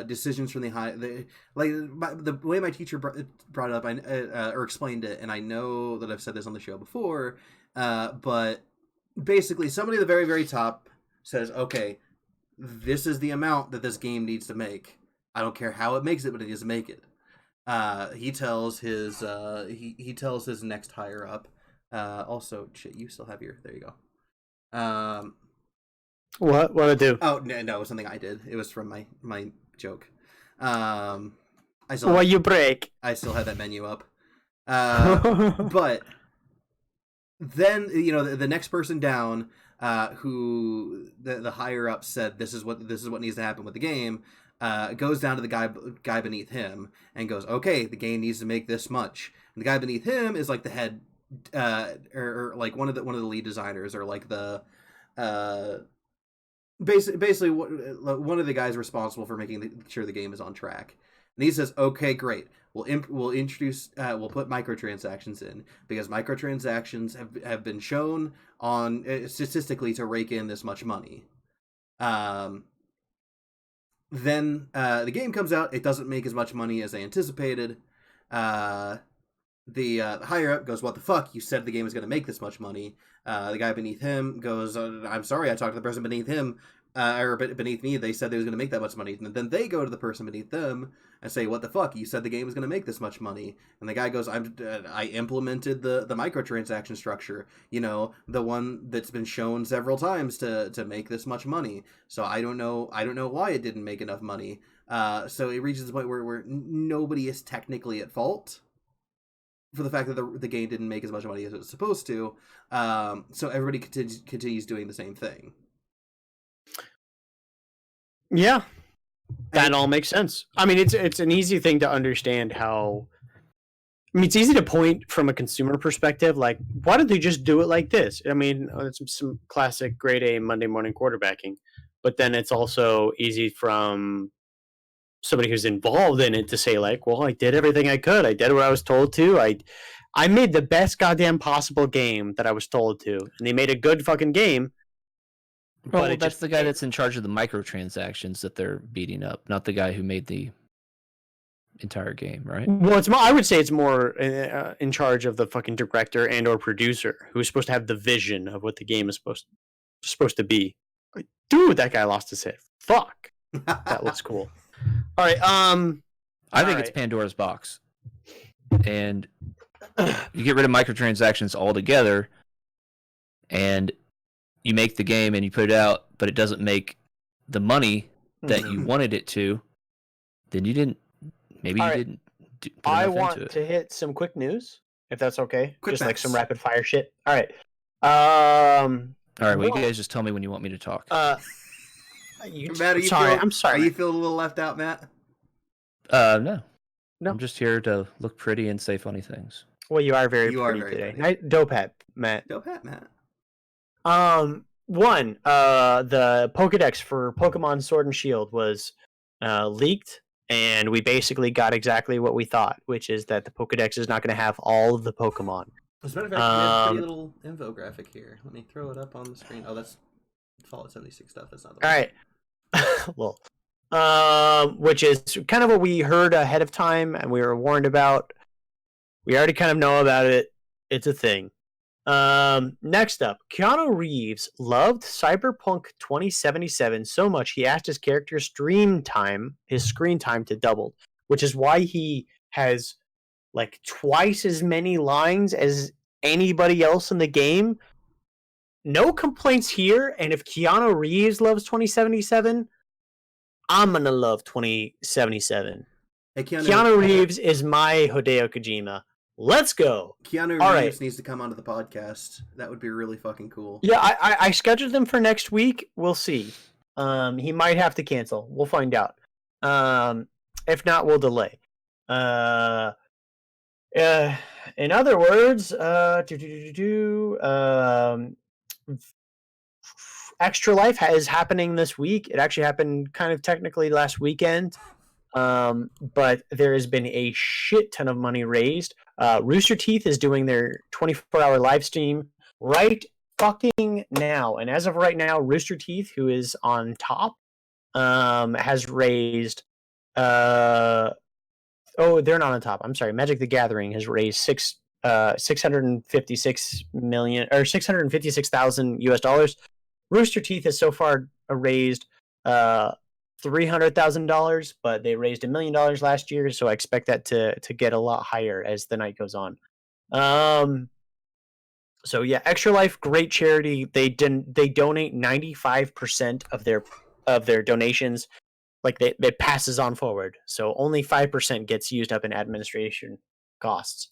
decisions from the way my teacher brought it up, or explained it, and I know that I've said this on the show before, but basically somebody at the very, very top says, okay, this is the amount that this game needs to make. I don't care how it makes it, but it needs to make it. He tells his he tells his next higher up. Also, shit, you still have your... There you go. What I do? Oh no, it was something I did. It was from my joke. You break? I still have that menu up. But then the next person down, who the higher up said this is what needs to happen with the game, goes down to the guy beneath him and goes, okay, the game needs to make this much. And the guy beneath him is like the head, or like one of the lead designers, or like the basically one of the guys responsible for making sure the game is on track. And he says, okay, great, we'll introduce we'll put microtransactions in, because microtransactions have been shown on statistically to rake in this much money. Then the game comes out, it doesn't make as much money as they anticipated. The higher up goes, what the fuck, you said the game was going to make this much money. The guy beneath him goes, I'm sorry, I talked to the person beneath him, or beneath me, they said they was going to make that much money. And then they go to the person beneath them and say, what the fuck, you said the game was going to make this much money. And the guy goes, I implemented the microtransaction structure, the one that's been shown several times to make this much money. So I don't know why it didn't make enough money. So it reaches the point where nobody is technically at fault for the fact that the game didn't make as much money as it was supposed to. So everybody continues doing the same thing. Yeah, that all makes sense. I mean, it's an easy thing to understand how... I mean, it's easy to point from a consumer perspective, like, why did they just do it like this? I mean, it's some classic grade A Monday morning quarterbacking. But then it's also easy from somebody who's involved in it to say, like, well, I did everything I could. I did what I was told to. I made the best goddamn possible game that I was told to. And they made a good fucking game. Well, that's the guy that's in charge of the microtransactions that they're beating up, not the guy who made the entire game, right? Well, I would say it's more in charge of the fucking director and or producer, who's supposed to have the vision of what the game is supposed to be. Dude, that guy lost his head. Fuck. That looks cool. All right. I think it's Pandora's box, and you get rid of microtransactions altogether, and you make the game and you put it out, but it doesn't make the money that you wanted it to. Then you didn't. Maybe you didn't. I want to hit some quick news, if that's okay. Just like some rapid fire shit. All right. All right. Well, you guys just tell me when you want me to talk. Matt, I'm sorry. Are you feeling a little left out, Matt? No. I'm just here to look pretty and say funny things. Well, you are very pretty today. Dope hat, Matt. Dope hat, Matt. One, the Pokedex for Pokemon Sword and Shield was leaked, and we basically got exactly what we thought, which is that the Pokedex is not going to have all of the Pokemon. As a matter of fact, we have a pretty little infographic here. Let me throw it up on the screen. Oh, that's Fallout 76 stuff. That's not the one. All right. Which is kind of what we heard ahead of time, and we were warned about. We already kind of know about it. It's a thing. Next up, Keanu Reeves loved Cyberpunk 2077 so much he asked his character's screen time to double, which is why he has like twice as many lines as anybody else in the game. No complaints here, and if Keanu Reeves loves 2077, I'm gonna love 2077. Hey, Keanu Reeves is my Hideo Kojima. Let's go. Keanu All Reeves right. needs to come onto the podcast. That would be really fucking cool. Yeah, I scheduled him for next week. We'll see. He might have to cancel. We'll find out. If not, we'll delay. In other words, Extra Life is happening this week. It actually happened kind of technically last weekend. But there has been a shit ton of money raised. Rooster Teeth is doing their 24-hour live stream right fucking now. And as of right now, Rooster Teeth, who is on top, has raised they're not on top. I'm sorry. Magic the Gathering has raised 656 million or 656,000 US dollars. Rooster Teeth has so far raised $300,000, but they raised $1 million last year, so I expect that to get a lot higher as the night goes on. So yeah, Extra Life, great charity. They donate 95% of their donations. Like they passes on forward, so only 5% gets used up in administration costs.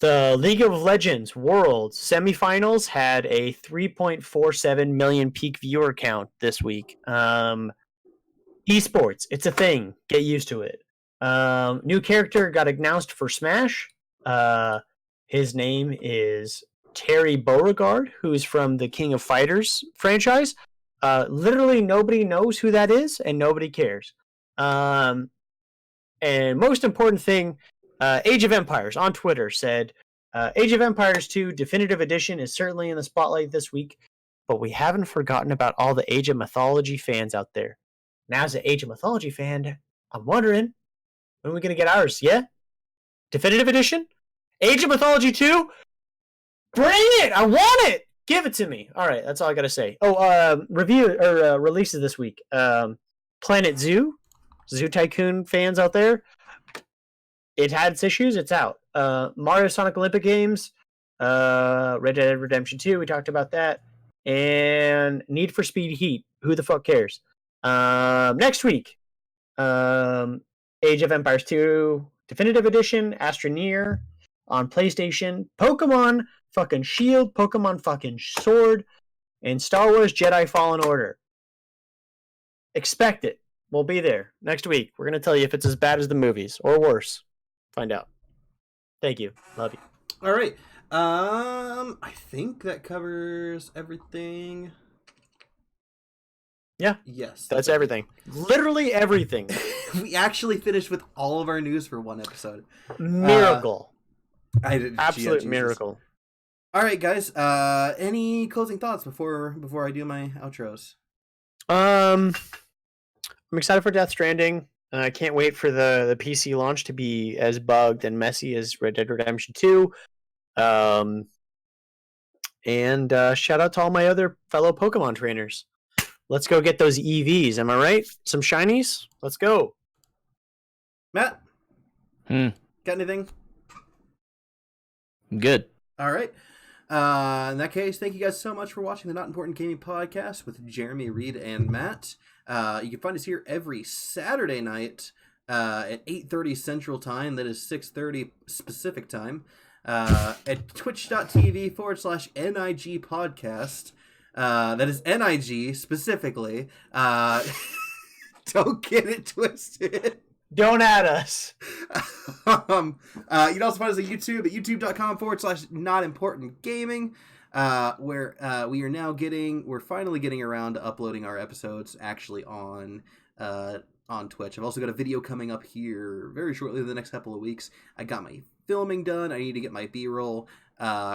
The League of Legends World semifinals had a 3.47 million peak viewer count this week. Esports, it's a thing. Get used to it. New character got announced for Smash. His name is Terry Beauregard, who's from the King of Fighters franchise. Literally nobody knows who that is, and nobody cares. And most important thing, Age of Empires on Twitter said, Age of Empires 2 Definitive Edition is certainly in the spotlight this week, but we haven't forgotten about all the Age of Mythology fans out there. Now, as an Age of Mythology fan, I'm wondering, when are we going to get ours? Yeah? Definitive Edition? Age of Mythology 2? Bring it! I want it! Give it to me. All right, that's all I got to say. Oh, releases this week. Planet Zoo Tycoon fans out there. It had its issues. It's out. Mario Sonic Olympic Games, Red Dead Redemption 2. We talked about that. And Need for Speed Heat. Who the fuck cares? Next week, Age of Empires 2 Definitive Edition, Astroneer on PlayStation, Pokemon fucking Shield, Pokemon fucking Sword, and Star Wars Jedi Fallen Order. Expect it. We'll be there next week. We're going to tell you if it's as bad as the movies or worse. Find out. Thank you. Love you. All right. I think that covers everything. Yeah. Yes. That's everything. Literally everything. We actually finished with all of our news for one episode. Miracle. Absolute miracle. All right, guys. Any closing thoughts before I do my outros? I'm excited for Death Stranding. I can't wait for the PC launch to be as bugged and messy as Red Dead Redemption 2. And shout out to all my other fellow Pokemon trainers. Let's go get those EVs. Am I right? Some shinies? Let's go. Matt? Got anything? Good. All right. In that case, thank you guys so much for watching the Not Important Gaming Podcast with Jeremy, Reed, and Matt. You can find us here every Saturday night at 8:30 Central Time. That is 6:30 Pacific Time. At twitch.tv/NIG Podcast. That is NIG specifically. Don't get it twisted. Don't add us. You can also find us on YouTube at youtube.com/notimportantgaming, where we're finally getting around to uploading our episodes actually on Twitch. I've also got a video coming up here very shortly in the next couple of weeks. I got my filming done. I need to get my B-roll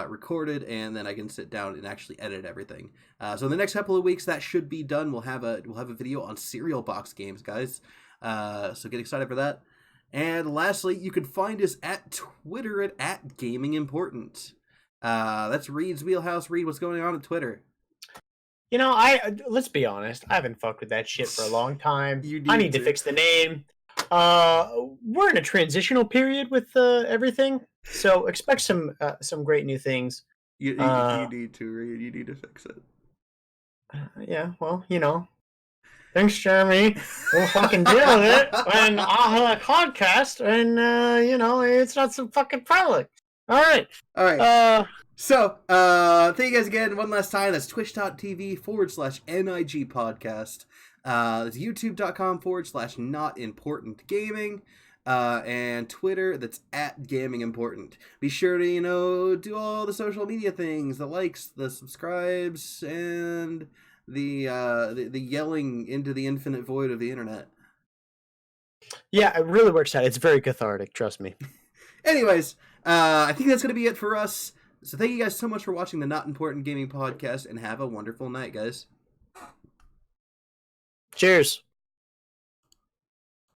recorded, and then I can sit down and actually edit everything. So in the next couple of weeks, that should be done. We'll have a video on cereal box games, guys. So get excited for that. And lastly, you can find us at Twitter at @GamingImportant. That's Reed's wheelhouse. Reed, what's going on Twitter? You know, let's be honest. I haven't fucked with that shit for a long time. I need to fix the name. We're in a transitional period with everything, so expect some great new things. You need to, Reed. You need to fix it. Yeah, well, you know. Thanks, Jeremy. We'll fucking deal with it, and I'll have a podcast, and you know, it's not some fucking problem. All right. So, thank you guys again one last time. That's twitch.tv/NIG podcast. That's youtube.com/notimportantgaming. And Twitter, that's @gamingimportant. Be sure to, you know, do all the social media things, the likes, the subscribes, and the yelling into the infinite void of the internet. Yeah, it really works out. It's very cathartic, trust me. Anyways, I think that's going to be it for us. So thank you guys so much for watching the Not Important Gaming Podcast, and have a wonderful night, guys. Cheers.